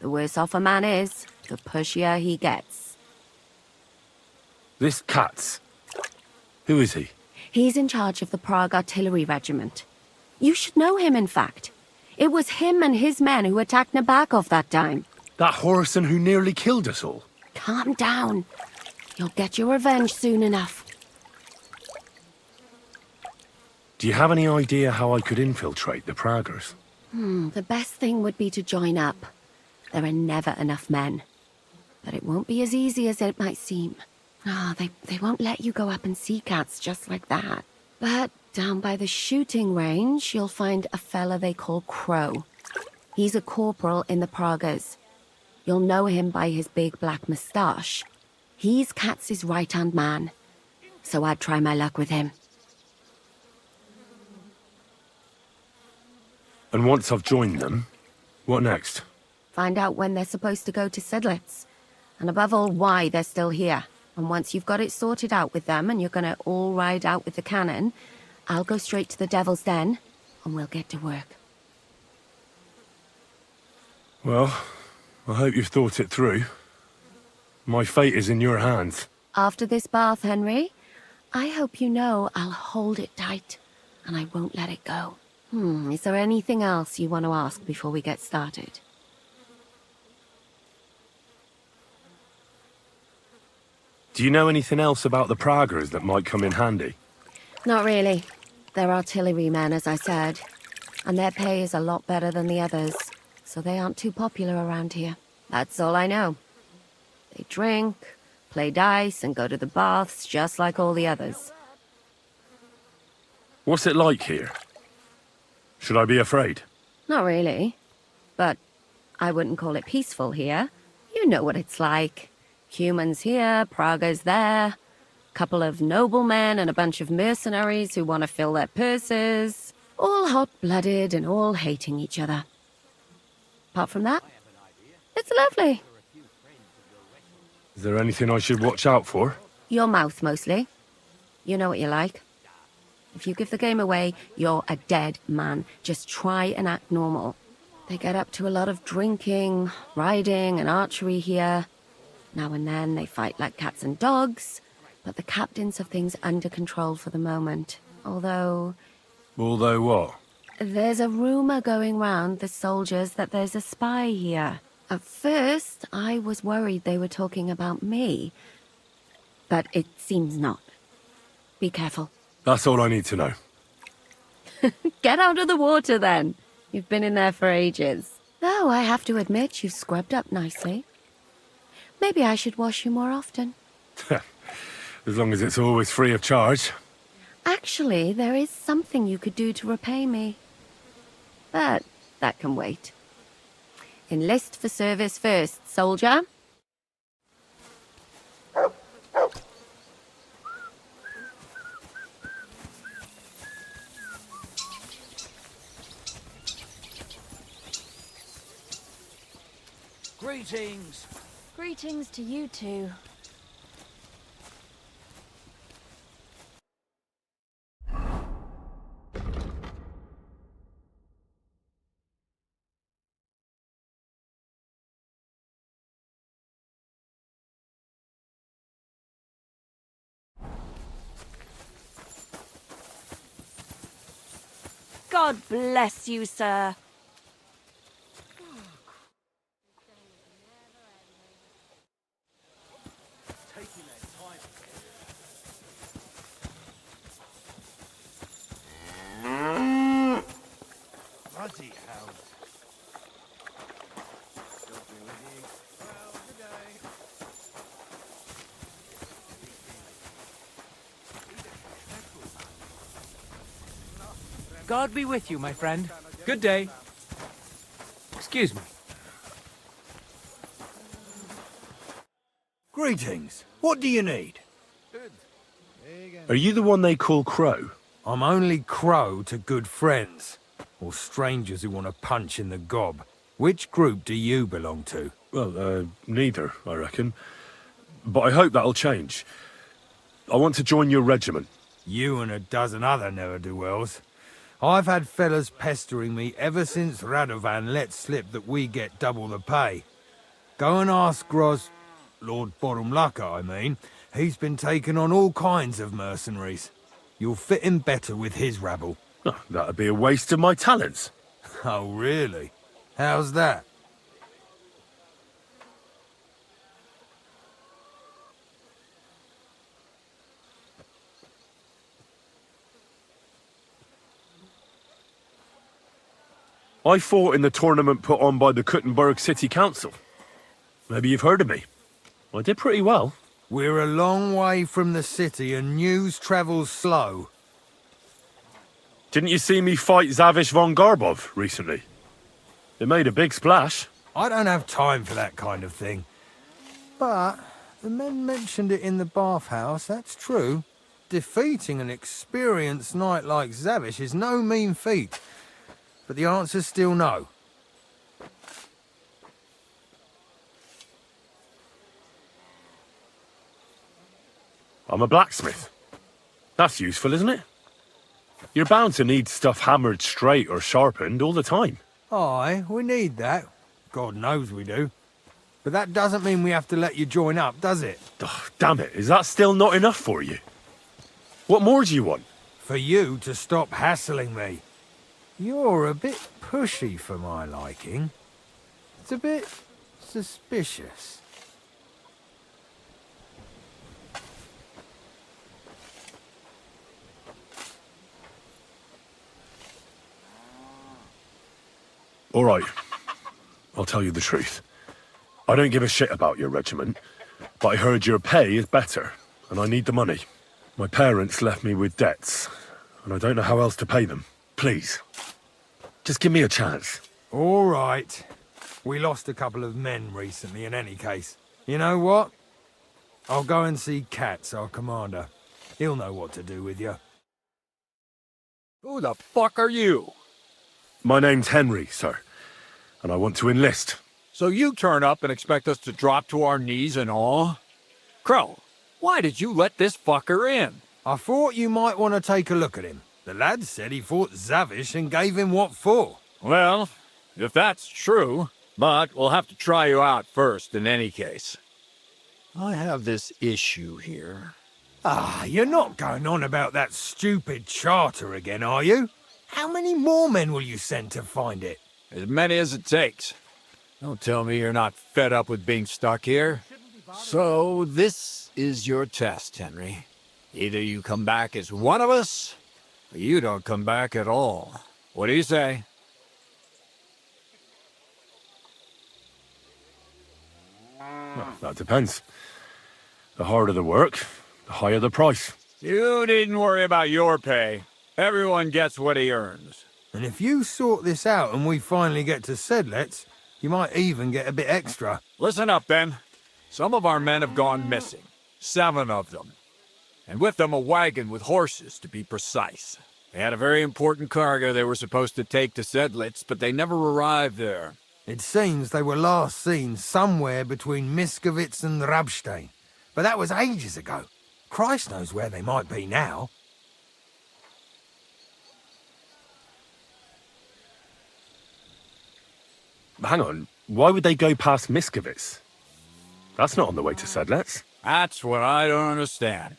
J: The worse off a man is, the pushier he gets.
A: This Katz. Who is he?
J: He's in charge of the Prague Artillery Regiment. You should know him, in fact. It was him and his men who attacked Nabakov that time.
A: That Horison who nearly killed us all.
J: Calm down. You'll get your revenge soon enough.
A: Do you have any idea how I could infiltrate the Praggers?
J: The best thing would be to join up. There are never enough men. But it won't be as easy as it might seem. They won't let you go up and see cats just like that. But down by the shooting range, you'll find a fella they call Crow. He's a corporal in the Praggers. You'll know him by his big black moustache. He's Katz's right-hand man. So I'd try my luck with him.
A: And once I've joined them, what next?
J: Find out when they're supposed to go to Sedlets. And above all, why they're still here. And once you've got it sorted out with them and you're gonna all ride out with the cannon, I'll go straight to the Devil's Den and we'll get to work.
A: Well, I hope you've thought it through. My fate is in your hands.
J: After this bath, Henry, I hope you know I'll hold it tight and I won't let it go. Is there anything else you want to ask before we get started?
A: Do you know anything else about the Praggers that might come in handy?
J: Not really. They're artillerymen, as I said. And their pay is a lot better than the others, so they aren't too popular around here. That's all I know. They drink, play dice, and go to the baths just like all the others.
A: What's it like here? Should I be afraid?
J: Not really. But I wouldn't call it peaceful here. You know what it's like. Humans here, Praggers there. Couple of noblemen and a bunch of mercenaries who want to fill their purses. All hot-blooded and all hating each other. Apart from that, it's lovely.
A: Is there anything I should watch out for?
J: Your mouth, mostly. You know what you like. If you give the game away, you're a dead man. Just try and act normal. They get up to a lot of drinking, riding, and archery here. Now and then they fight like cats and dogs, but the captains have things under control for the moment. Although
A: what?
J: there's a rumor going round the soldiers that there's a spy here. At first, I was worried they were talking about me. But it seems not. Be careful.
B: That's all I need to know.
J: Get out of the water, then. You've been in there for ages. Though I have to admit you've scrubbed up nicely. Maybe I should wash you more often.
B: As long as it's always free of charge.
J: Actually, there is something you could do to repay me. But that can wait. Enlist for service first, soldier.
W: Greetings.
C: Greetings to you two.
E: God bless you, sir.
I: Bloody hell.
R: God be with you, my friend. Good day. Excuse me.
I: Greetings. What do you need?
A: Are you the one they call Crow?
L: I'm only Crow to good friends, or strangers who want to punch in the gob. Which group do you belong to?
A: Well, neither, I reckon. But I hope that'll change. I want to join your regiment.
L: You and a dozen other ne'er-do-wells. I've had fellas pestering me ever since Radovan let slip that we get double the pay. Go and ask Lord Borumlaka, I mean. He's been taking on all kinds of mercenaries. You'll fit in better with his rabble.
A: Oh, that'd be a waste of my talents.
L: Oh, really? How's that?
A: I fought in the tournament put on by the Kuttenberg City Council. Maybe you've heard of me. I did pretty well.
L: We're a long way from the city and news travels slow.
A: Didn't you see me fight Zavish von Garbov recently? It made a big splash.
L: I don't have time for that kind of thing. But the men mentioned it in the bathhouse, that's true. Defeating an experienced knight like Zavish is no mean feat. But the answer's still no.
A: I'm a blacksmith. That's useful, isn't it? You're bound to need stuff hammered straight or sharpened all the time.
L: Aye, we need that. God knows we do. But that doesn't mean we have to let you join up, does it?
A: Oh, damn it, is that still not enough for you? What more do you want?
L: For you to stop hassling me. You're a bit pushy for my liking. It's a bit suspicious.
A: All right, I'll tell you the truth. I don't give a shit about your regiment, but I heard your pay is better, and I need the money. My parents left me with debts, and I don't know how else to pay them. Please, just give me a chance.
L: All right. We lost a couple of men recently in any case. You know what? I'll go and see Katz, our commander. He'll know what to do with you.
M: Who the fuck are you?
A: My name's Henry, sir, and I want to enlist.
M: So you turn up and expect us to drop to our knees in awe? Crow, why did you let this fucker in?
L: I thought you might want to take a look at him. The lad said he fought Zavish and gave him what for.
M: Well, if that's true, but we'll have to try you out first in any case. I have this issue here.
L: Ah, you're not going on about that stupid charter again, are you? How many more men will you send to find it?
M: As many as it takes. Don't tell me you're not fed up with being stuck here. So, this is your test, Henry. Either you come back as one of us, or you don't come back at all. What do you say?
A: Well, that depends. The harder the work, the higher the price.
M: You needn't worry about your pay. Everyone gets what he earns.
L: And if you sort this out and we finally get to Sedlets, you might even get a bit extra.
M: Listen up, then. Some of our men have gone missing. 7 of them. And with them a wagon with horses, to be precise. They had a very important cargo they were supposed to take to Sedlitz, but they never arrived there.
L: It seems they were last seen somewhere between Miskovitz and Rabstein. But that was ages ago. Christ knows where they might be now.
A: Hang on, why would they go past Miskovitz? That's not on the way to Sedlets.
M: That's what I don't understand.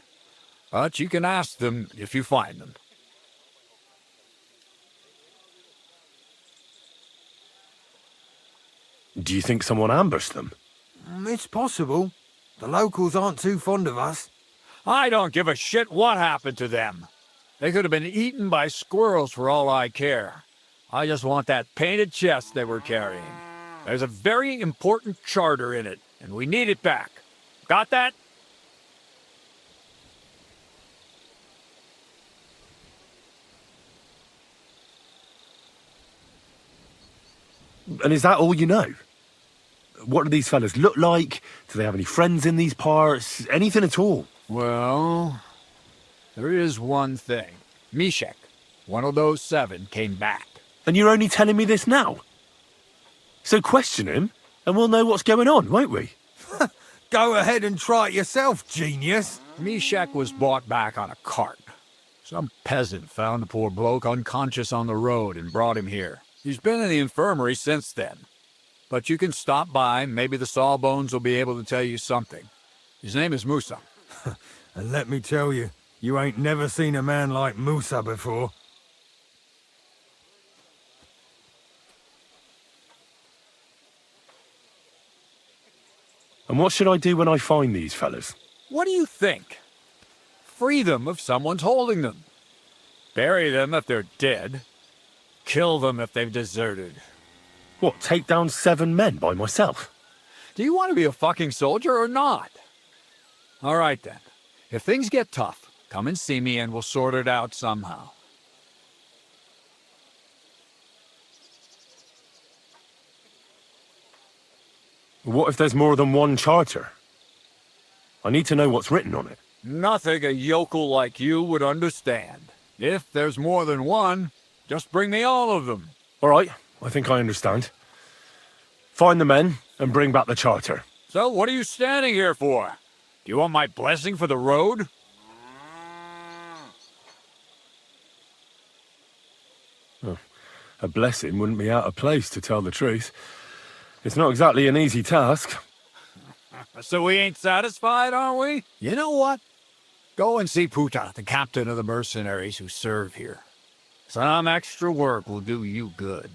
M: But you can ask them if you find them.
A: Do you think someone ambushed them?
L: It's possible. The locals aren't too fond of us.
M: I don't give a shit what happened to them. They could have been eaten by squirrels for all I care. I just want that painted chest they were carrying. There's a very important charter in it, and we need it back. Got that?
A: And is that all you know? What do these fellas look like? Do they have any friends in these parts? Anything at all?
M: Well, there is one thing. Mishek, one of those 7, came back.
A: And you're only telling me this now? So question him, and we'll know what's going on, won't we?
L: Go ahead and try it yourself, genius.
M: Mishek was brought back on a cart. Some peasant found the poor bloke unconscious on the road and brought him here. He's been in the infirmary since then. But you can stop by, maybe the Sawbones will be able to tell you something. His name is Musa.
L: And let me tell you, you ain't never seen a man like Musa before.
A: And what should I do when I find these fellas?
M: What do you think? Free them if someone's holding them. Bury them if they're dead. Kill them if they've deserted.
A: What, take down 7 men by myself?
M: Do you want to be a fucking soldier or not? All right then. If things get tough, come and see me and we'll sort it out somehow.
A: What if there's more than one charter? I need to know what's written on it.
M: Nothing a yokel like you would understand. If there's more than one, just bring me all of them.
A: All right, I think I understand. Find the men and bring back the charter.
M: So what are you standing here for? Do you want my blessing for the road?
A: Oh, a blessing wouldn't be out of place, to tell the truth. It's not exactly an easy task.
M: So we ain't satisfied, are we? You know what? Go and see Puta, the captain of the mercenaries who serve here. Some extra work will do you good.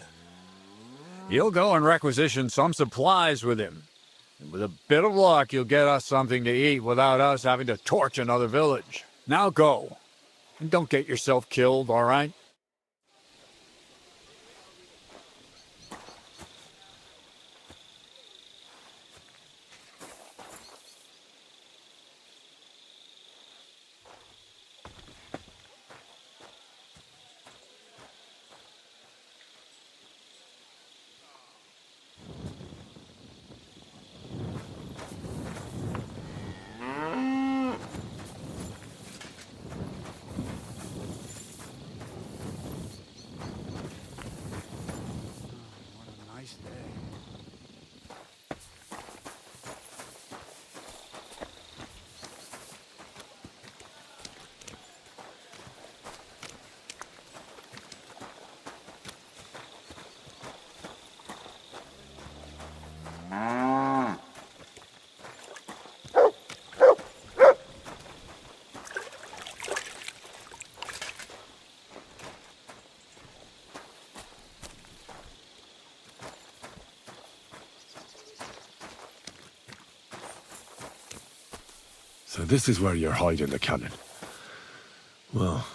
M: You'll go and requisition some supplies with him. And with a bit of luck, you'll get us something to eat without us having to torch another village. Now go. And don't get yourself killed, all right?
A: So this is where you're hiding the cannon. Well,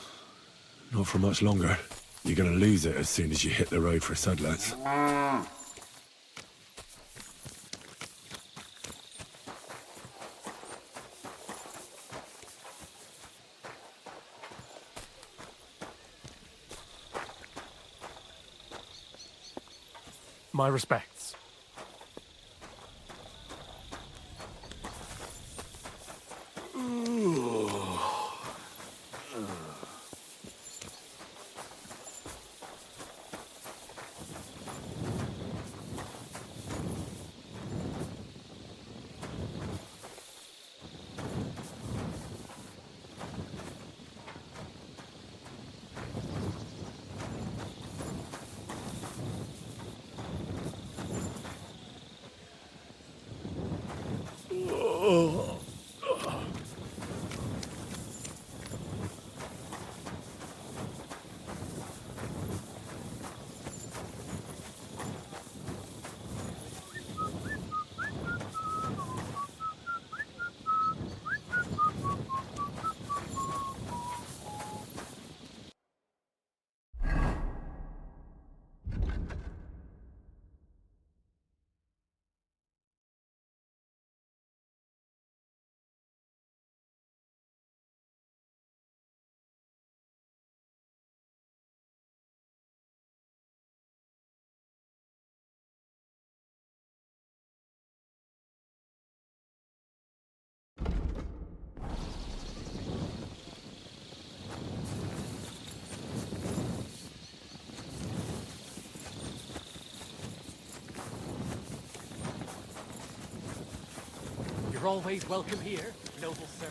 A: not for much longer. You're gonna lose it as soon as you hit the road for Sudlets.
G: My respects.
K: You're always welcome here, noble sir.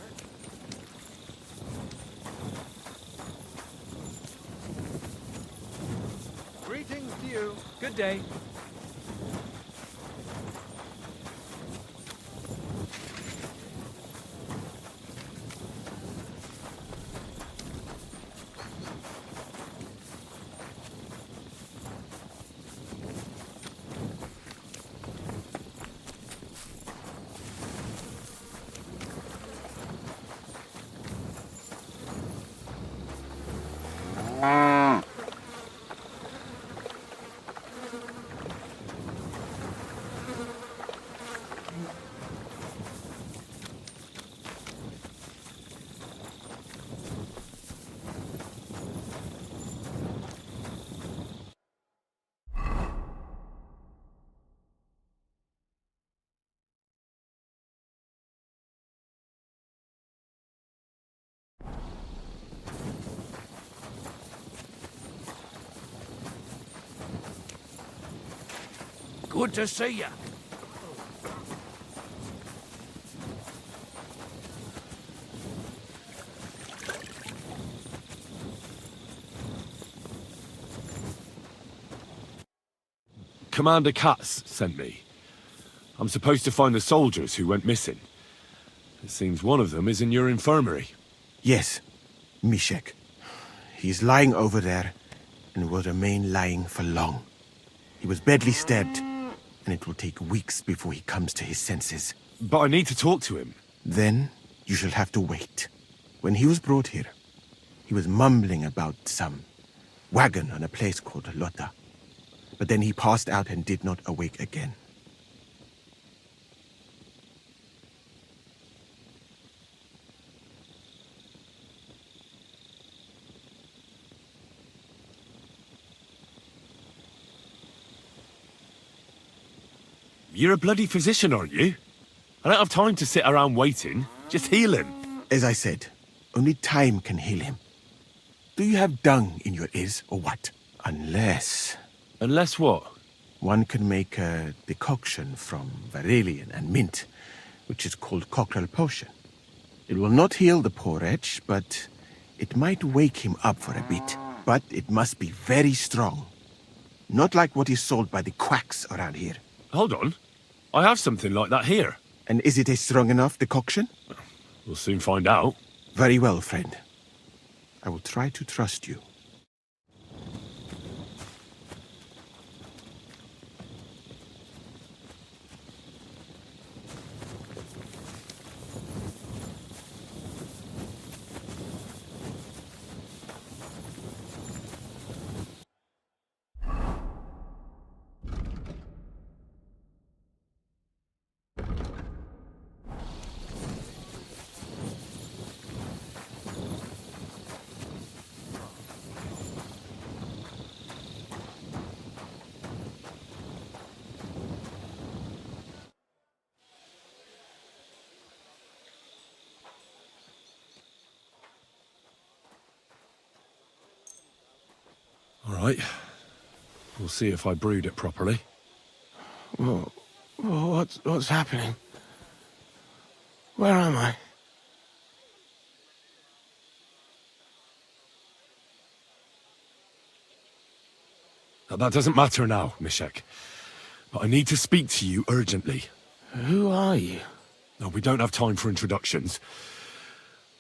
V: Greetings to you.
K: Good day.
U: Good to see you.
A: Commander Katz sent me. I'm supposed to find the soldiers who went missing. It seems one of them is in your infirmary.
D: Yes, Mishek. He's lying over there, and will remain lying for long. He was badly stabbed, and it will take weeks before he comes to his senses.
A: But I need to talk to him.
D: Then you shall have to wait. When he was brought here, he was mumbling about some wagon on a place called Lota. But then he passed out and did not awake again.
A: You're a bloody physician, aren't you? I don't have time to sit around waiting. Just heal him.
D: As I said, only time can heal him. Do you have dung in your ears, or what? Unless...
A: Unless what?
D: One can make a decoction from Varelian and mint, which is called cockerel potion. It will not heal the poor wretch, but it might wake him up for a bit. But it must be very strong. Not like what is sold by the quacks around here.
A: Hold on. I have something like that here.
D: And is it a strong enough decoction?
A: We'll soon find out.
D: Very well, friend. I will try to trust you.
A: right. We'll see if I brewed it properly.
D: Whoa. What's happening? Where am I?
A: Now, that doesn't matter now, Mishek. But I need to speak to you urgently.
D: Who are you?
A: No, we don't have time for introductions.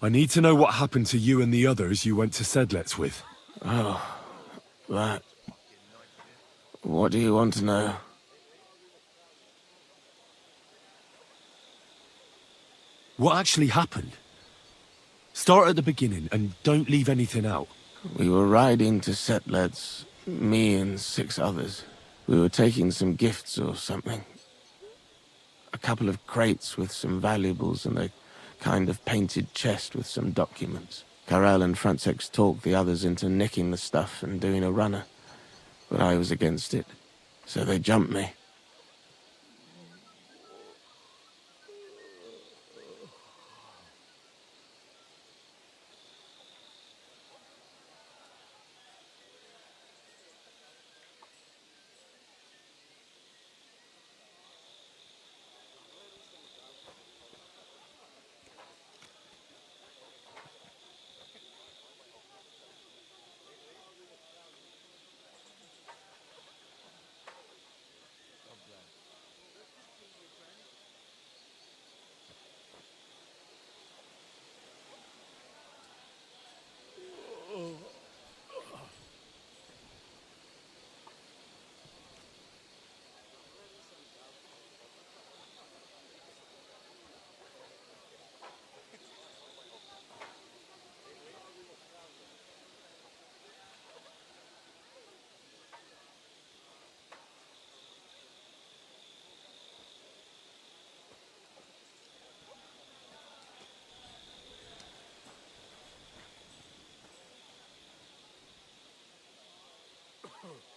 A: I need to know what happened to you and the others you went to Sedlets with.
D: Oh, that... What do you want to know?
A: What actually happened? Start at the beginning and don't leave anything out.
D: We were riding to Sedlets, me and 6 others. We were taking some gifts or something. A couple of crates with some valuables and a kind of painted chest with some documents. Karel and Francex talked the others into nicking the stuff and doing a runner, but I was against it, so they jumped me.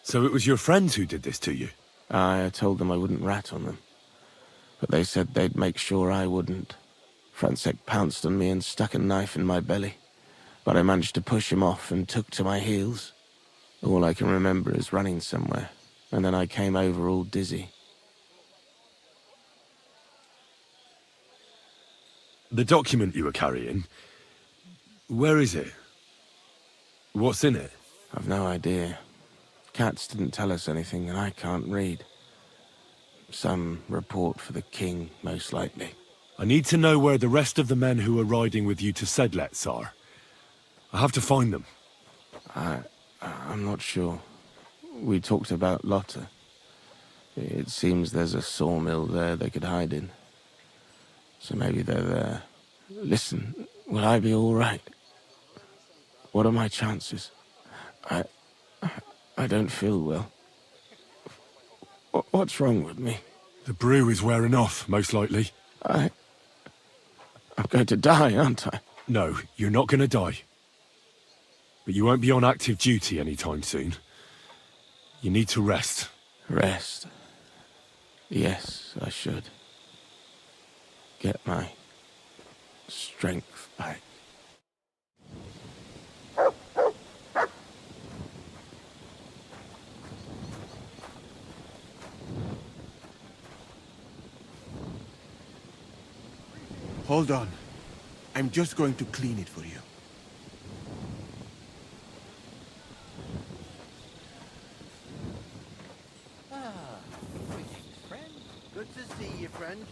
A: So it was your friends who did this to you?
D: I told them I wouldn't rat on them, but they said they'd make sure I wouldn't. Francex pounced on me and stuck a knife in my belly, but I managed to push him off and took to my heels. All I can remember is running somewhere, and then I came over all dizzy.
A: The document you were carrying, where is it? What's in it?
D: I've no idea. Cats didn't tell us anything, and I can't read. Some report for the king, most likely.
A: I need to know where the rest of the men who are riding with you to Sedlets are. I have to find them.
D: I'm not sure. We talked about Lotta. It seems there's a sawmill there they could hide in. So maybe they're there. Listen, will I be all right? What are my chances? I don't feel well. What's wrong with me?
A: The brew is wearing off, most likely.
D: I'm going to die, aren't I?
A: No, you're not going to die. But you won't be on active duty anytime soon. You need to rest.
D: Rest? Yes, I should. Get my strength back. Hold on. I'm just going to clean it for you.
O: Greetings, friend. Good to see you, friend.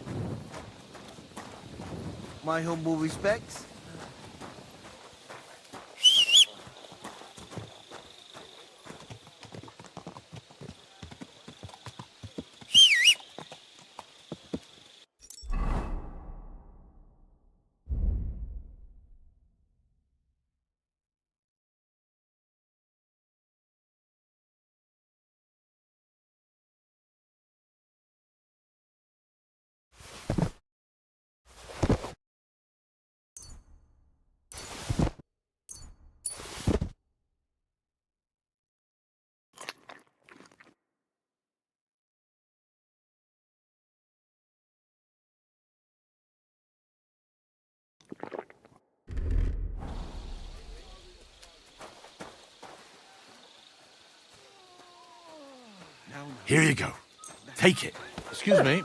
O: My humble respects.
A: Here you go. Take it.
D: Excuse me.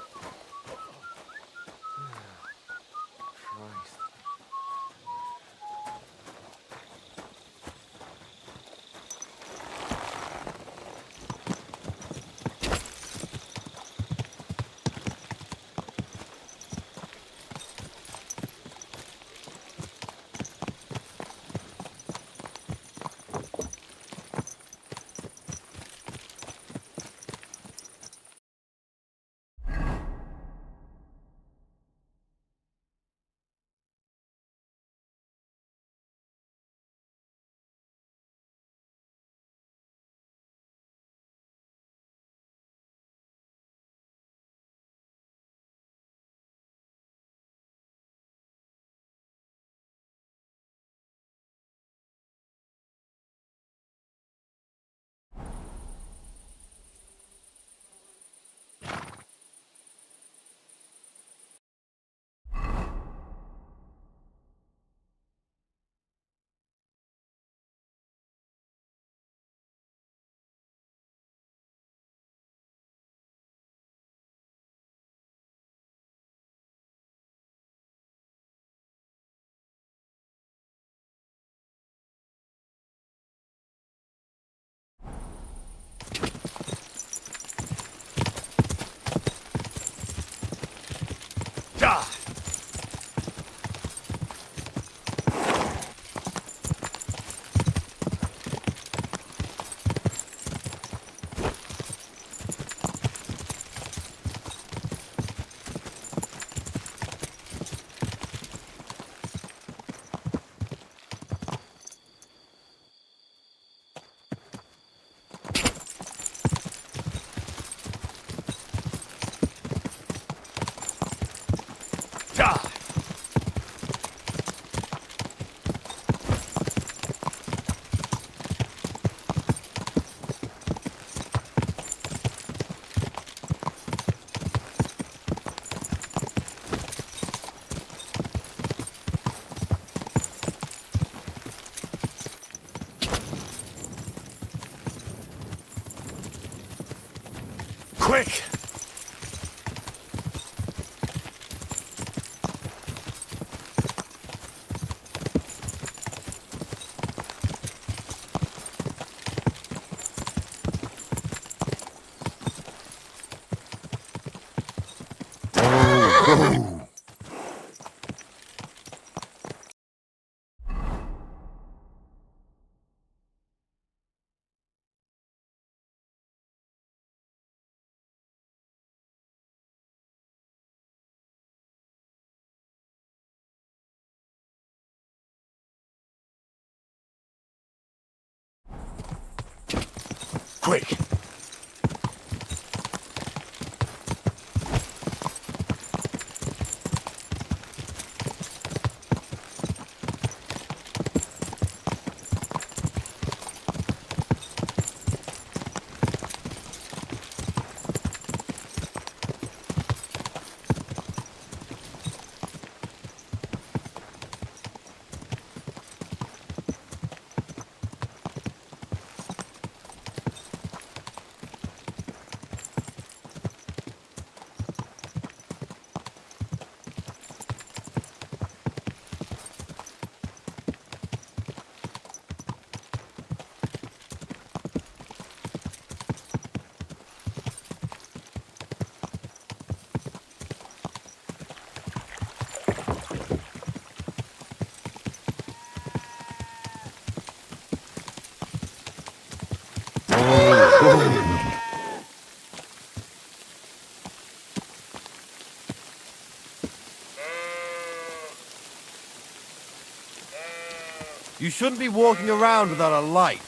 A: Quick! Quick!
I: You shouldn't be walking around without a light.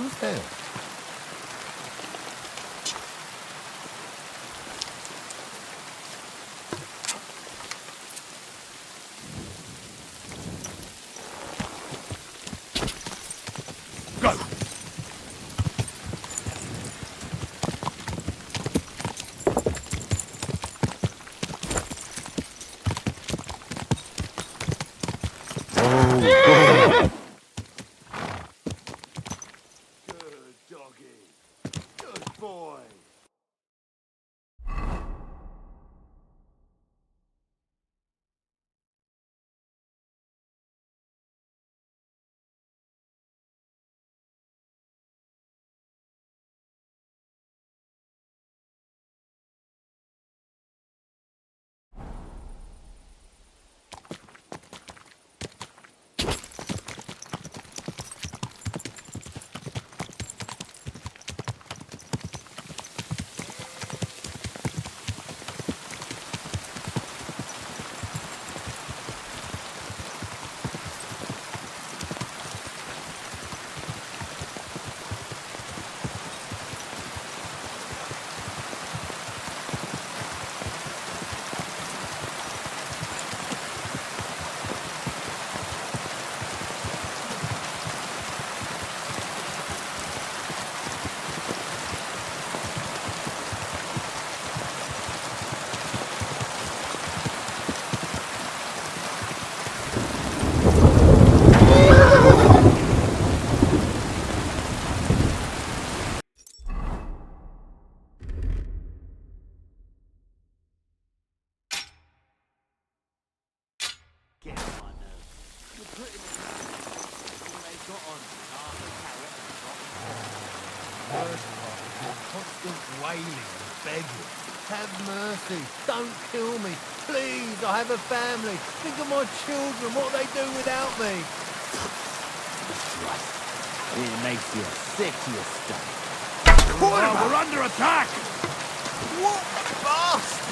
I: Who's there?
A: Go!
I: Good doggy. Good boy.
W: Get on my nerves. You're pretty much all they got on is half a carrot and a drop of
I: Worse than constant wailing and begging. Have mercy. Don't kill me. Please, I have a family. Think of my children, what they do without me.
W: Christ. It makes you sick to your stomach.
I: We're under attack! What bastard?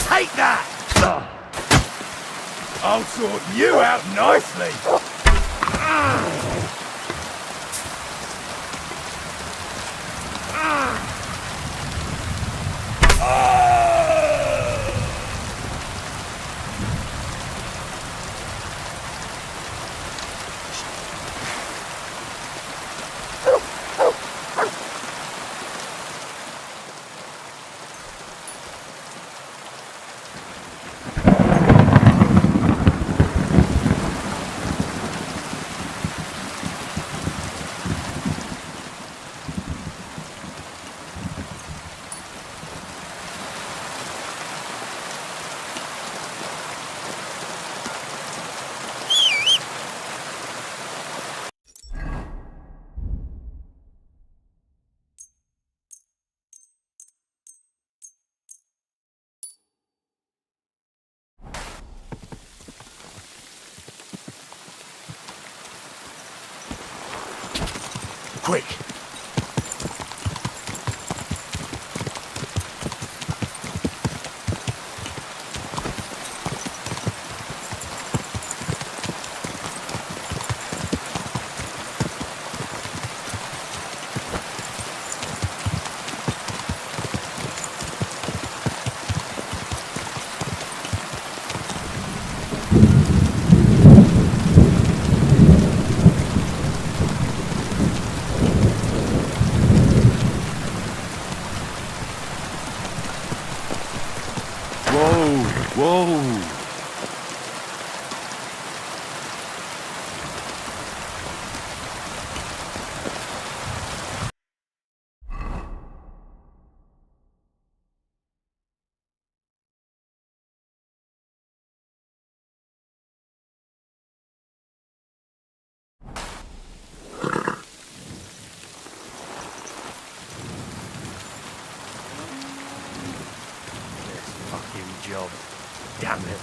I: Take that! I'll sort you out nicely!
A: Quick!
B: Whoa!
I: This fucking job. Damn it.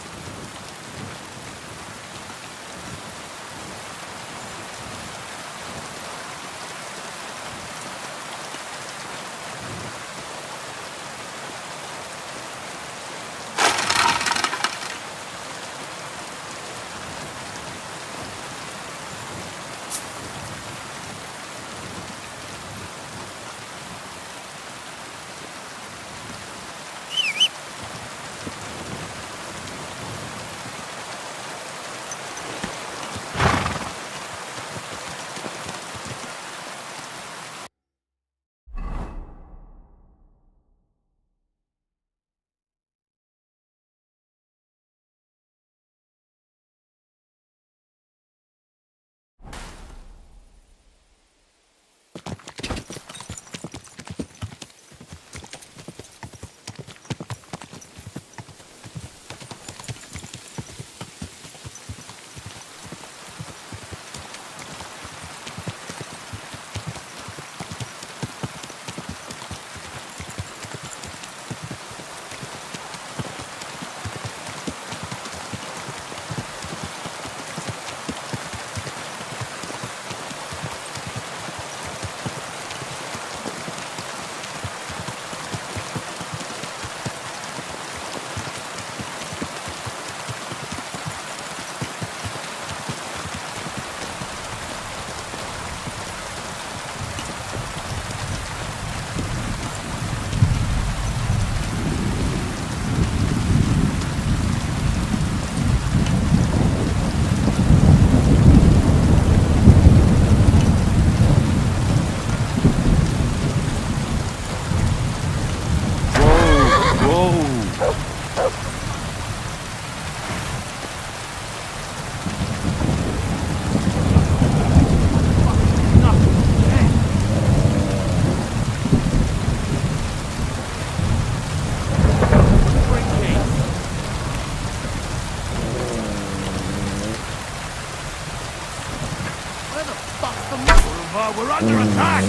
B: we're under attack!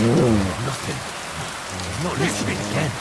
I: Nothing. Not listening again.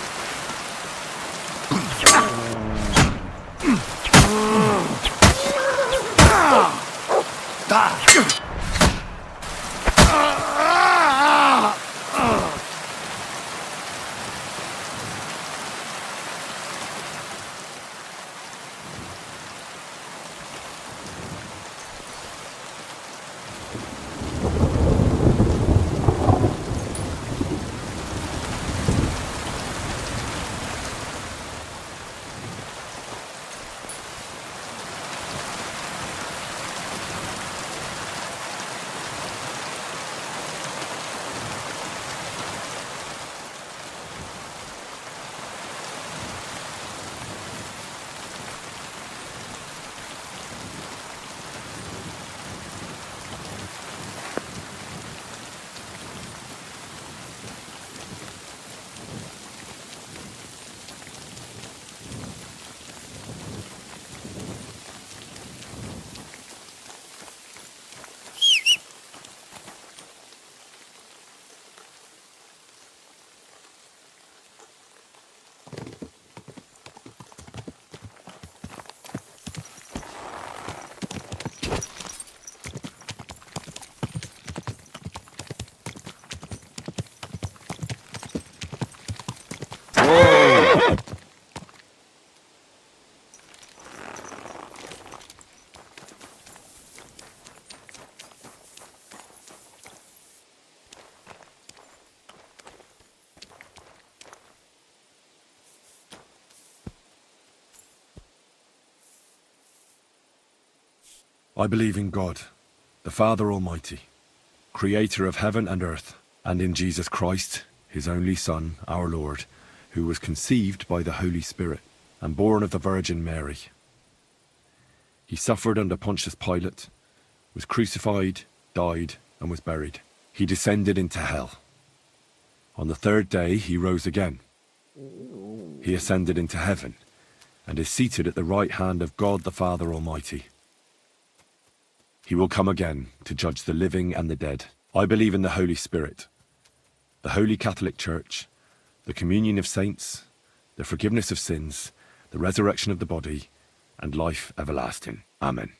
A: I believe in God, the Father Almighty, creator of heaven and earth, and in Jesus Christ, his only Son, our Lord, who was conceived by the Holy Spirit and born of the Virgin Mary. He suffered under Pontius Pilate, was crucified, died, and was buried. He descended into hell. On the third day he rose again. He ascended into heaven and is seated at the right hand of God the Father Almighty. He will come again to judge the living and the dead. I believe in the Holy Spirit, the Holy Catholic Church, the communion of saints, the forgiveness of sins, the resurrection of the body, and life everlasting. Amen.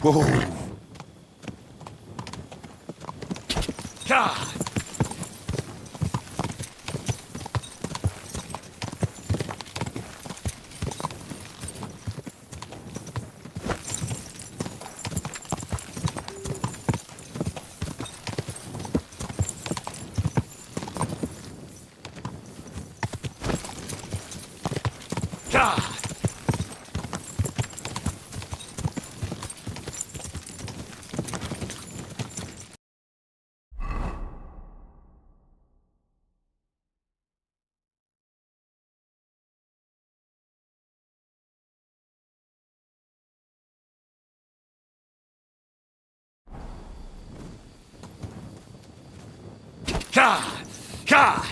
B: Whoa. God! God! God! God!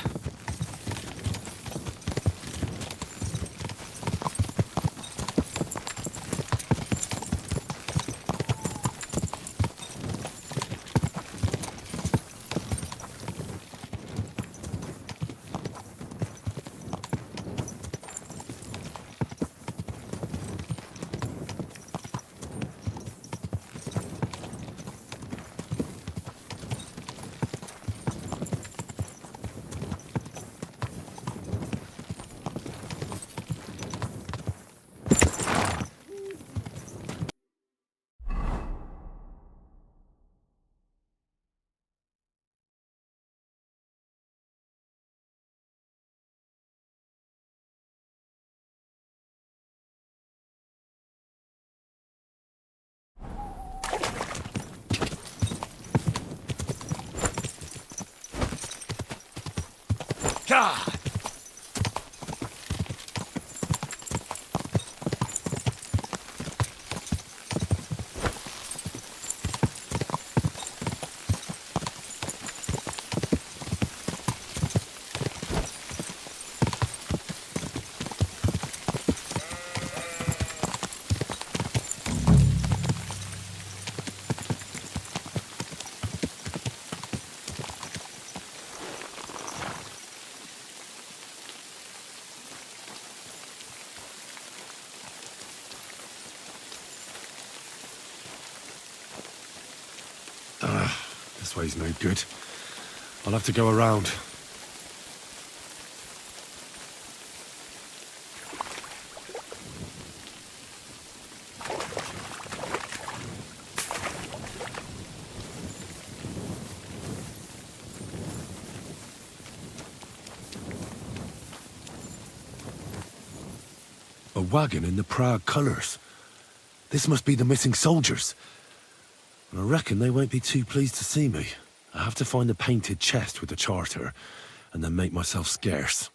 B: God!
A: This way's no good. I'll have to go around. A wagon in the Prague colours. This must be the missing soldiers. And I reckon they won't be too pleased to see me. I have to find the painted chest with the charter, and then make myself scarce.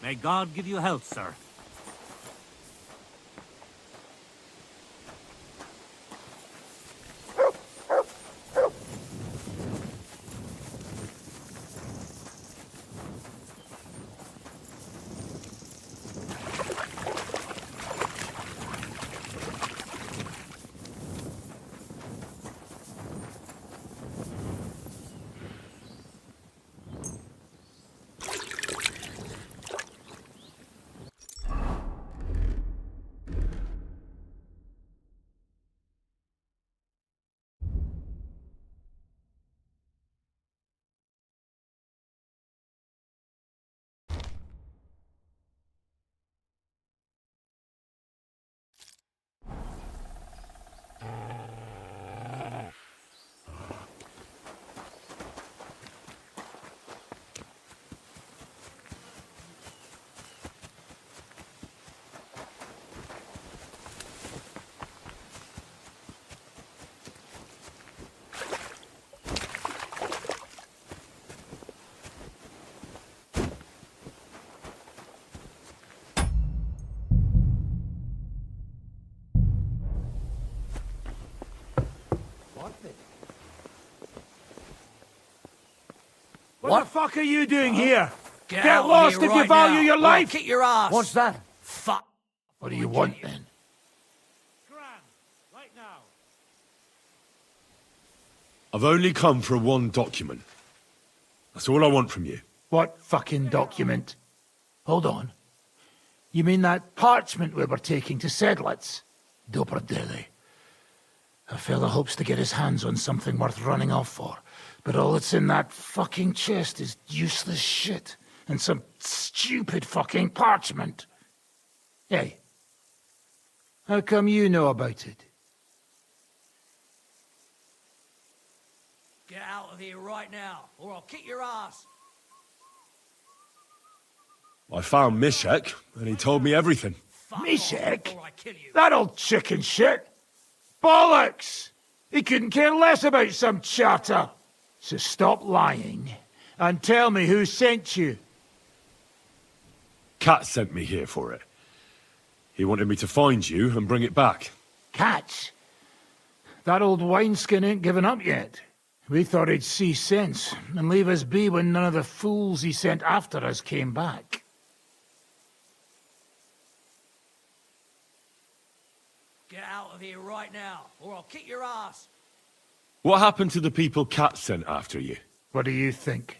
M: May God give you health, sir.
U: What the fuck are you doing here?
K: Get
U: Get
K: out of
U: lost
K: here
U: if you
K: right
U: value
K: now,
U: your
K: or I'll
U: life!
K: kick your ass.
U: What's that?
K: Fuck.
U: What do you want then?
G: Right now.
A: I've only come for one document. That's all I want from you.
U: What fucking document? Hold on. You mean that parchment we were taking to Sedlitz? Dobrodele. A fella hopes to get his hands on something worth running off for, but all that's in that fucking chest is useless shit and some stupid fucking parchment. Hey, how come you know about it?
K: Get out of here right now, or I'll kick your ass.
A: I found Mishek, and he told me everything.
U: Mishek? That old chicken shit? Bollocks! He couldn't care less about some charter. So stop lying and tell me who sent you.
A: Kat sent me here for it. He wanted me to find you and bring it back.
U: Cats? That old wineskin ain't given up yet. We thought he'd see sense and leave us be when none of the fools he sent after us came back.
K: Get out of here right now, or I'll kick your ass.
A: What happened to the people Kat sent after you?
U: What do you think?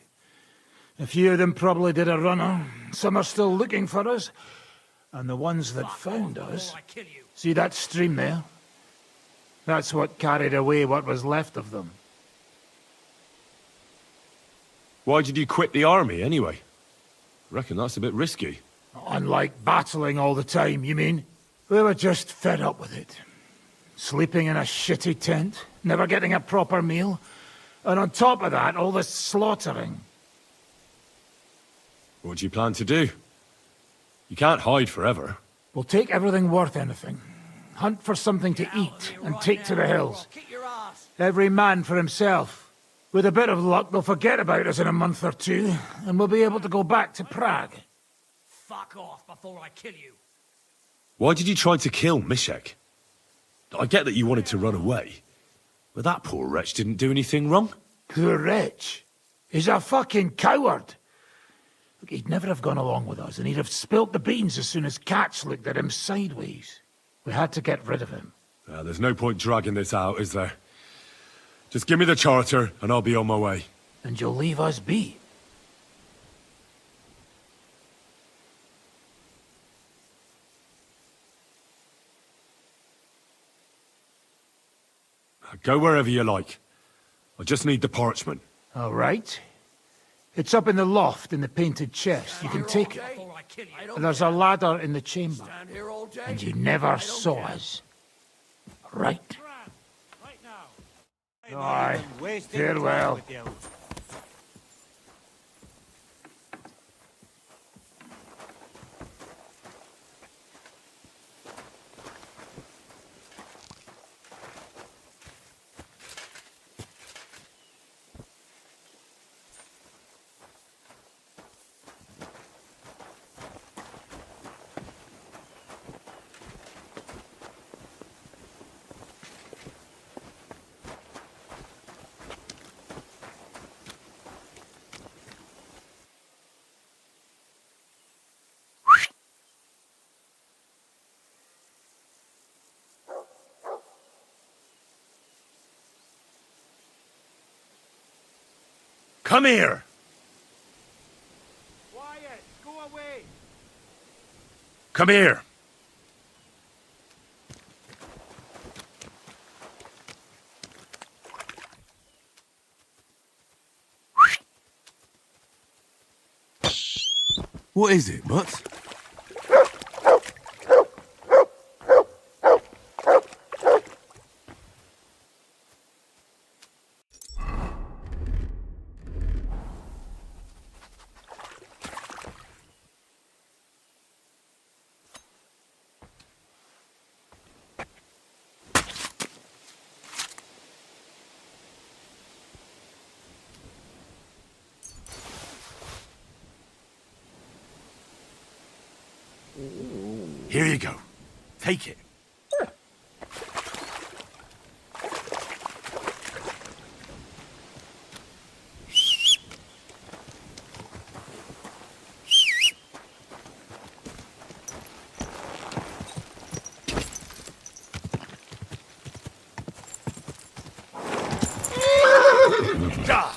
U: A few of them probably did a runner. Some are still looking for us. And the ones that found us... See that stream there? That's what carried away what was left of them.
A: Why did you quit the army, anyway? Reckon that's a bit risky.
U: Unlike battling all the time, you mean? We were just fed up with it. Sleeping in a shitty tent, never getting a proper meal, and on top of that, all this slaughtering.
A: What do you plan to do? You can't hide forever.
U: We'll take everything worth anything. Hunt for something to eat and take to the hills. Every man for himself. With a bit of luck, they'll forget about us in a month or two, and we'll be able to go back to Prague.
K: Fuck off before I kill you.
A: Why did you try to kill Mishek? I get that you wanted to run away, but that poor wretch didn't do anything wrong.
U: Poor wretch? He's a fucking coward. Look, he'd never have gone along with us, and he'd have spilt the beans as soon as Catch looked at him sideways. We had to get rid of him.
A: There's no point dragging this out, is there? Just give me the charter, and I'll be on my way.
U: And you'll leave us be.
A: Go wherever you like. I just need the parchment.
U: All right. It's up in the loft in the painted chest. You can take it. And there's a ladder in the chamber. And you never saw us. Right. Aye. Farewell.
A: Come here!
V: Quiet! Go away!
A: Come here!
B: What is it, Mutt?
A: Here you go. Take it. Die!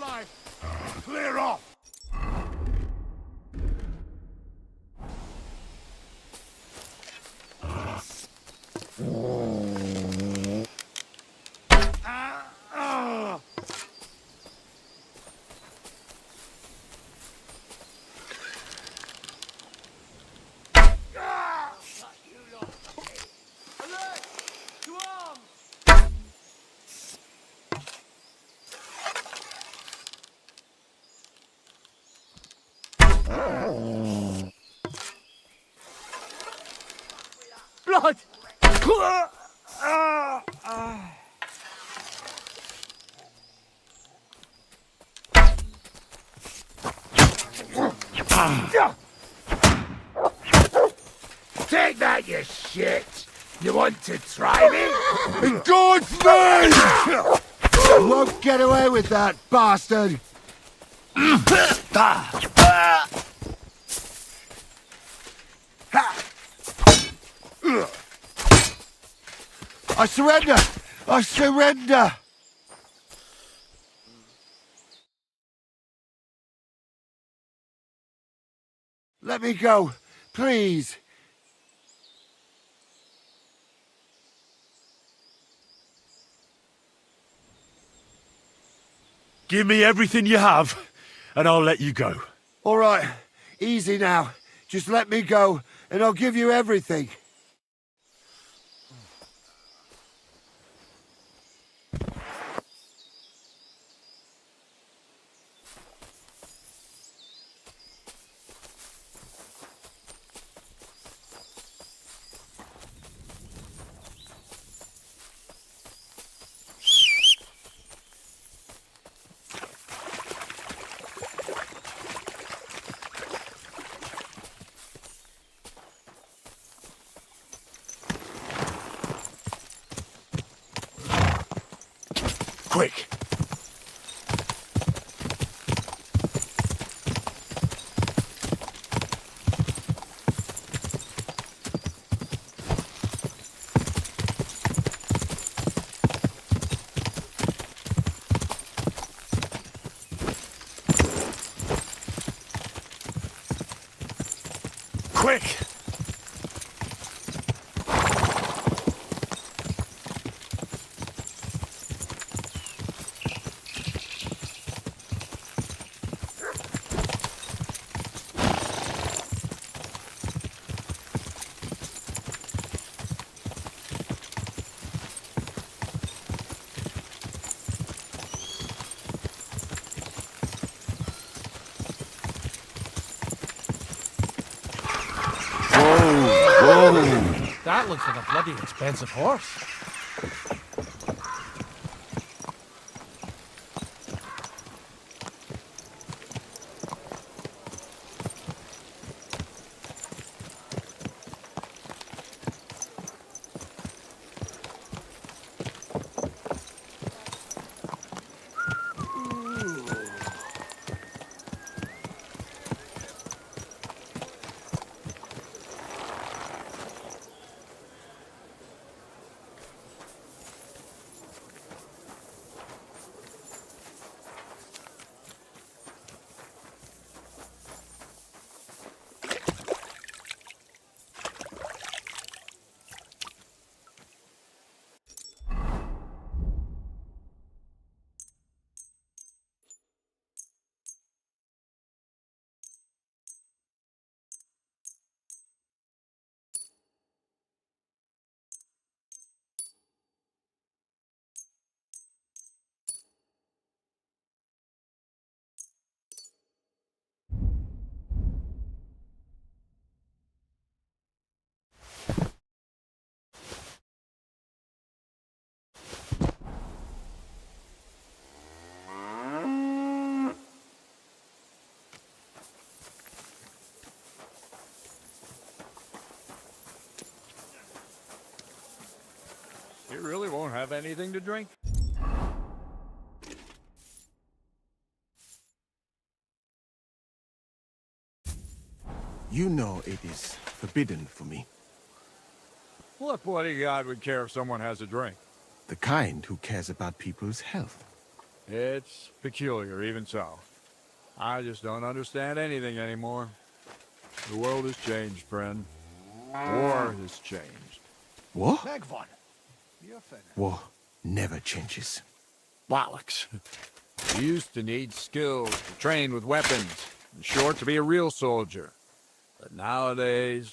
I: life! Clear off!
U: Blood!
I: Take that, you shit! You want to try me?
V: In God's name! You won't get away with that, bastard! I surrender! I surrender! Let me go, please.
A: Give me everything you have, and I'll let you go.
V: All right, easy now. Just let me go, and I'll give you everything.
A: Quick! Quick!
G: That looks like a bloody expensive horse.
M: You really won't have anything to drink?
D: You know it is forbidden for me.
M: What bodyguard would care if someone has a drink?
D: The kind who cares about people's health.
M: It's peculiar, even so. I just don't understand anything anymore. The world has changed, friend. War has changed.
D: War?
U: Magvon, you're finished.
D: War never changes.
M: Bollocks. You used to need skills to train with weapons. In short, to be a real soldier. But nowadays,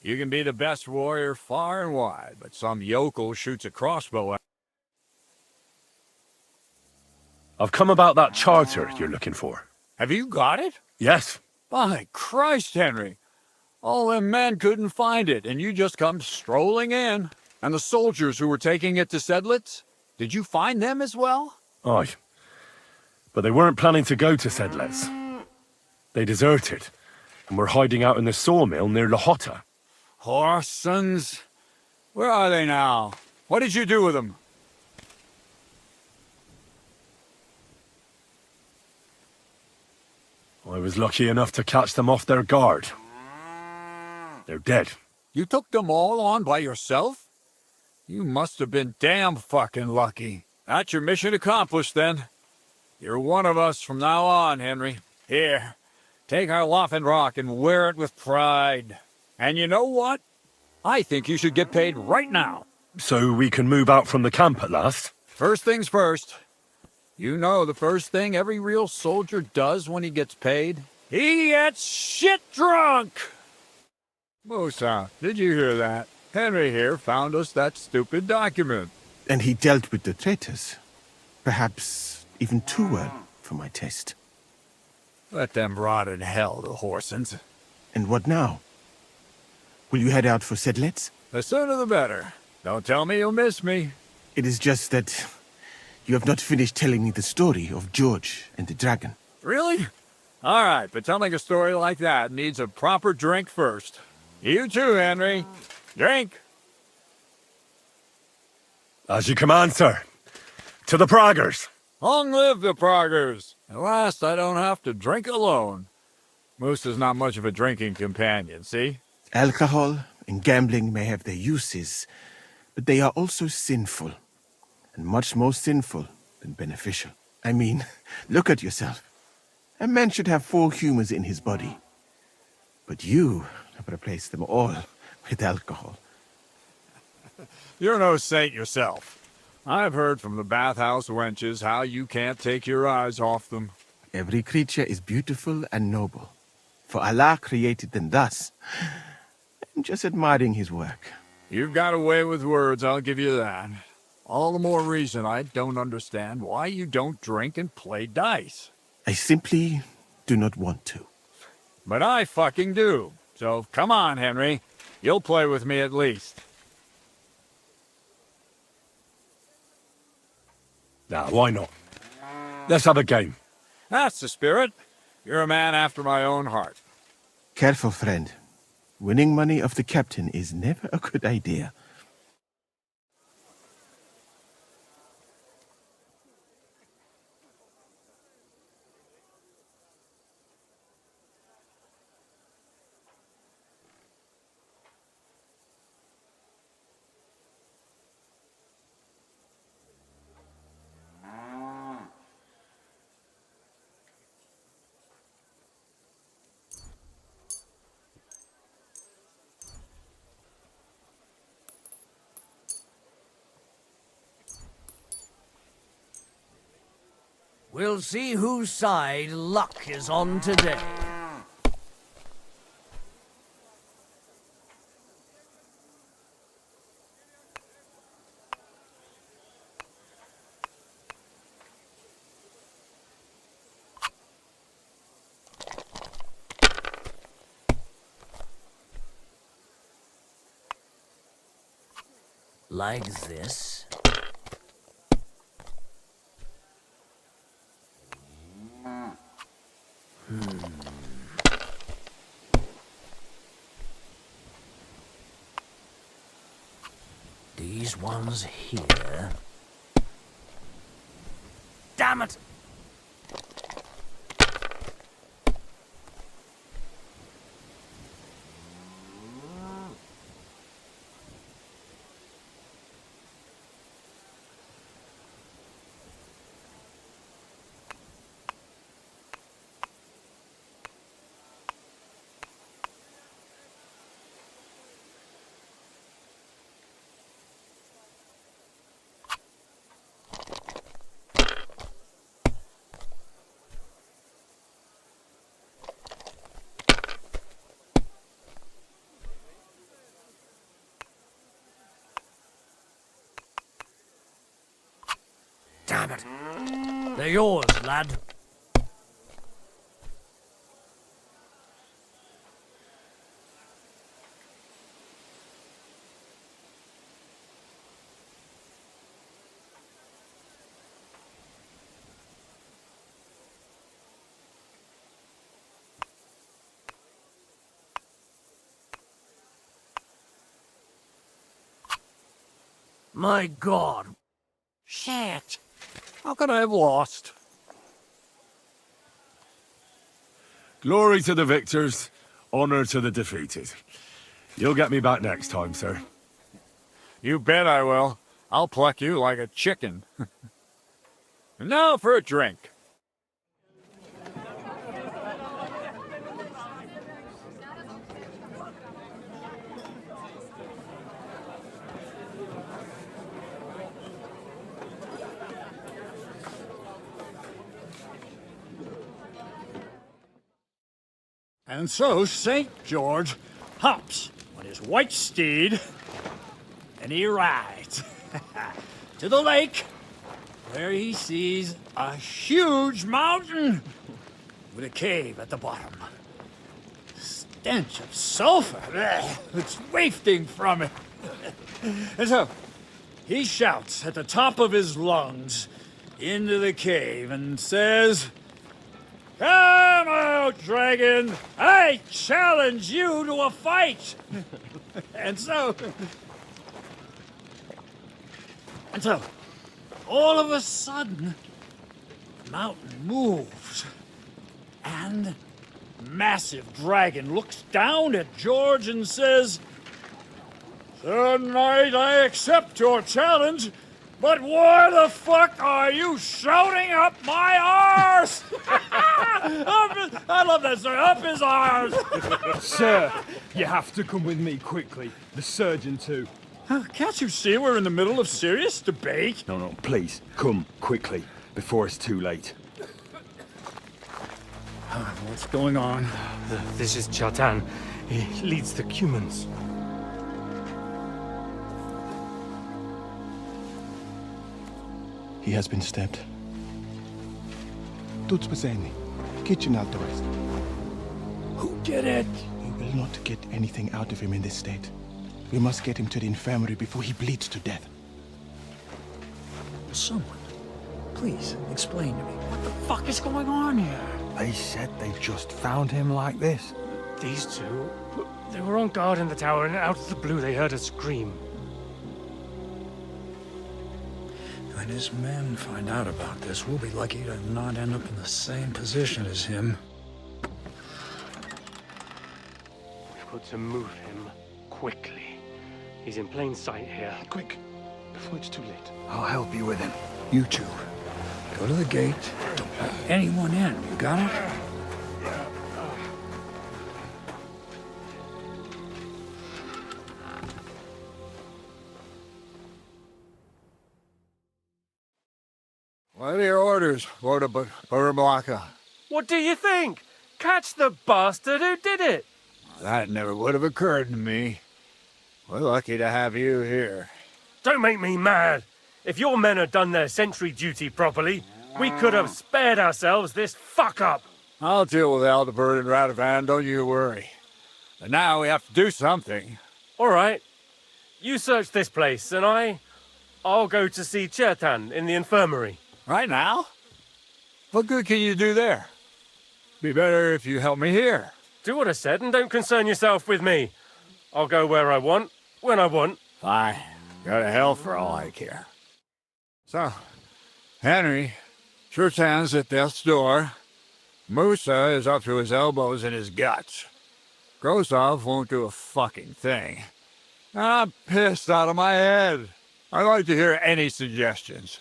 M: you can be the best warrior far and wide, but some yokel shoots a crossbow at.
A: I've come about that charter you're looking for.
M: Have you got it?
A: Yes.
M: By Christ, Henry. All them men couldn't find it, and you just come strolling in. And the soldiers who were taking it to Sedlitz? Did you find them as well?
A: Aye. But they weren't planning to go to Sedlitz. They deserted, and were hiding out in the sawmill near Lahota.
M: Horsons. Where are they now? What did you do with them?
A: I was lucky enough to catch them off their guard. They're dead.
M: You took them all on by yourself? You must have been damn fucking lucky. That's your mission accomplished, then. You're one of us from now on, Henry. Here, take our Rock and wear it with pride. And you know what? I think you should get paid right now.
A: So we can move out from the camp at last?
M: First things first. You know the first thing every real soldier does when he gets paid? He gets shit drunk! Musa, did you hear that? Henry here found us that stupid document.
D: And he dealt with the traitors. Perhaps even too well for my taste.
M: Let them rot in hell, the Horsons.
D: And what now? Will you head out for Sedlitz?
M: The sooner the better. Don't tell me you'll miss me.
D: It is just that you have not finished telling me the story of George and the dragon.
M: Really? All right, but telling a story like that needs a proper drink first. You too, Henry. Drink.
A: As you command, sir. To the Praggers.
M: Long live the Praggers. At last, I don't have to drink alone. Moose is not much of a drinking companion, see?
D: Alcohol and gambling may have their uses, but they are also sinful. And much more sinful than beneficial. I mean, look at yourself. A man should have 4 humors in his body. But you have replaced them all with alcohol.
M: You're no saint yourself. I've heard from the bathhouse wenches how you can't take your eyes off them.
D: Every creature is beautiful and noble. For Allah created them thus. I'm just admiring his work.
M: You've got a way with words, I'll give you that. All the more reason I don't understand why you don't drink and play dice.
D: I simply do not want to.
M: But I fucking do. So come on, Henry. You'll play with me at least.
A: Nah, why not? Let's have a game.
M: That's the spirit. You're a man after my own heart.
D: Careful, friend. Winning money off the captain is never a good idea.
N: We'll see whose side luck is on today. Like this. These ones here. Damn it! Damn it. They're yours, lad. My God.
M: Shit. How could I have lost?
A: Glory to the victors, honor to the defeated. You'll get me back next time, sir.
M: You bet I will. I'll pluck you like a chicken. And now for a drink. And so St. George hops on his white steed, and he rides to the lake, where he sees a huge mountain with a cave at the bottom. The stench of sulfur that's wafting from it. And so he shouts at the top of his lungs into the cave and says, "Come out, dragon! I challenge you to a fight!" And so, all of a sudden, the mountain moves, and massive dragon looks down at George and says, "Sir Knight, I accept your challenge, but why the fuck are you shouting up my arse?" I love that, sir. Up his arse.
F: Sir, you have to come with me quickly. The surgeon too.
M: Can't you see we're in the middle of serious debate?
F: No, please, come quickly, before it's too late.
M: What's going on?
K: This is Chatan. He leads the Cumans.
D: He has been stabbed. Tuts Bazeni, kitchen outdoors.
M: Who did it?
D: We will not get anything out of him in this state. We must get him to the infirmary before he bleeds to death.
M: Someone, please explain to me. What the fuck is going on here?
L: They said they just found him like this.
K: These two, they were on guard in the tower, and out of the blue they heard a scream.
M: When his men find out about this, we'll be lucky to not end up in the same position as him.
K: We've got to move him quickly. He's in plain sight here.
D: Quick, before it's too late.
M: I'll help you with him. You two, go to the gate. Don't let anyone in. You got it? What are your orders, Lord of Burblaka?
K: What do you think? Catch the bastard who did it!
M: That never would have occurred to me. We're lucky to have you here.
K: Don't make me mad. If your men had done their sentry duty properly, we could have spared ourselves this fuck-up.
M: I'll deal with Aldebert and Radovan, don't you worry. But now we have to do something.
K: All right. You search this place, and I'll go to see Chertan in the infirmary.
M: Right now? What good can you do there? Be better if you help me here.
K: Do what I said and don't concern yourself with me. I'll go where I want, when I want.
M: Fine. Go to hell for all I care. So, Henry, Chertan's at death's door. Musa is up to his elbows in his guts. Grosov won't do a fucking thing. I'm pissed out of my head. I'd like to hear any suggestions.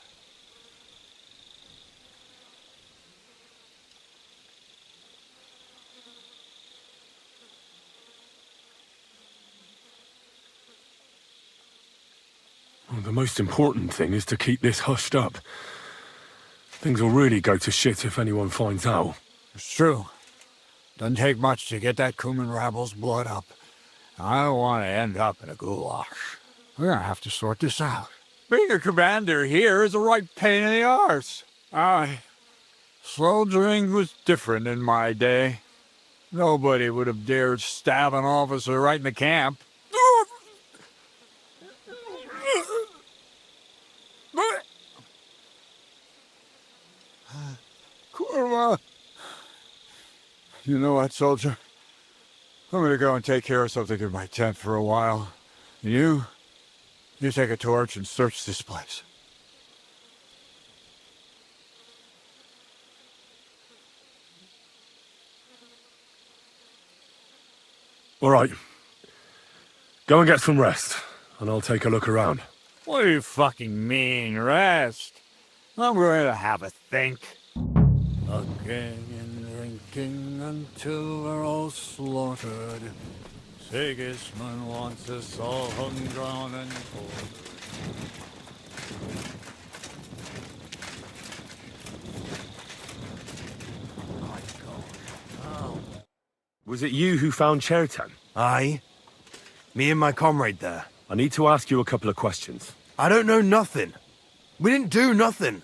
A: Well, the most important thing is to keep this hushed up. Things will really go to shit if anyone finds out.
M: It's true. Doesn't take much to get that Cuman rabble's blood up. I don't want to end up in a goulash. We're gonna have to sort this out. Being a commander here is a right pain in the arse. Aye. Soldiering was different in my day. Nobody would have dared stab an officer right in the camp. Kurva! You know what, soldier? I'm gonna go and take care of something in my tent for a while. You take a torch and search this place.
A: All right. Go and get some rest, and I'll take a look around.
M: What do you fucking mean, rest? I'm going to have a think. Again and drinking until we're all slaughtered. Sigismund wants us all hung, drawn, and cold.
A: Was it you who found Chertan?
O: Aye. Me and my comrade there.
A: I need to ask you a couple of questions.
O: I don't know nothing. We didn't do nothing.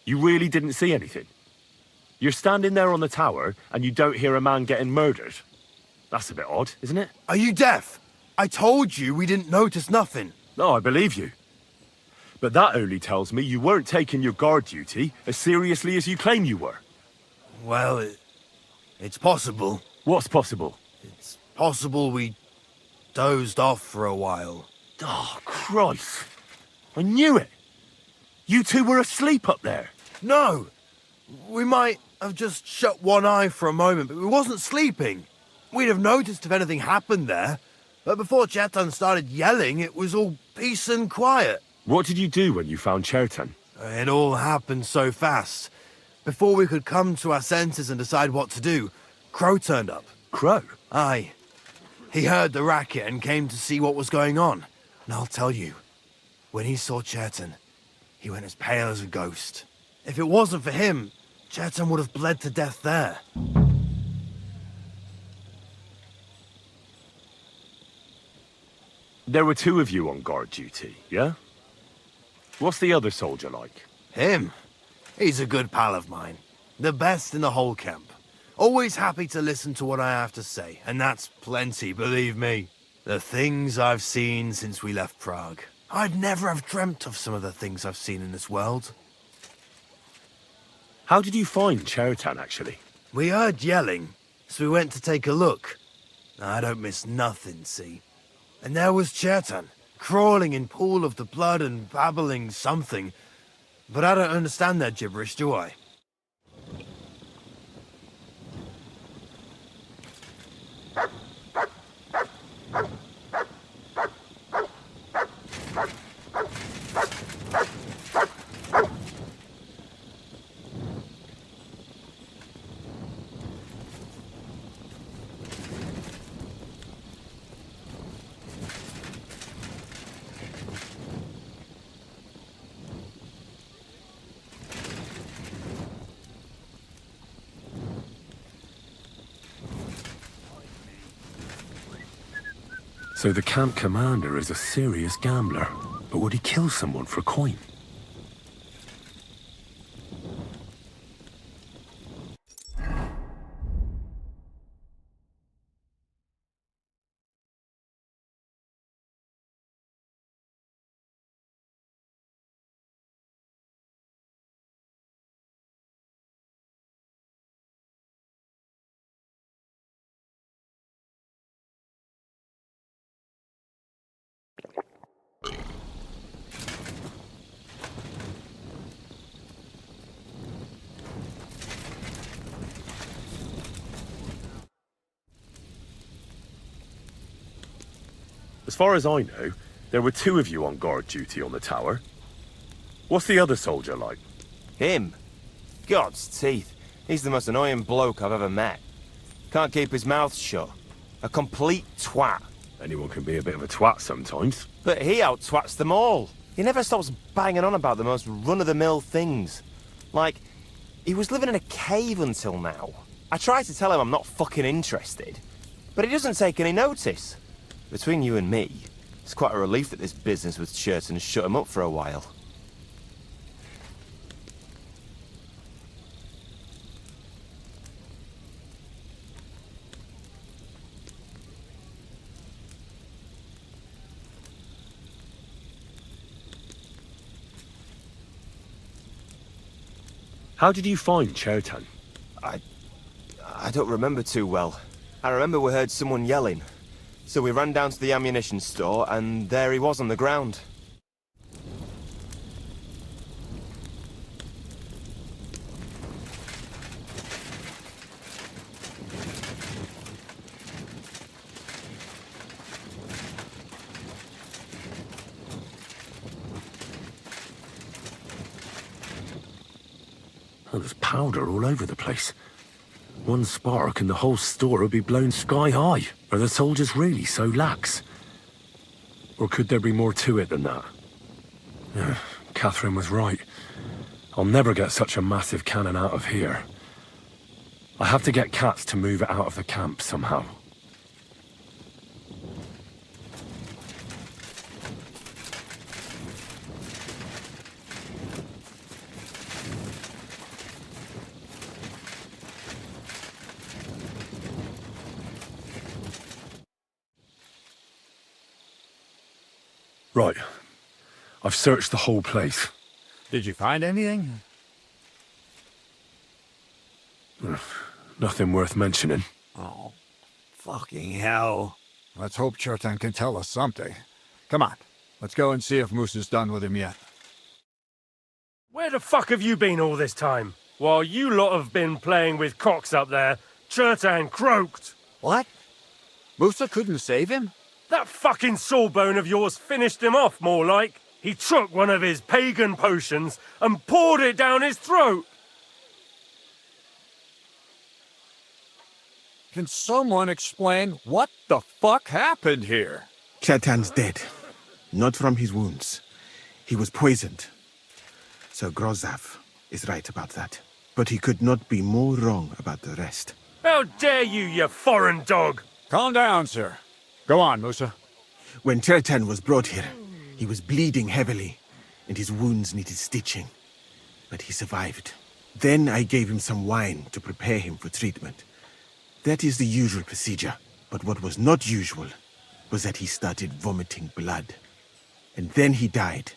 A: You really didn't see anything? You're standing there on the tower, and you don't hear a man getting murdered? That's a bit odd, isn't it?
O: Are you deaf? I told you we didn't notice nothing.
A: No, I believe you. But that only tells me you weren't taking your guard duty as seriously as you claim you were.
O: Well, it's possible.
A: What's possible?
O: It's possible we dozed off for a while.
A: Oh, Christ. I knew it. You two were asleep up there.
O: No. We might have just shut one eye for a moment, but we wasn't sleeping. We'd have noticed if anything happened there. But before Chetan started yelling, it was all peace and quiet.
A: What did you do when you found Chertan?
O: It all happened so fast. Before we could come to our senses and decide what to do, Crow turned up.
A: Crow?
O: Aye. He heard the racket and came to see what was going on. And I'll tell you, when he saw Chertan, he went as pale as a ghost. If it wasn't for him, Chertan would have bled to death there.
A: There were two of you on guard duty, yeah? What's the other soldier like?
O: Him? He's a good pal of mine. The best in the whole camp. Always happy to listen to what I have to say, and that's plenty, believe me. The things I've seen since we left Prague. I'd never have dreamt of some of the things I've seen in this world.
A: How did you find Chertan, actually?
O: We heard yelling, so we went to take a look. I don't miss nothing, see? And there was Chertan, crawling in pool of the blood and babbling something. But I don't understand their gibberish, do I?
A: So the camp commander is a serious gambler, but would he kill someone for coin? As far as I know, there were two of you on guard duty on the tower. What's the other soldier like?
Q: Him? God's teeth. He's the most annoying bloke I've ever met. Can't keep his mouth shut. A complete twat.
A: Anyone can be a bit of a twat sometimes.
Q: But he out-twats them all. He never stops banging on about the most run-of-the-mill things. Like, he was living in a cave until now. I tried to tell him I'm not fucking interested. But he doesn't take any notice. Between you and me, it's quite a relief that this business with Churton has shut him up for a while.
A: How did you find Chertan?
Q: I don't remember too well. I remember we heard someone yelling. So we ran down to the ammunition store, and there he was on the ground.
A: Oh, there's powder all over the place. One spark and the whole store would be blown sky high. Are the soldiers really so lax? Or could there be more to it than that? Yeah, Catherine was right. I'll never get such a massive cannon out of here. I have to get Katz to move it out of the camp somehow. Right. I've searched the whole place.
M: Did you find anything?
A: Nothing worth mentioning.
M: Oh, fucking hell. Let's hope Chertan can tell us something. Come on, let's go and see if Moose is done with him yet.
K: Where the fuck have you been all this time? While you lot have been playing with cocks up there, Chertan croaked.
M: What? Musa couldn't save him?
K: That fucking sawbone of yours finished him off, more like. He took one of his pagan potions and poured it down his throat.
M: Can someone explain what the fuck happened here?
D: Chertan's dead. Not from his wounds. He was poisoned. Sir Grozav is right about that. But he could not be more wrong about the rest.
K: How dare you, you foreign dog!
M: Calm down, sir. Go on, Musa.
D: When Chertan was brought here, he was bleeding heavily, and his wounds needed stitching. But he survived. Then I gave him some wine to prepare him for treatment. That is the usual procedure. But what was not usual was that he started vomiting blood. And then he died.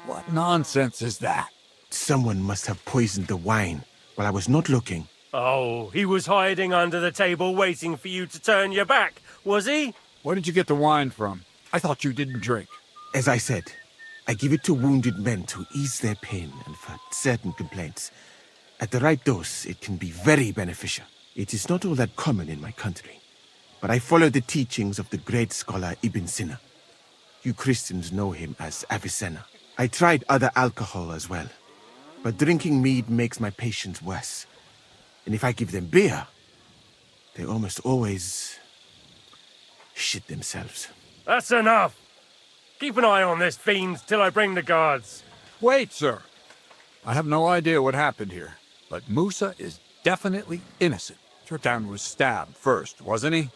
M: What nonsense is that?
D: Someone must have poisoned the wine while I was not looking.
K: Oh, he was hiding under the table waiting for you to turn your back, was he?
M: Where did you get the wine from? I thought you didn't drink.
D: As I said, I give it to wounded men to ease their pain and for certain complaints. At the right dose, it can be very beneficial. It is not all that common in my country, but I follow the teachings of the great scholar Ibn Sina. You Christians know him as Avicenna. I tried other alcohol as well, but drinking mead makes my patients worse. And if I give them beer, they almost always shit themselves.
K: That's enough! Keep an eye on this fiend till I bring the guards.
M: Wait, sir. I have no idea what happened here, but Musa is definitely innocent. Chertan was stabbed first, wasn't he?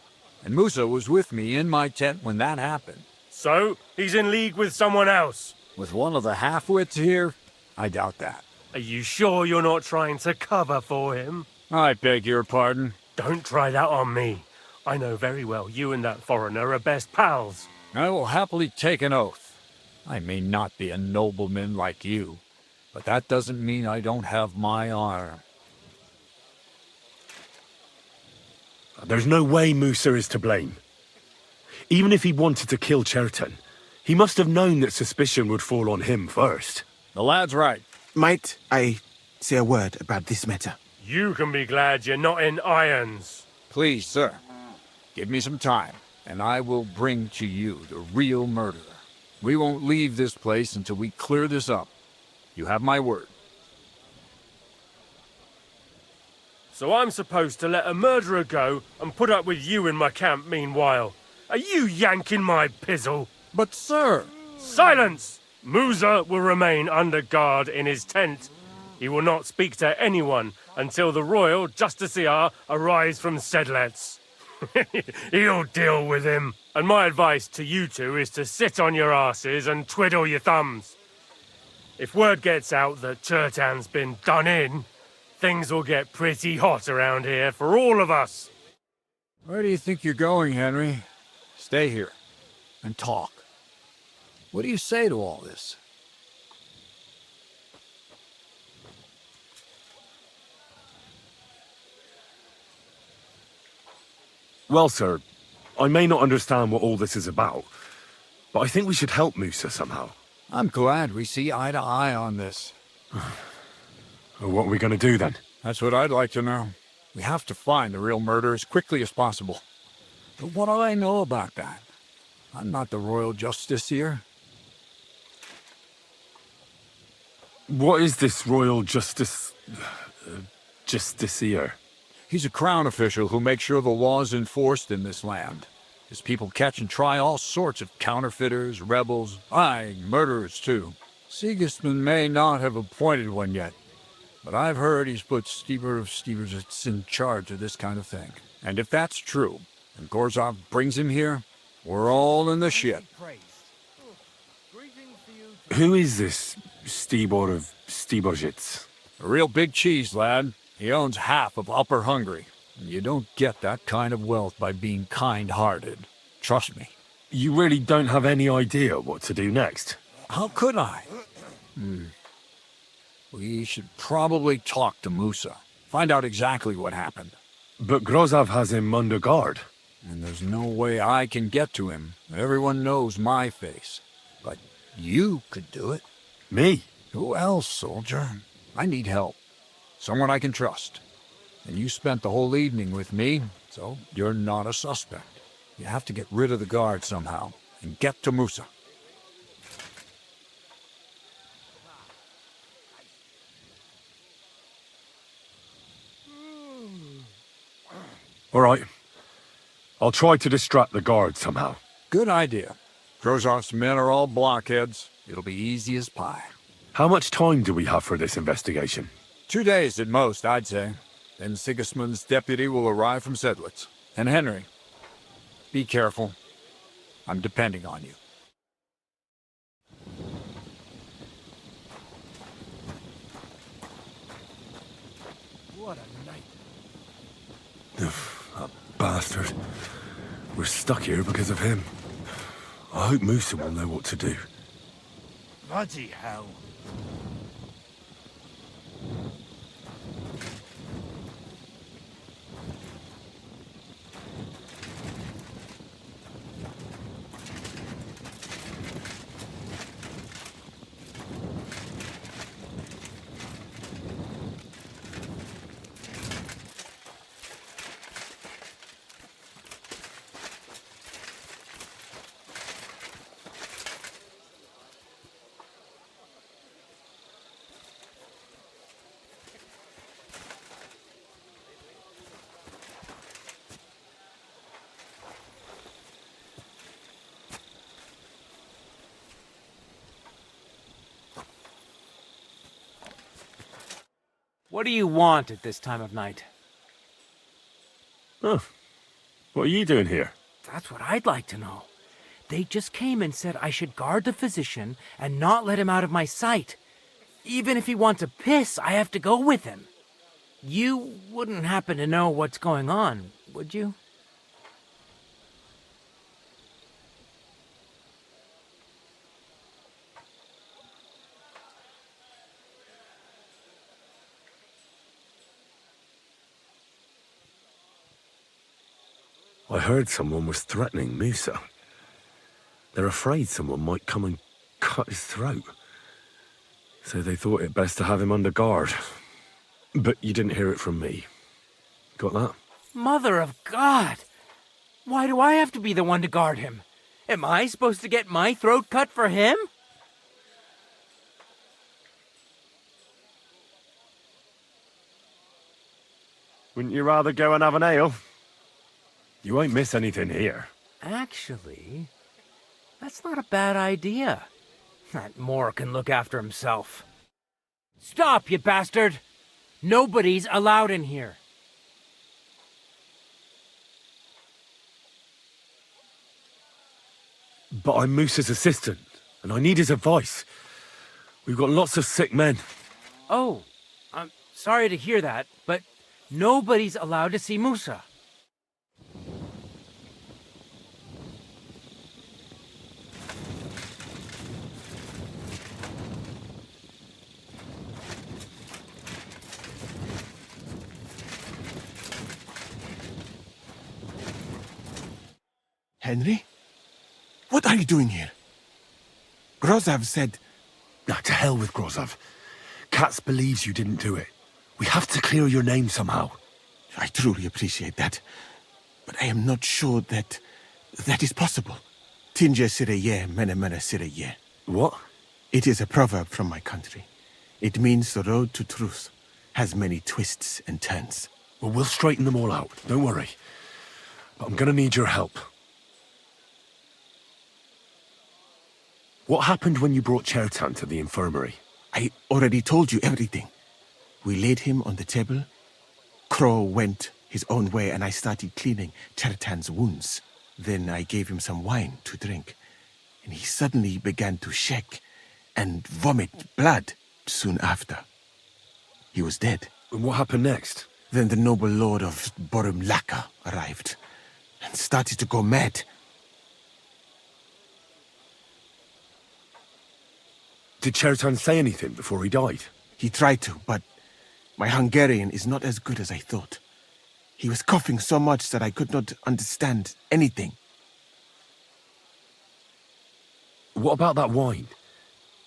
M: And Musa was with me in my tent when that happened.
K: So, he's in league with someone else?
M: With one of the half-wits here? I doubt that.
K: Are you sure you're not trying to cover for him?
M: I beg your pardon.
K: Don't try that on me. I know very well you and that foreigner are best pals.
M: I will happily take an oath. I may not be a nobleman like you, but that doesn't mean I don't have my honor.
A: There's no way Musa is to blame. Even if he wanted to kill Chertan, he must have known that suspicion would fall on him first.
M: The lad's right.
D: Might I say a word about this matter?
K: You can be glad you're not in irons.
M: Please, sir. Give me some time, and I will bring to you the real murderer. We won't leave this place until we clear this up. You have my word.
K: So I'm supposed to let a murderer go and put up with you in my camp meanwhile. Are you yanking my pizzle?
M: But, sir...
K: Silence! Musa will remain under guard in his tent. He will not speak to anyone until the royal justiciar arrives from Sedlets. He'll deal with him. And my advice to you two is to sit on your asses and twiddle your thumbs. If word gets out that Chertan's been done in, things will get pretty hot around here for all of us.
M: Where do you think you're going, Henry? Stay here and talk. What do you say to all this?
A: Well, sir, I may not understand what all this is about, but I think we should help Musa somehow.
M: I'm glad we see eye to eye on this.
A: What are we going to do then?
M: That's what I'd like to know. We have to find the real murderer as quickly as possible. But what do I know about that? I'm not the royal justiciar.
A: What is this royal justiciar?
M: He's a crown official who makes sure the law's enforced in this land. His people catch and try all sorts of counterfeiters, rebels, aye, murderers too. Sigismund may not have appointed one yet, but I've heard he's put Steber of Stebersitz in charge of this kind of thing. And if that's true, and Gorzov brings him here, we're all in the shit.
A: Who is this Stebor of Stebersitz?
M: A real big cheese, lad. He owns half of Upper Hungary. And you don't get that kind of wealth by being kind-hearted. Trust me.
A: You really don't have any idea what to do next?
M: How could I? We should probably talk to Musa. Find out exactly what happened.
A: But Grozov has him under guard.
M: And there's no way I can get to him. Everyone knows my face. But you could do it.
A: Me?
M: Who else, soldier? I need help. Someone I can trust. And you spent the whole evening with me, so you're not a suspect. You have to get rid of the guard somehow, and get to Musa.
A: All right. I'll try to distract the guard somehow.
M: Good idea. Grozov's men are all blockheads. It'll be easy as pie.
A: How much time do we have for this investigation?
M: 2 days at most, I'd say. Then Sigismund's deputy will arrive from Sedlitz. And Henry, be careful. I'm depending on you.
U: What a night.
A: That bastard. We're stuck here because of him. I hope Musa will know what to do.
I: Bloody hell.
P: What do you want at this time of night?
A: Oh, what are you doing here?
P: That's what I'd like to know. They just came and said I should guard the physician and not let him out of my sight. Even if he wants to piss, I have to go with him. You wouldn't happen to know what's going on, would you?
A: I heard someone was threatening Musa. They're afraid someone might come and cut his throat. So they thought it best to have him under guard. But you didn't hear it from me. Got that?
P: Mother of God! Why do I have to be the one to guard him? Am I supposed to get my throat cut for him?
A: Wouldn't you rather go and have an ale? You won't miss anything here.
P: Actually, that's not a bad idea. That Moore can look after himself. Stop, you bastard! Nobody's allowed in here.
A: But I'm Moose's assistant, and I need his advice. We've got lots of sick men.
P: Oh, I'm sorry to hear that, but nobody's allowed to see Musa.
D: Henry? What are you doing here? Grozav said...
A: Nah, to hell with Grozav. Katz believes you didn't do it. We have to clear your name somehow.
D: I truly appreciate that. But I am not sure that is possible. Tinja sireye, mene mene sireye.
A: What?
D: It is a proverb from my country. It means the road to truth has many twists and turns.
A: Well, we'll straighten them all out. Don't worry. But I'm gonna need your help. What happened when you brought Chertan to the infirmary?
D: I already told you everything. We laid him on the table. Crow went his own way and I started cleaning Chertan's wounds. Then I gave him some wine to drink. And he suddenly began to shake and vomit blood soon after. He was dead.
A: And what happened next?
D: Then the noble lord of Borum Laka arrived and started to go mad.
A: Did Chertan say anything before he died?
D: He tried to, but my Hungarian is not as good as I thought. He was coughing so much that I could not understand anything.
A: What about that wine?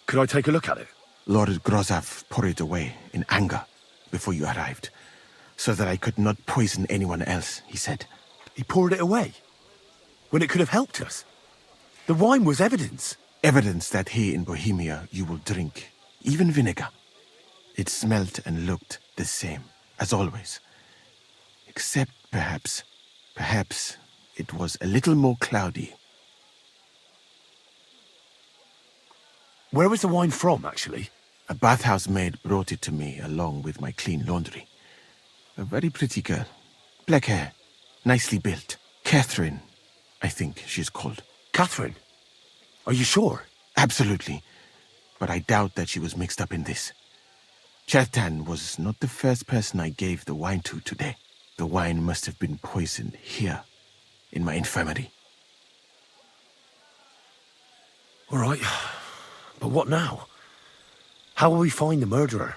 A: Could I take a look at it?
D: Lord Grozav poured it away in anger before you arrived, so that I could not poison anyone else, he said.
A: He poured it away? When it could have helped us? The wine was evidence.
D: Evidence that here in Bohemia you will drink, even vinegar. It smelt and looked the same, as always. Except perhaps it was a little more cloudy.
A: Where was the wine from, actually?
D: A bathhouse maid brought it to me along with my clean laundry. A very pretty girl. Black hair, nicely built. Catherine, I think she's called.
A: Catherine? Are you sure?
D: Absolutely. But I doubt that she was mixed up in this. Chertan was not the first person I gave the wine to today. The wine must have been poisoned here, in my infirmary.
A: All right. But what now? How will we find the murderer?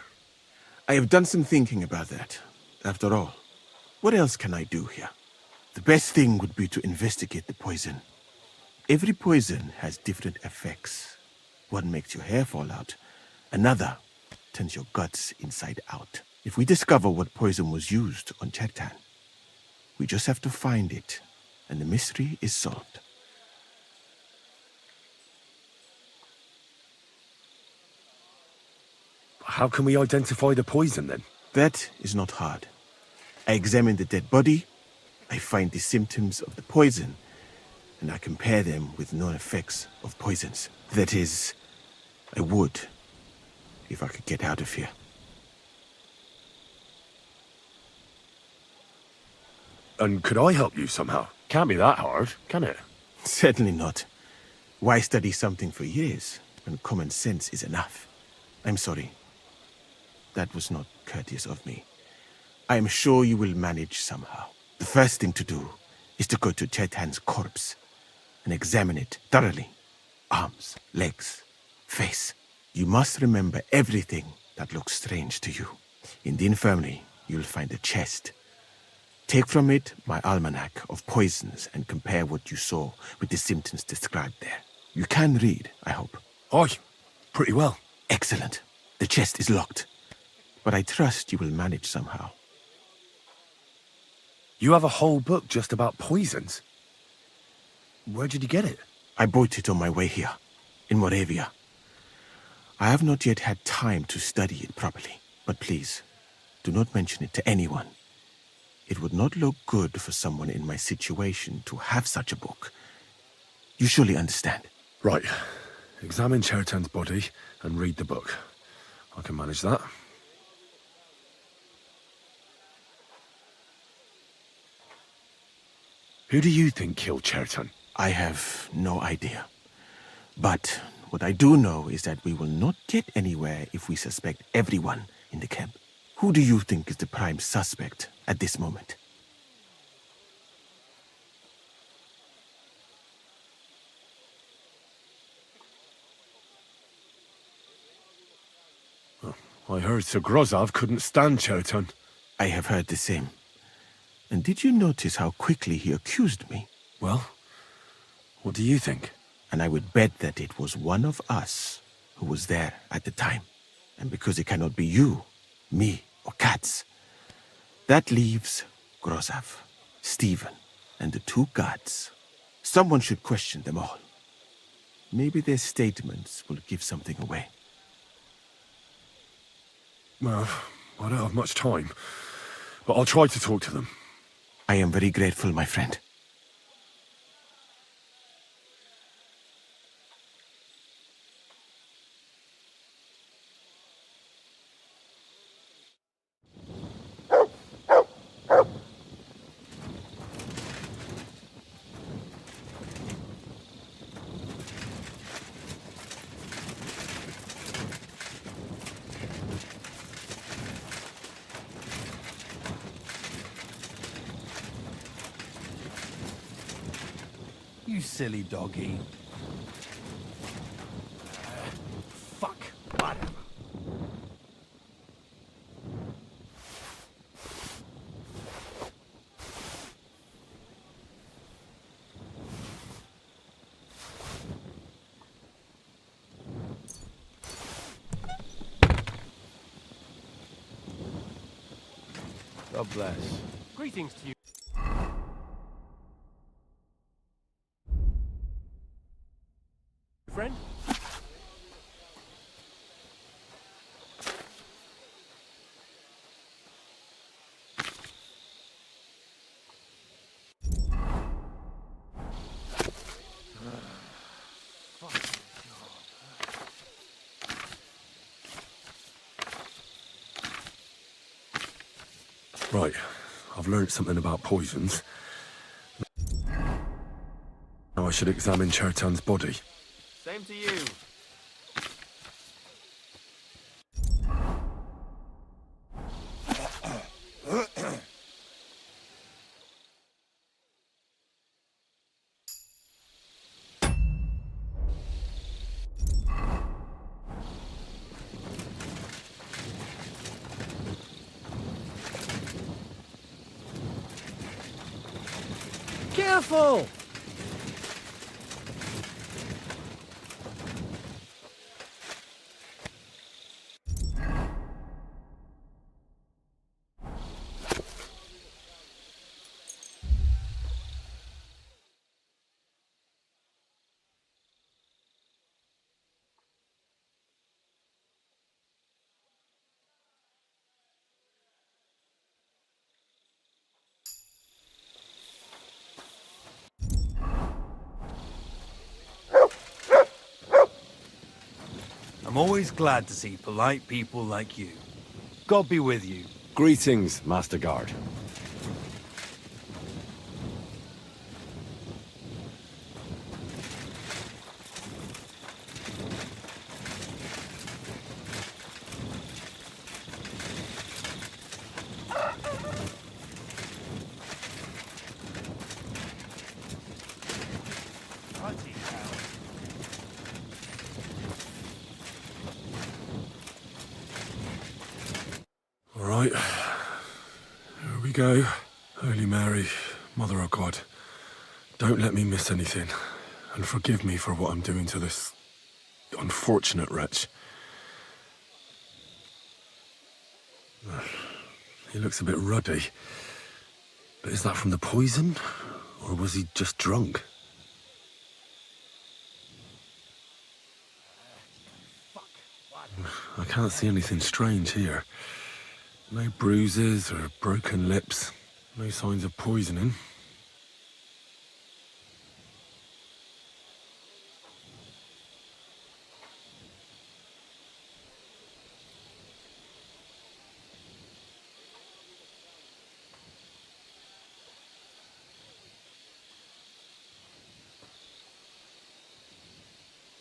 D: I have done some thinking about that. After all, what else can I do here? The best thing would be to investigate the poison. Every poison has different effects. One makes your hair fall out. Another turns your guts inside out. If we discover what poison was used on Chertan, we just have to find it, and the mystery is solved.
A: How can we identify the poison, then?
D: That is not hard. I examine the dead body, I find the symptoms of the poison, and I compare them with known effects of poisons. That is, I would, if I could get out of here.
A: And could I help you somehow? Can't be that hard, can it?
D: Certainly not. Why study something for years when common sense is enough? I'm sorry. That was not courteous of me. I am sure you will manage somehow. The first thing to do is to go to Chertan's corpse and examine it thoroughly. Arms, legs, face. You must remember everything that looks strange to you. In the infirmary, you'll find a chest. Take from it my almanac of poisons and compare what you saw with the symptoms described there. You can read, I hope.
A: Aye, pretty well.
D: Excellent. The chest is locked, but I trust you will manage somehow.
A: You have a whole book just about poisons? Where did you get it?
D: I bought it on my way here, in Moravia. I have not yet had time to study it properly, but please, do not mention it to anyone. It would not look good for someone in my situation to have such a book. You surely understand.
A: Right. Examine Chertan's body and read the book. I can manage that. Who do you think killed Cherton?
D: I have no idea. But what I do know is that we will not get anywhere if we suspect everyone in the camp. Who do you think is the prime suspect at this moment?
A: I heard Sir Grozov couldn't stand Cherton.
D: I have heard the same. And did you notice how quickly he accused me?
A: Well, what do you think?
D: And I would bet that it was one of us who was there at the time. And because it cannot be you, me, or Katz, that leaves Grozov, Stephen, and the two guards. Someone should question them all. Maybe their statements will give something away.
A: Well, I don't have much time, but I'll try to talk to them.
D: I am very grateful, my friend.
I: You silly doggy. Fuck. Whatever.
O: God bless.
K: Greetings to you. Friend?
A: Right, I've learned something about poisons. Now I should examine Cherton's body.
Q: Same to you.
N: Careful!
O: I'm always glad to see polite people like you. God be with you.
B: Greetings, Master Guard.
A: All right, here we go. Holy Mary, Mother of God, don't let me miss anything, and forgive me for what I'm doing to this unfortunate wretch. He looks a bit ruddy, but is that from the poison, or was he just drunk? I can't see anything strange here. No bruises or broken lips. No signs of poisoning.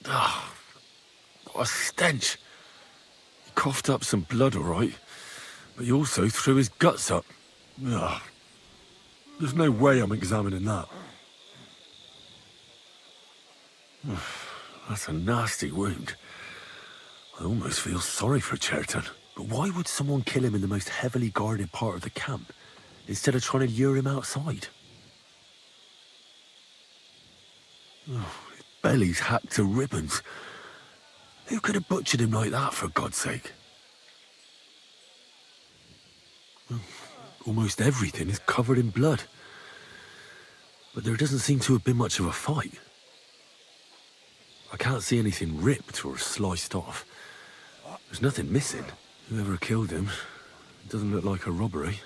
B: Ah, what a stench. He coughed up some blood, all right, but he also threw his guts up. Ugh. There's no way I'm examining that. That's a nasty wound. I almost feel sorry for Cherton. But why would someone kill him in the most heavily guarded part of the camp, instead of trying to lure him outside? Oh, his belly's hacked to ribbons. Who could have butchered him like that, for God's sake? Almost everything is covered in blood. But there doesn't seem to have been much of a fight. I can't see anything ripped or sliced off. There's nothing missing. Whoever killed him, it doesn't look like a robbery.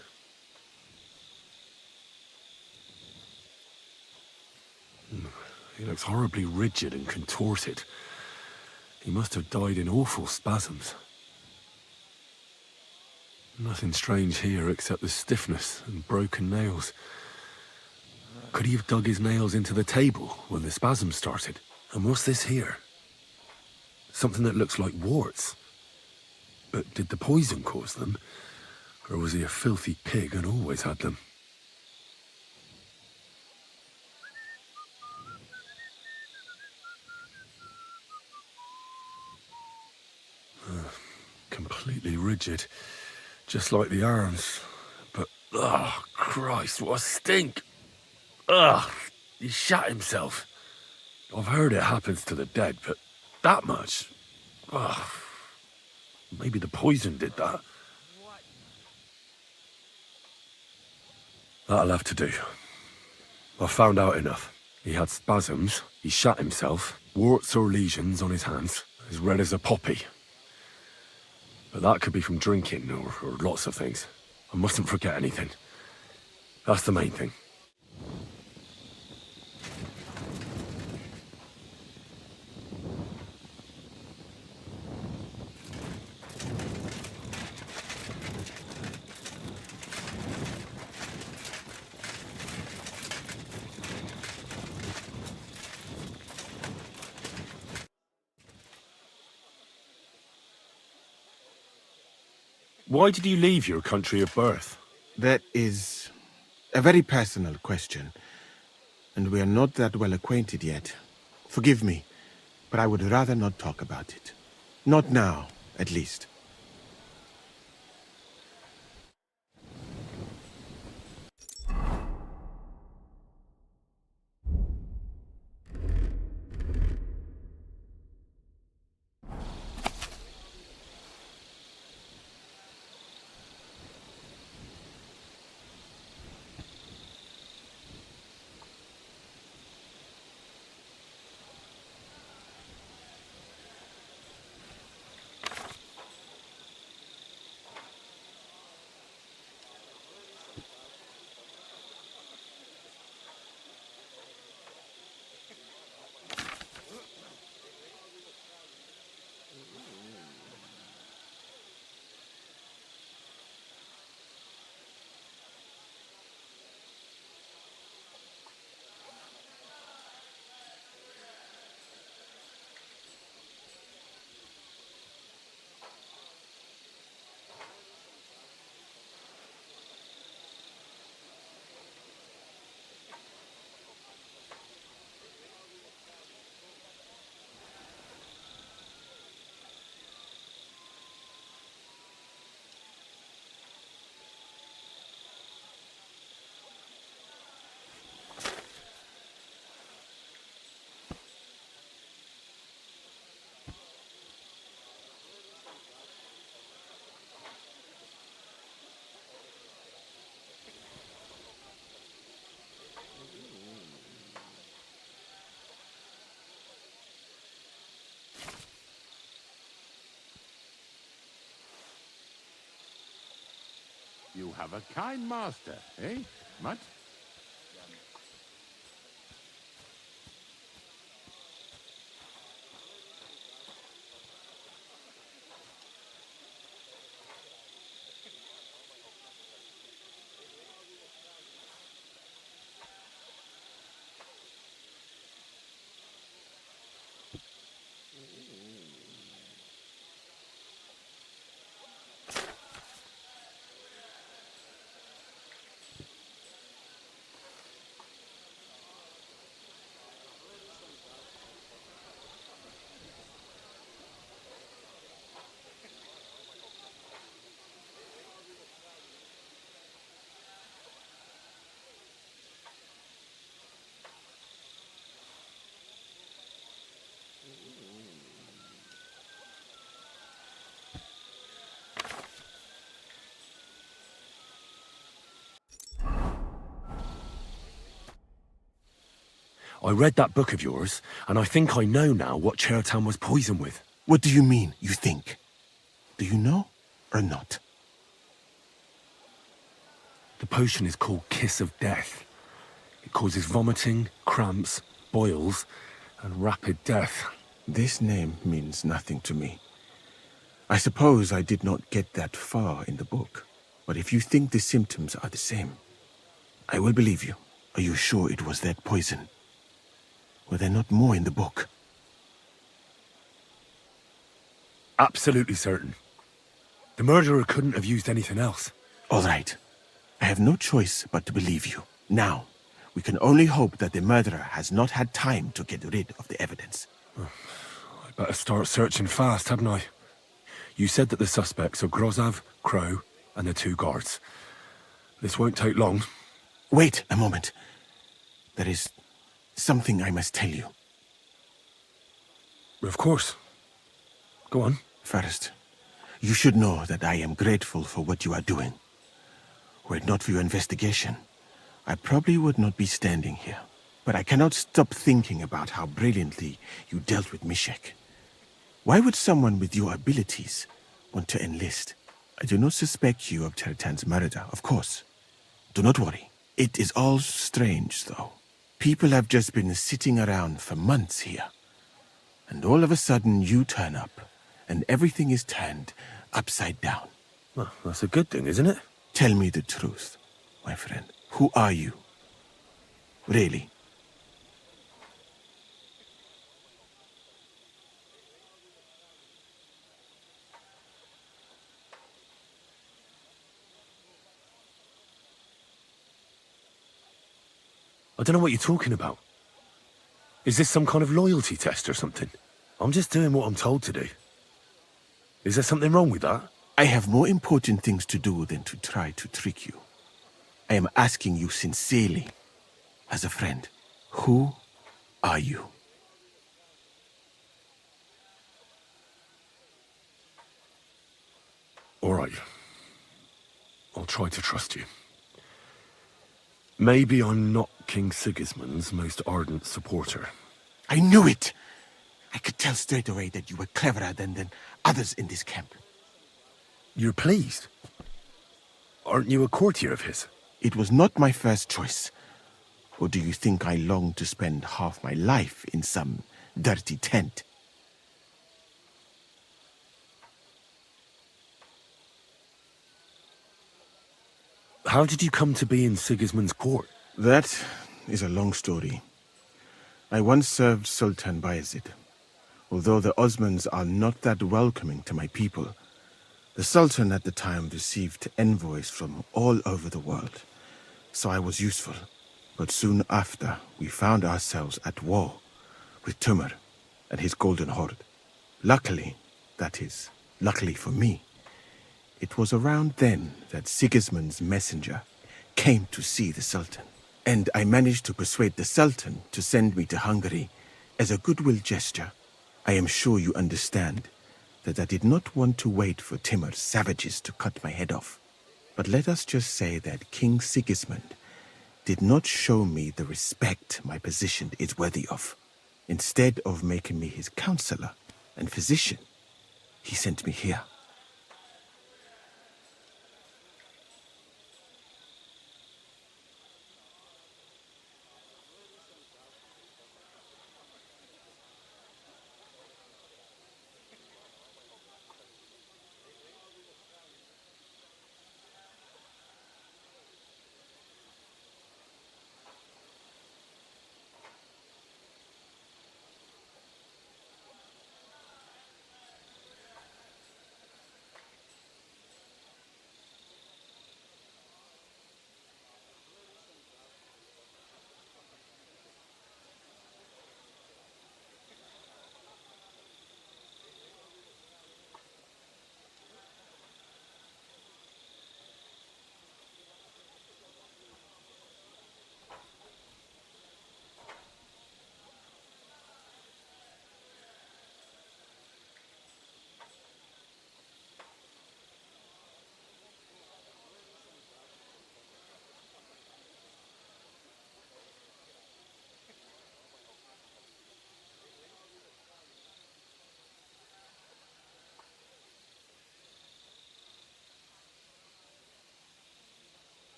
B: He looks horribly rigid and contorted. He must have died in awful spasms. Nothing strange here except the stiffness and broken nails. Could he have dug his nails into the table when the spasms started? And what's this here? Something that looks like warts. But did the poison cause them? Or was he a filthy pig and always had them? Completely rigid. Just like the arms. But, oh, Christ, what a stink! Ugh, he shat himself. I've heard it happens to the dead, but that much? Ugh. Maybe the poison did that. That'll have to do. I've found out enough. He had spasms, he shat himself, warts or lesions on his hands, as red as a poppy. But that could be from drinking or lots of things. I mustn't forget anything. That's the main thing. Why did you leave your country of birth?
D: That is a very personal question, and we are not that well acquainted yet. Forgive me, but I would rather not talk about it. Not now, at least.
H: You have a kind master, eh? Much?
A: I read that book of yours, and I think I know now what Chertown was poisoned with.
D: What do you mean, you think? Do you know or not?
A: The potion is called Kiss of Death. It causes vomiting, cramps, boils, and rapid death.
D: This name means nothing to me. I suppose I did not get that far in the book. But if you think the symptoms are the same, I will believe you. Are you sure it was that poison? Were there not more in the book?
A: Absolutely certain. The murderer couldn't have used anything else.
D: All right. I have no choice but to believe you. Now, we can only hope that the murderer has not had time to get rid of the evidence.
A: I better start searching fast, hadn't I? You said that the suspects are Grozav, Crow, and the 2 guards. This won't take long.
D: Wait a moment. There is something I must tell you.
A: Of course. Go on.
D: First, you should know that I am grateful for what you are doing. Were it not for your investigation, I probably would not be standing here. But I cannot stop thinking about how brilliantly you dealt with Mishek. Why would someone with your abilities want to enlist? I do not suspect you of Chertan's murder, of course. Do not worry. It is all strange, though. People have just been sitting around for months here. And all of a sudden you turn up, and everything is turned upside down.
A: Well, that's a good thing, isn't it?
D: Tell me the truth, my friend. Who are you? Really?
A: I don't know what you're talking about. Is this some kind of loyalty test or something? I'm just doing what I'm told to do. Is there something wrong with that?
D: I have more important things to do than to try to trick you. I am asking you sincerely, as a friend. Who are you?
A: All right. I'll try to trust you. Maybe I'm not King Sigismund's most ardent supporter.
D: I knew it! I could tell straight away that you were cleverer than others in this camp.
A: You're pleased? Aren't you a courtier of his?
D: It was not my first choice. Or do you think I long to spend half my life in some dirty tent?
A: How did you come to be in Sigismund's court?
D: That is a long story. I once served Sultan Bayezid. Although the Osmans are not that welcoming to my people, the Sultan at the time received envoys from all over the world, so I was useful. But soon after, we found ourselves at war with Tumur and his Golden Horde. Luckily, that is, luckily for me, it was around then that Sigismund's messenger came to see the Sultan. And I managed to persuade the Sultan to send me to Hungary as a goodwill gesture. I am sure you understand that I did not want to wait for Timur's savages to cut my head off. But let us just say that King Sigismund did not show me the respect my position is worthy of. Instead of making me his counselor and physician, he sent me here.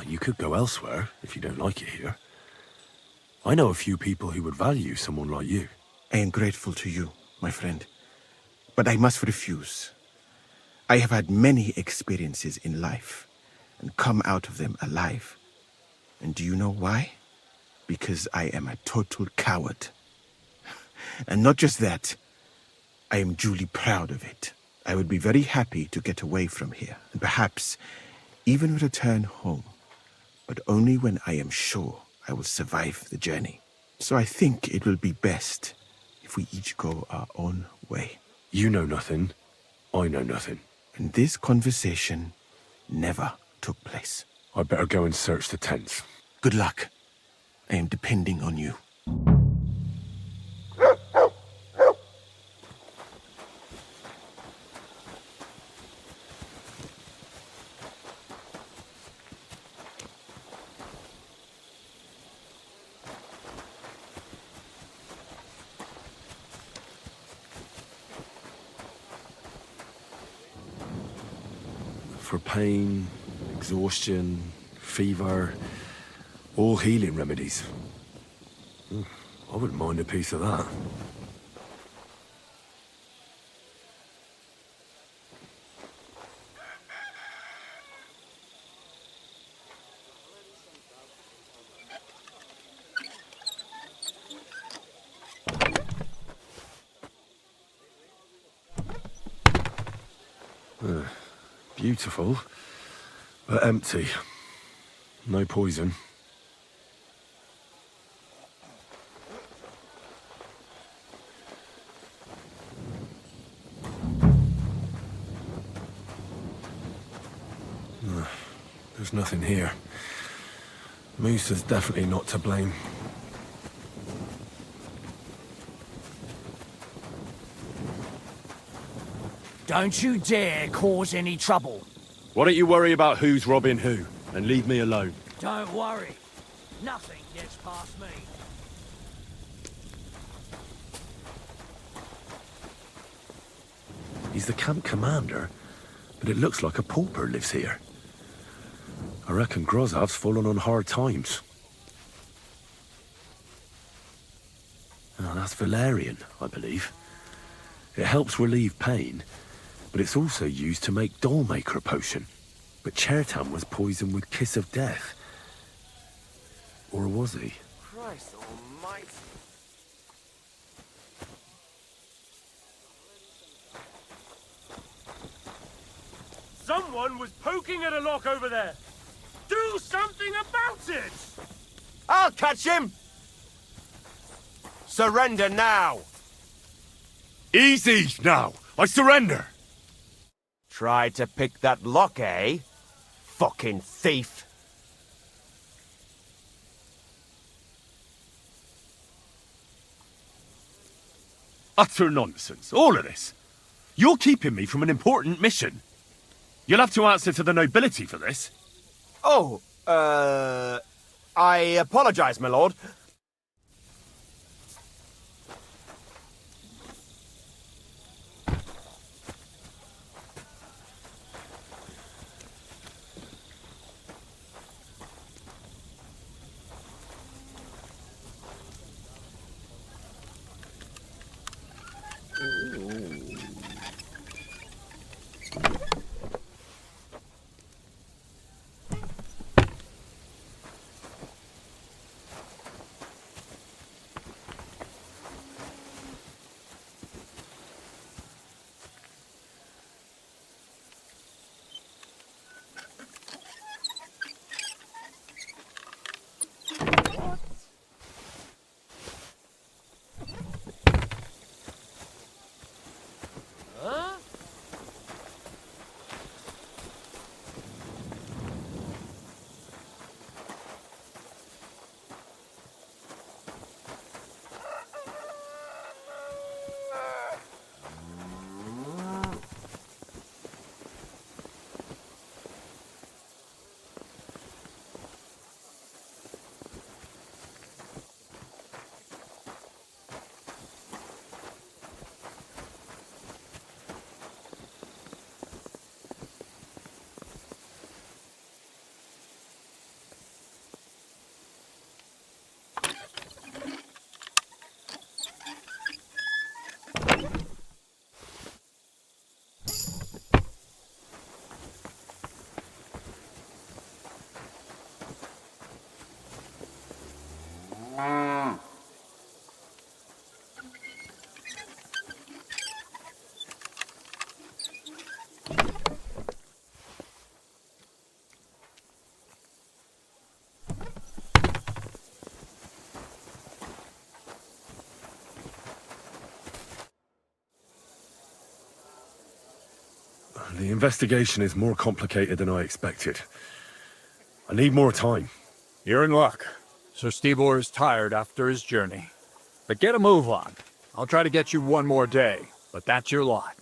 A: You could go elsewhere if you don't like it here. I know a few people who would value someone like you.
D: I am grateful to you, my friend. But I must refuse. I have had many experiences in life and come out of them alive. And do you know why? Because I am a total coward. And not just that, I am duly proud of it. I would be very happy to get away from here and perhaps even return home, but only when I am sure I will survive the journey. So I think it will be best if we each go our own way.
A: You know nothing. I know nothing.
D: And this conversation never took place.
A: I better go and search the tents.
D: Good luck. I am depending on you.
A: For pain, exhaustion, fever, all healing remedies. I wouldn't mind a piece of that. Beautiful, but empty. No poison. There's nothing here. Moose is definitely not to blame.
N: Don't you dare cause any trouble.
B: Why don't you worry about who's robbing who, and leave me alone?
N: Don't worry. Nothing gets past me.
A: He's the camp commander, but it looks like a pauper lives here. I reckon Grozav's fallen on hard times. Oh, that's valerian, I believe. It helps relieve pain, but it's also used to make Dollmaker potion. But Chertan was poisoned with Kiss of Death. Or was he?
Q: Christ almighty.
K: Someone was poking at a lock over there. Do something about it!
Q: I'll catch him! Surrender now!
B: Easy now! I surrender!
Q: Tried to pick that lock, eh? Fucking thief!
B: Utter nonsense, all of this. You're keeping me from an important mission. You'll have to answer to the nobility for this.
Q: Oh, I apologize, my lord.
A: The investigation is more complicated than I expected. I need more time.
M: You're in luck. Sir Stibor is tired after his journey. But get a move on. I'll try to get you one more day, but that's your lot.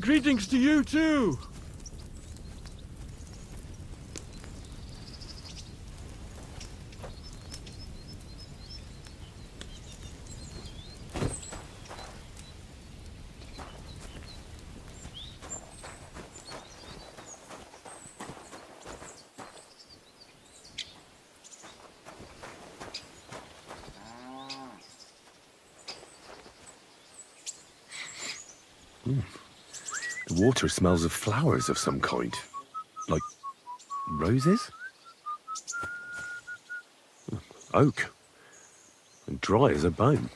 F: Greetings to you too.
A: The water smells of flowers of some kind. Like roses? Oak. And dry as a bone.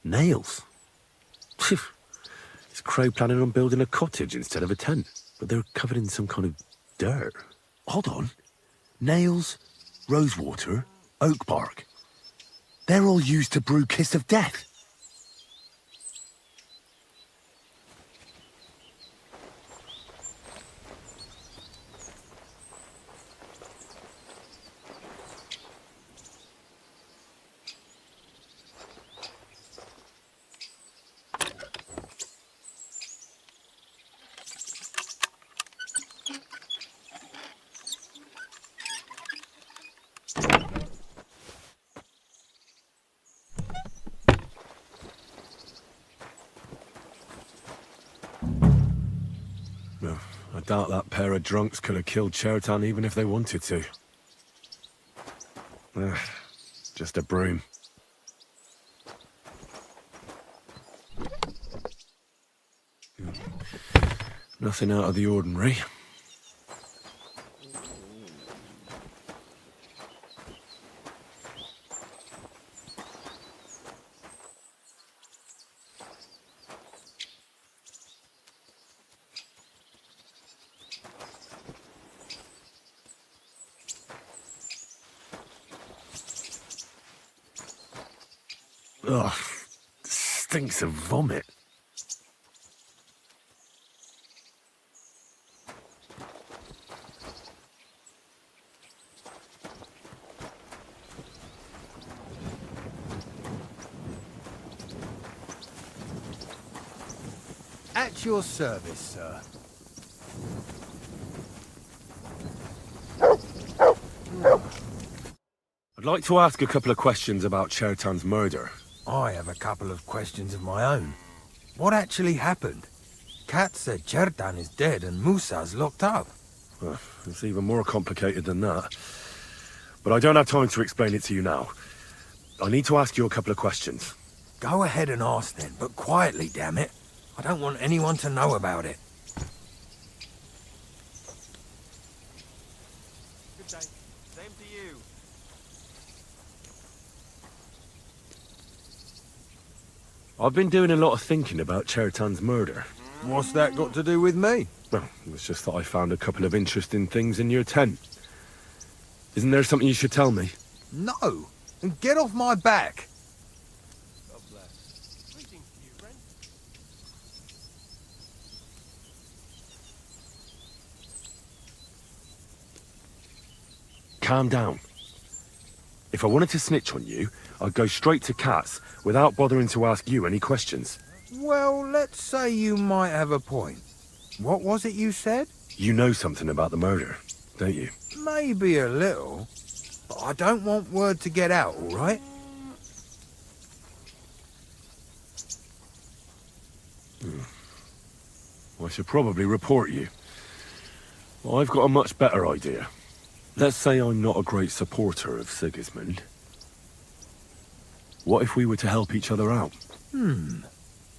A: Nails. Is Crow planning on building a cottage instead of a tent? But they're covered in some kind of dirt. Hold on. Nails, rosewater, oak bark. They're all used to brew Kiss of Death. I doubt that pair of drunks could have killed Chertan even if they wanted to. Just a broom. Nothing out of the ordinary. Ugh, stinks of vomit.
I: At your service, sir.
A: I'd like to ask a couple of questions about Chertan's murder.
L: I have a couple of questions of my own. What actually happened? Kat said Chertan is dead and Musa's locked up.
A: It's even more complicated than that. But I don't have time to explain it to you now. I need to ask you a couple of questions.
L: Go ahead and ask then, but quietly, damn it. I don't want anyone to know about it.
Q: Good day. Same to you.
A: I've been doing a lot of thinking about Chertan's murder.
L: What's that got to do with me?
A: Well, it's just that I found a couple of interesting things in your tent. Isn't there something you should tell me?
L: No! And get off my back!
Q: God bless. Greetings to you, friend.
A: calm down. If I wanted to snitch on you, I'd go straight to Katz without bothering to ask you any questions.
L: Well, let's say you might have a point. What was it you said?
A: You know something about the murder, don't you?
L: Maybe a little, but I don't want word to get out, all right?
A: I should probably report you. I've got a much better idea. Let's say I'm not a great supporter of Sigismund. What if we were to help each other out?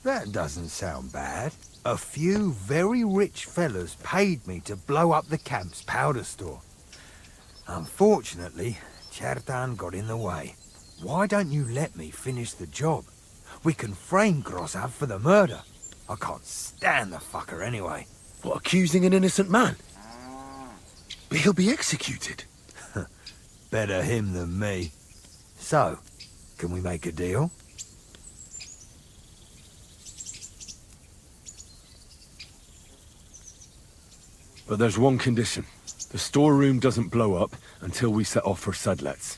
L: That doesn't sound bad. A few very rich fellas paid me to blow up the camp's powder store. Unfortunately, Chertan got in the way. Why don't you let me finish the job? We can frame Grosav for the murder. I can't stand the fucker anyway.
A: What, accusing an innocent man? But he'll be executed.
L: Better him than me. So, can we make a deal?
A: But there's one condition. The storeroom doesn't blow up until we set off for Sedlets.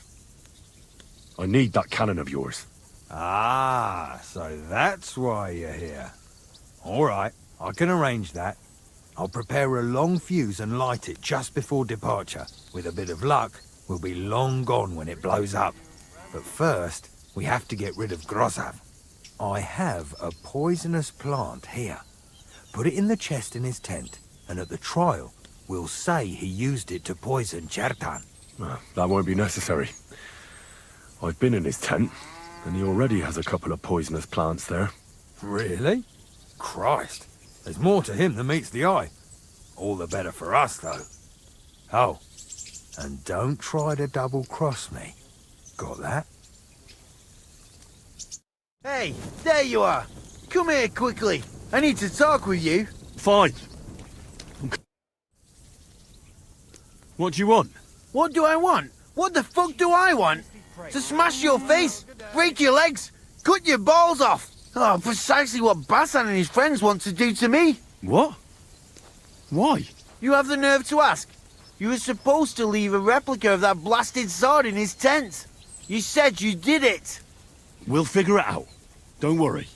A: I need that cannon of yours.
L: Ah, so that's why you're here. All right, I can arrange that. I'll prepare a long fuse and light it just before departure. With a bit of luck, we'll be long gone when it blows up. But first, we have to get rid of Grosav. I have a poisonous plant here. Put it in the chest in his tent, and at the trial, we'll say he used it to poison Chertan.
A: That won't be necessary. I've been in his tent, and he already has a couple of poisonous plants there.
L: Really? Christ, there's more to him than meets the eye. All the better for us, though. Oh, and don't try to double-cross me. Got that?
O: Hey, there you are. Come here quickly. I need to talk with you.
A: Fine. What do you want?
O: What do I want? What the fuck do I want? To smash your face, break your legs, cut your balls off. Oh, precisely what Basan and his friends want to do to me.
A: What? Why?
O: You have the nerve to ask. You were supposed to leave a replica of that blasted sword in his tent. You said you did it.
A: We'll figure it out. Don't worry.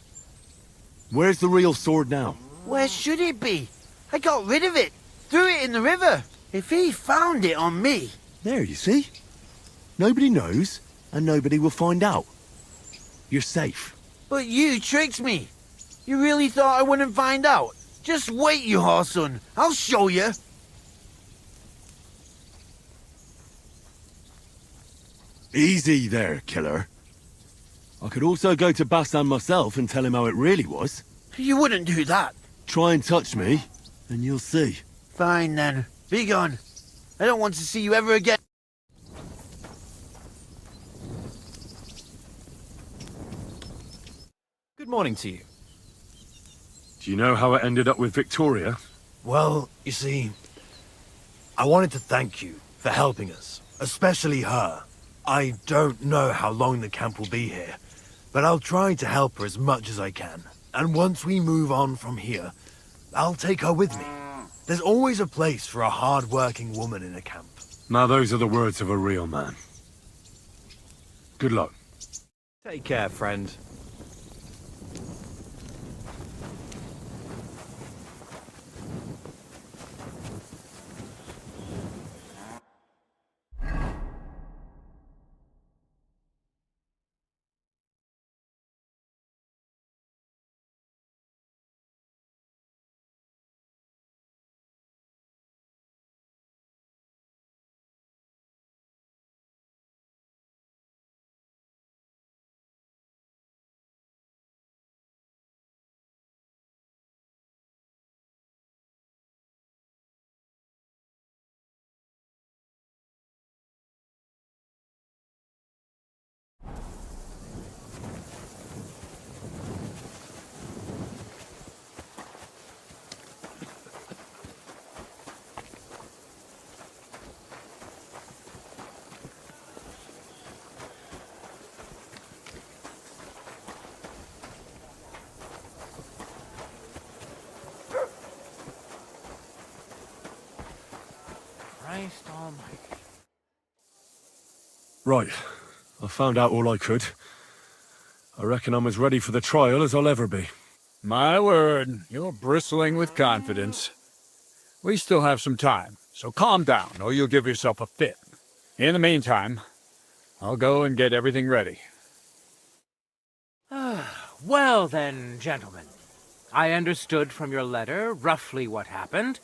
A: Where's the real sword now?
O: Where should it be? I got rid of it. Threw it in the river. If he found it on me...
A: There, you see? Nobody knows, and nobody will find out. You're safe.
O: But you tricked me. You really thought I wouldn't find out? Just wait, you whoreson. I'll show you.
A: Easy there, killer. I could also go to Basan myself and tell him how it really was.
O: You wouldn't do that.
A: Try and touch me, and you'll see.
O: Fine then. Be gone. I don't want to see you ever again.
J: Good morning to you.
A: Do you know how it ended up with Victoria?
O: Well, you see, I wanted to thank you for helping us, especially her. I don't know how long the camp will be here, but I'll try to help her as much as I can. And once we move on from here, I'll take her with me. There's always a place for a hard-working woman in a camp.
A: Now those are the words of a real man. Good luck.
J: Take care, friend.
P: Christ almighty.
A: Right. I found out all I could. I reckon I'm as ready for the trial as I'll ever be.
M: My word, you're bristling with confidence. We still have some time, so calm down, or you'll give yourself a fit. In the meantime, I'll go and get everything ready.
P: Well then, gentlemen. I understood from your letter roughly what happened,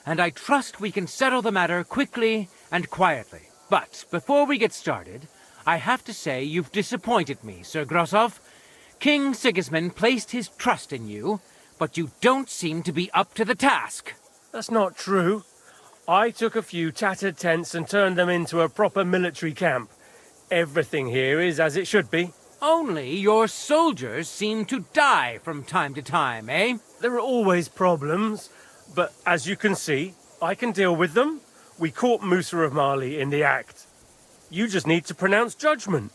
P: and I trust we can settle the matter quickly and quietly. But before we get started, I have to say you've disappointed me, Sir Grosov. King Sigismund placed his trust in you, but you don't seem to be up to the task.
K: That's not true. I took a few tattered tents and turned them into a proper military camp. Everything here is as it should be.
P: Only your soldiers seem to die from time to time, eh?
K: There are always problems, but as you can see, I can deal with them. We caught Musa of Mali in the act. You just need to pronounce judgment.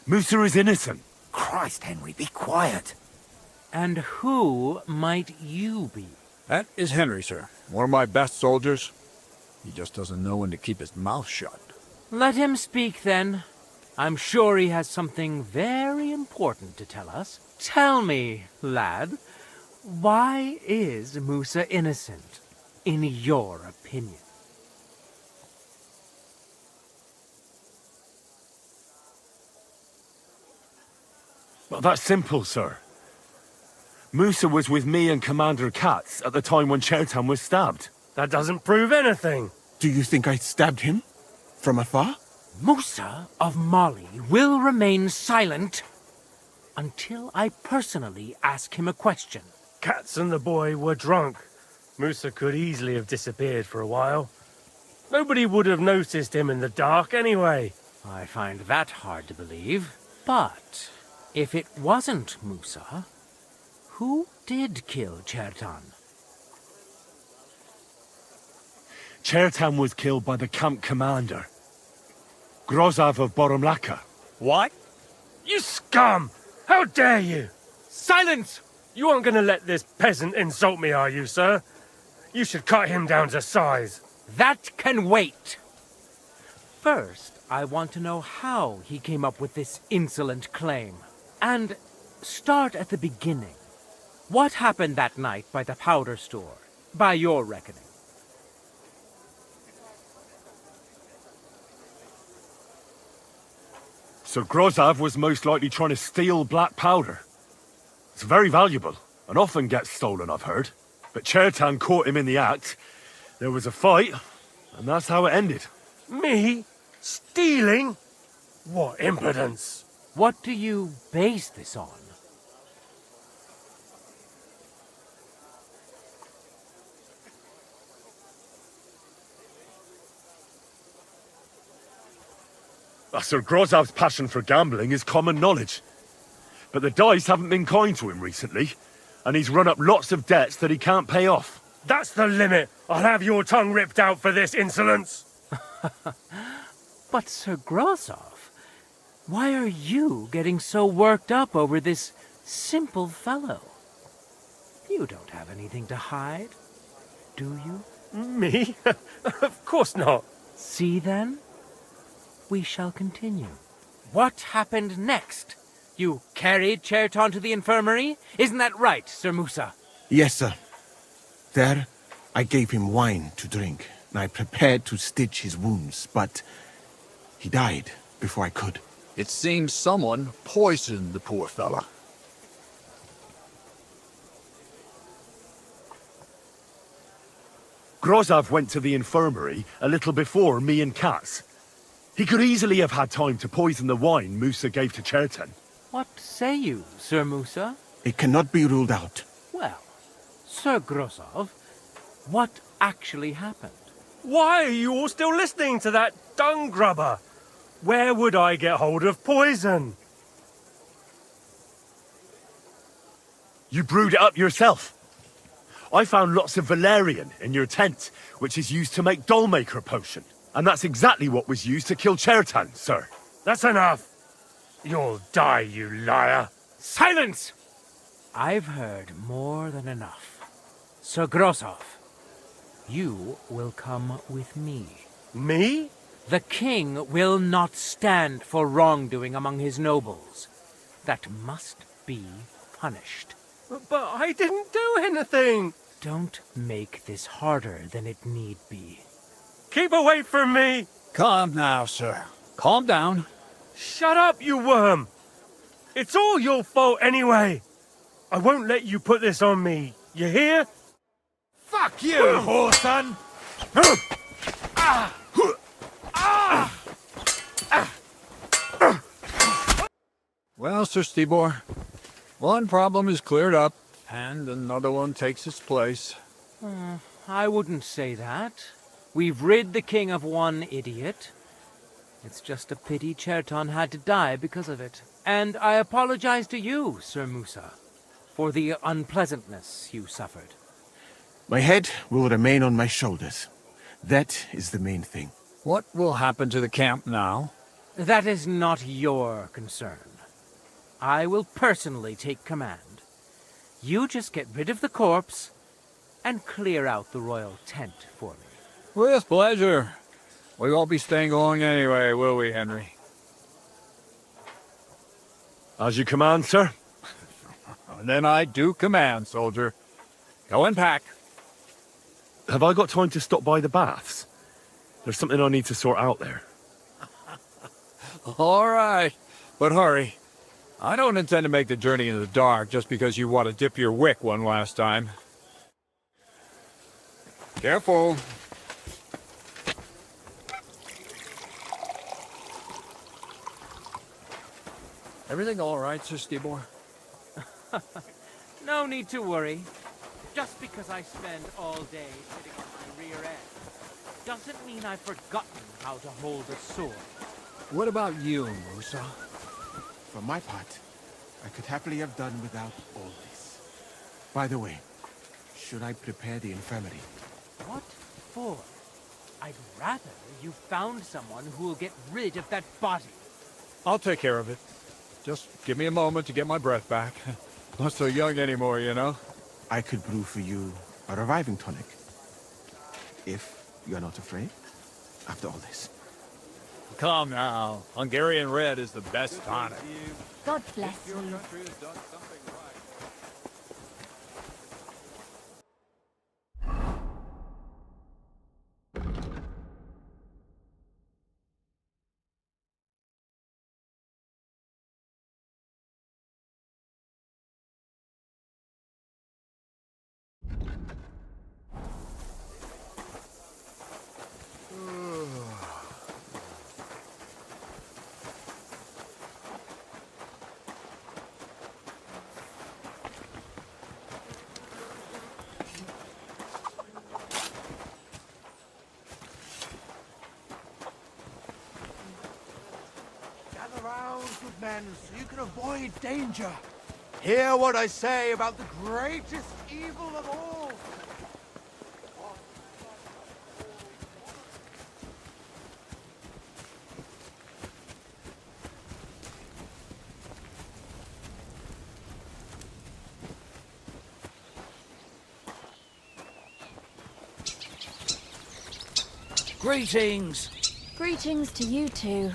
A: Musa is innocent.
U: Christ, Henry, be quiet.
P: And who might you be?
M: That is Henry, sir. One of my best soldiers. He just doesn't know when to keep his mouth shut.
P: Let him speak, then. I'm sure he has something very important to tell us. Tell me, lad, why is Musa innocent, in your opinion?
A: Well, that's simple, sir. Musa was with me and Commander Katz at the time when Chertan was stabbed.
K: That doesn't prove anything.
D: Do you think I stabbed him? From afar?
P: Musa of Mali will remain silent until I personally ask him a question.
K: Katz and the boy were drunk. Musa could easily have disappeared for a while. Nobody would have noticed him in the dark anyway.
P: I find that hard to believe. But if it wasn't Musa, who did kill Chertan?
A: Chertan was killed by the camp commander, Grozov of Boromlaka.
K: What? You scum! How dare you!
P: Silence!
K: You aren't going to let this peasant insult me, are you, sir? You should cut him down to size.
P: That can wait. First, I want to know how he came up with this insolent claim. And start at the beginning. What happened that night by the powder store, by your reckoning?
A: So Grozov was most likely trying to steal black powder. It's very valuable, and often gets stolen, I've heard. But Chertan caught him in the act. There was a fight, and that's how it ended.
K: Me? Stealing? What impudence!
P: What do you base this on?
A: Sir Grozov's passion for gambling is common knowledge. But the dice haven't been kind to him recently, and he's run up lots of debts that he can't pay off.
K: That's the limit! I'll have your tongue ripped out for this insolence!
P: But Sir Grozov, why are you getting so worked up over this simple fellow? You don't have anything to hide, do you?
K: Me? Of course not.
P: See then? We shall continue. What happened next? You carried Chertan to the infirmary? Isn't that right, Sir Musa?
D: Yes, sir. There, I gave him wine to drink, and I prepared to stitch his wounds, but he died before I could.
M: It seems someone poisoned the poor fella.
A: Grozov went to the infirmary a little before me and Katz. He could easily have had time to poison the wine Musa gave to Chertan.
P: What say you, Sir Musa?
D: It cannot be ruled out.
P: Well, Sir Grozov, what actually happened?
K: Why are you all still listening to that dung grubber? Where would I get hold of poison?
A: You brewed it up yourself. I found lots of valerian in your tent, which is used to make dollmaker potion. And that's exactly what was used to kill Chertan, sir.
K: That's enough. You'll die, you liar.
P: Silence! I've heard more than enough. Sir Grozov, you will come with me.
K: Me?
P: The king will not stand for wrongdoing among his nobles. That must be punished.
K: But I didn't do anything!
P: Don't make this harder than it need be.
K: Keep away from me!
M: Calm now, sir. Calm down.
K: Shut up, you worm! It's all your fault anyway! I won't let you put this on me, you hear?
L: Fuck you, whoreson!
M: Well, Sir Stibor, one problem is cleared up, and another one takes its place.
P: I wouldn't say that. We've rid the king of one idiot. It's just a pity Cherton had to die because of it. And I apologize to you, Sir Musa, for the unpleasantness you suffered.
D: My head will remain on my shoulders. That is the main thing.
M: What will happen to the camp now?
P: That is not your concern. I will personally take command. You just get rid of the corpse and clear out the royal tent for me.
M: With pleasure. We won't be staying long anyway, will we, Henry?
A: As you command, sir.
M: And then I do command, soldier. Go and pack.
A: Have I got time to stop by the baths? There's something I need to sort out there.
M: All right, but hurry. I don't intend to make the journey in the dark just because you want to dip your wick one last time. Careful. Everything all right, Sir Stibor?
P: No need to worry. Just because I spend all day sitting on my rear end doesn't mean I've forgotten how to hold a sword.
M: What about you, Musa?
D: For my part, I could happily have done without all this. By the way, should I prepare the infirmary?
P: What for? I'd rather you found someone who will get rid of that body.
M: I'll take care of it. Just give me a moment to get my breath back. Not so young anymore, you know?
D: I could brew for you a reviving tonic. If you're not afraid, after all this.
M: Come now. Hungarian Red is the best tonic.
C: God bless you.
I: Gather round, good men, so you can avoid danger. Hear what I say about the greatest evil of all.
N: Greetings.
C: Greetings to you two.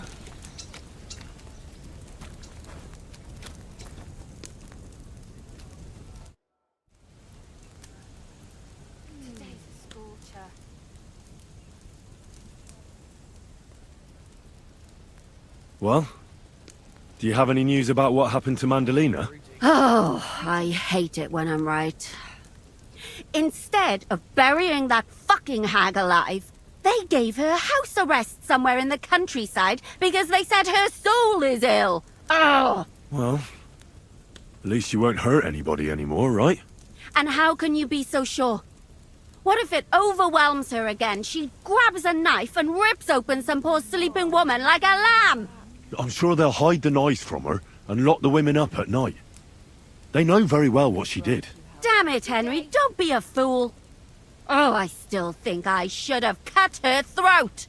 C: Today's a scorcher.
A: Well, do you have any news about what happened to Mandalina?
C: Oh, I hate it when I'm right. Instead of burying that fucking hag alive, they gave her house arrest somewhere in the countryside because they said her soul is ill. Oh!
A: Well, at least you won't hurt anybody anymore, right?
C: And how can you be so sure? What if it overwhelms her again? She grabs a knife and rips open some poor sleeping woman like a lamb.
A: I'm sure they'll hide the knives from her and lock the women up at night. They know very well what she did.
C: Damn it, Henry, don't be a fool. Oh, I still think I should have cut her throat.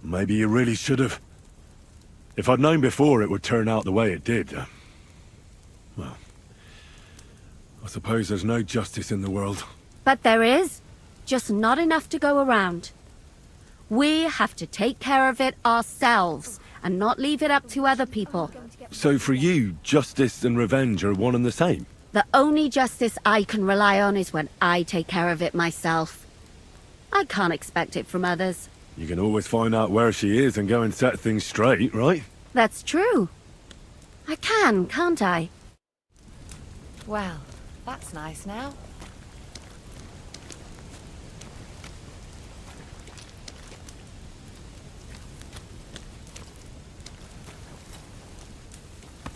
A: Maybe you really should have. If I'd known before it would turn out the way it did, well, I suppose there's no justice in the world.
C: But there is. just not enough to go around. We have to take care of it ourselves and not leave it up to other people.
B: So for you, justice and revenge are one and the same?
C: The only justice I can rely on is when I take care of it myself. I can't expect it from others.
B: You can always find out where she is and go and set things straight, right?
C: That's true. I can, can't I?
E: Well, that's nice now.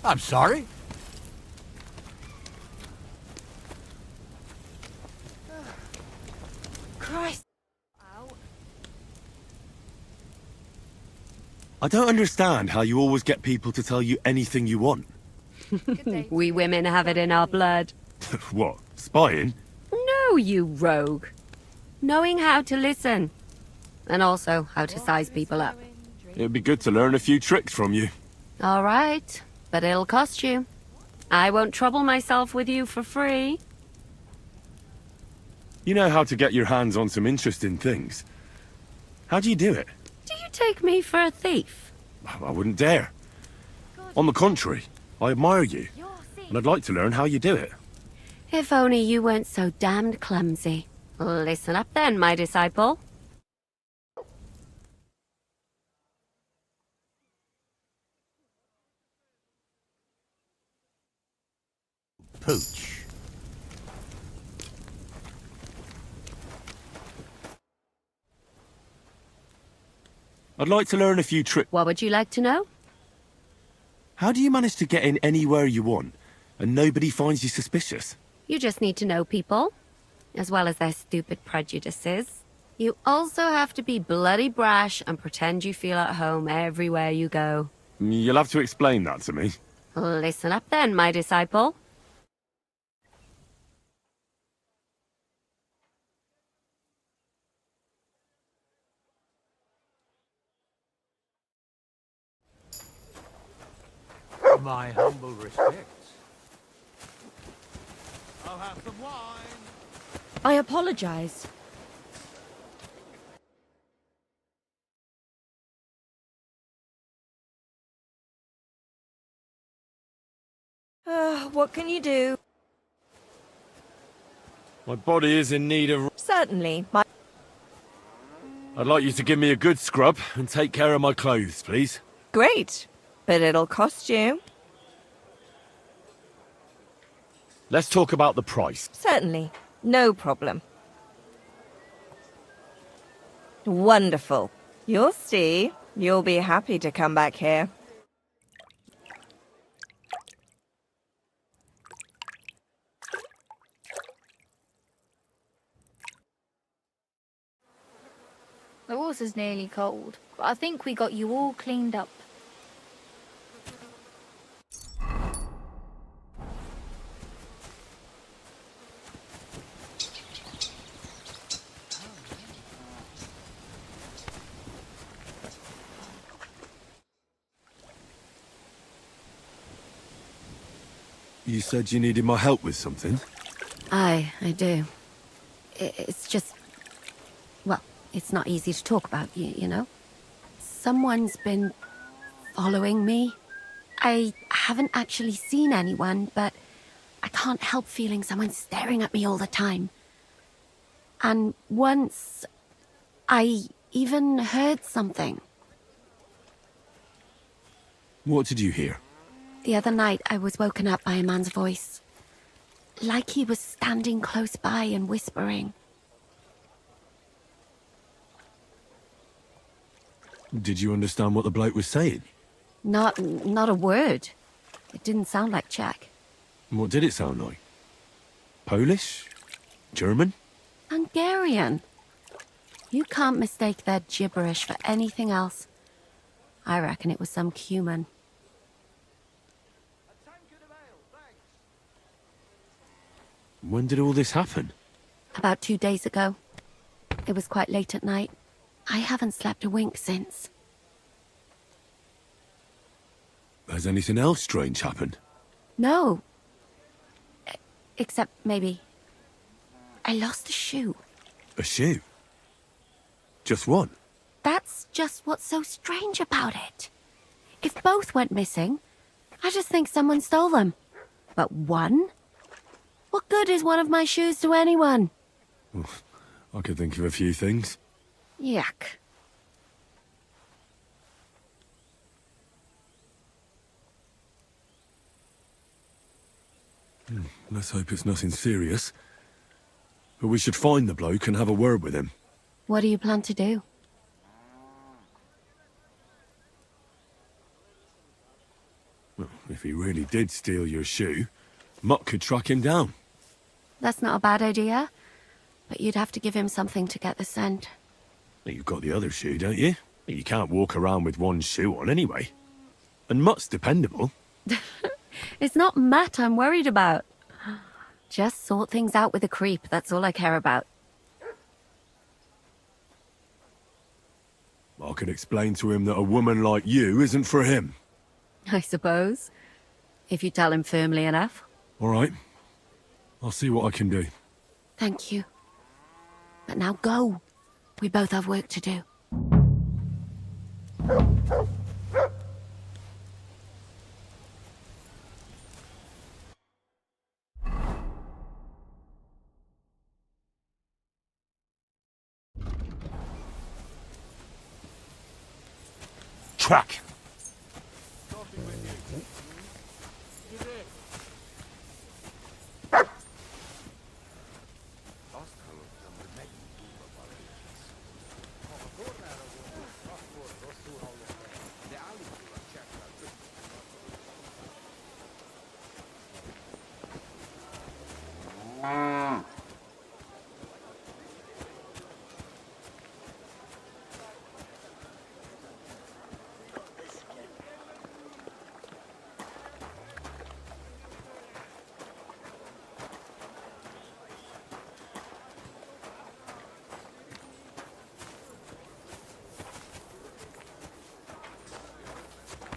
V: I'm sorry.
E: Christ.
B: I don't understand how you always get people to tell you anything you want.
C: We women have it in our blood.
B: What, spying?
C: No, you rogue. Knowing how to listen. And also how to size people up.
B: It'd be good to learn a few tricks from you.
C: All right, but it'll cost you. I won't trouble myself with you for free.
B: You know how to get your hands on some interesting things. How do you do it?
C: Do you take me for a thief?
B: I wouldn't dare. On the contrary, I admire you. And I'd like to learn how you do it.
C: If only you weren't so damned clumsy. Listen up then, my disciple.
O: Pooch.
B: I'd like to learn a few tricks.
C: What would you like to know?
B: How do you manage to get in anywhere you want, and nobody finds you suspicious?
C: You just need to know people, as well as their stupid prejudices. You also have to be bloody brash and pretend you feel at home everywhere you go.
B: You'll have to explain that to me.
C: Listen up then, my disciple.
V: My humble respects. I'll have some wine.
E: I apologize. What can you do?
B: My body is in need of...
E: Certainly.
B: I'd like you to give me a good scrub and take care of my clothes, please.
E: Great. But it'll cost you.
B: Let's talk about the price.
E: Certainly. No problem. Wonderful. You'll see. You'll be happy to come back here.
S: The water's nearly cold, but I think we got you all cleaned up.
B: You said you needed my help with something?
C: I do. It's just... Well, it's not easy to talk about, you know? Someone's been following me. I haven't actually seen anyone, but I can't help feeling someone staring at me all the time. And once, I even heard something.
B: What did you hear?
C: The other night, I was woken up by a man's voice. Like he was standing close by and whispering.
B: Did you understand what the bloke was saying?
C: Not a word. It didn't sound like Czech.
B: What did it sound like? Polish? German?
C: Hungarian. You can't mistake their gibberish for anything else. I reckon it was some Cuman.
B: When did all this happen?
C: About 2 days ago. It was quite late at night. I haven't slept a wink since.
B: Has anything else strange happened?
C: No. Except maybe... I lost a shoe.
A: A shoe? Just one?
C: That's just what's so strange about it. If both went missing, I just think someone stole them. But one? What good is one of my shoes to anyone?
A: I could think of a few things.
C: Yuck.
A: Let's hope it's nothing serious. But we should find the bloke and have a word with him.
C: What do you plan to do?
A: Well, if he really did steal your shoe, Mutt could track him down.
C: That's not a bad idea. But you'd have to give him something to get the scent.
A: Well, you've got the other shoe, don't you? You can't walk around with one shoe on anyway. And Mutt's dependable.
C: It's not Matt I'm worried about. Just sort things out with a creep, that's all I care about.
A: I can explain to him that a woman like you isn't for him.
C: I suppose. If you tell him firmly enough.
A: All right. I'll see what I can do.
C: Thank you. But now go. We both have work to do.
A: Track!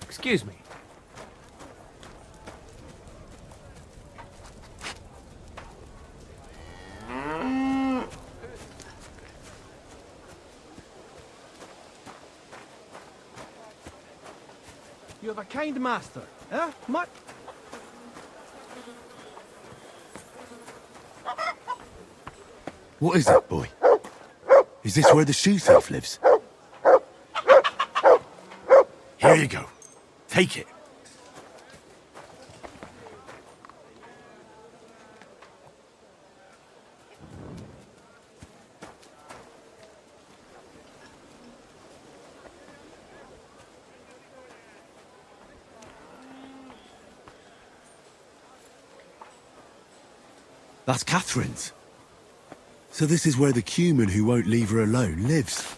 P: Excuse me.
U: You have a kind master, eh, Mutt?
A: What is it, boy? Is this where the shoe thief lives? Here you go. Take it. That's Catherine's. So this is where the Cuman who won't leave her alone lives.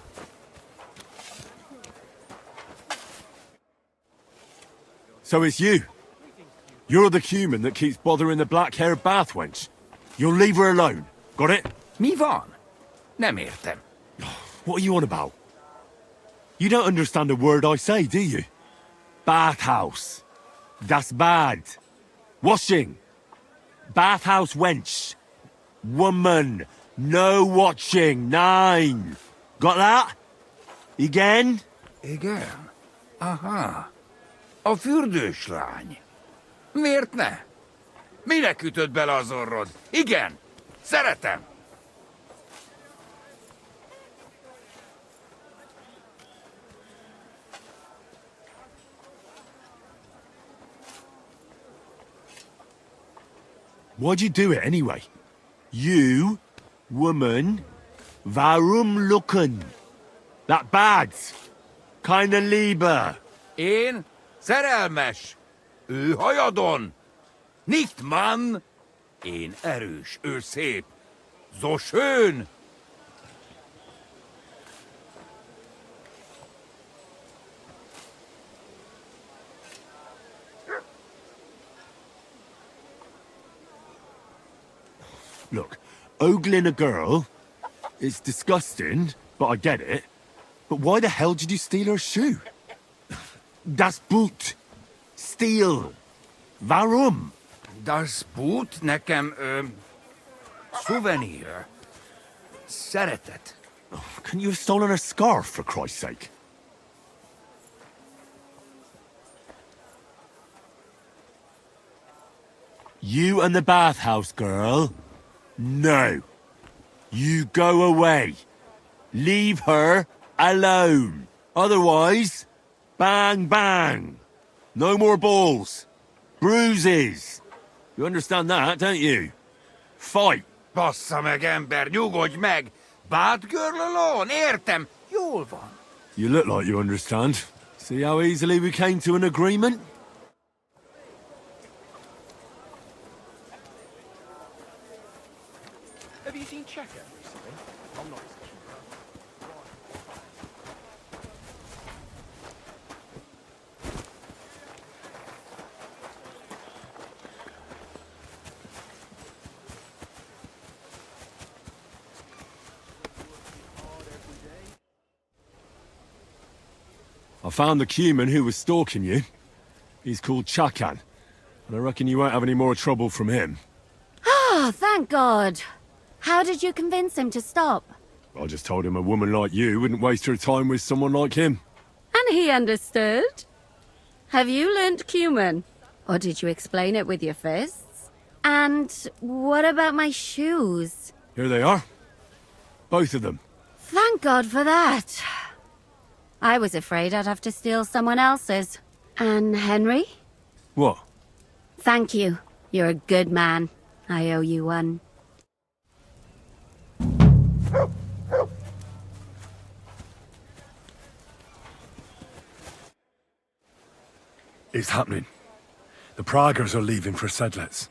A: So it's you. You're the Cuman that keeps bothering the black-haired bath wench. You'll leave her alone. Got it?
M: Mi van. Nem értem.
A: What are you on about? You don't understand a word I say, do you? Bathhouse. Das Bad. Washing. Bathhouse wench. Woman. No watching. 9. Got that? Again?
M: Igen. Aha. A fürdős lány. Miért ne? Minek ütött bele az orrod? Igen. Szeretem.
A: Why'd you do it anyway? You, woman, warum looken? That bad. Keine Liebe.
M: Én szerelmes. Ő hajadon. Nicht Mann. Én erős, ő szép. So schön.
A: Look, ogling a girl, it's disgusting, but I get it. But why the hell did you steal her shoe? Das Boot. Steal. Warum?
M: Das Boot nekem, souvenir.
I: Said it that.
A: Couldn't you have stolen her scarf, for Christ's sake? You and the bathhouse girl? No. You go away. Leave her alone. Otherwise, bang, bang. No more balls. Bruises. You understand that, don't you? Fight.
V: Bassza meg, ember, nyugodj meg! Bad girl alone, értem, jól van.
A: You look like you understand. See how easily we came to an agreement?
J: Have you seen Checker recently? I'm not.
A: I found the Cuman who was stalking you. He's called Chakan, and I reckon you won't have any more trouble from him.
C: Oh, thank God. How did you convince him to stop?
A: I just told him a woman like you wouldn't waste her time with someone like him.
C: And he understood? Have you learnt Cuman? Or did you explain it with your fists? And what about my shoes?
A: Here they are. Both of them.
C: Thank God for that. I was afraid I'd have to steal someone else's. And Henry?
A: What?
C: Thank you. You're a good man. I owe you one.
A: It's happening. The Praggers are leaving for Sedlets.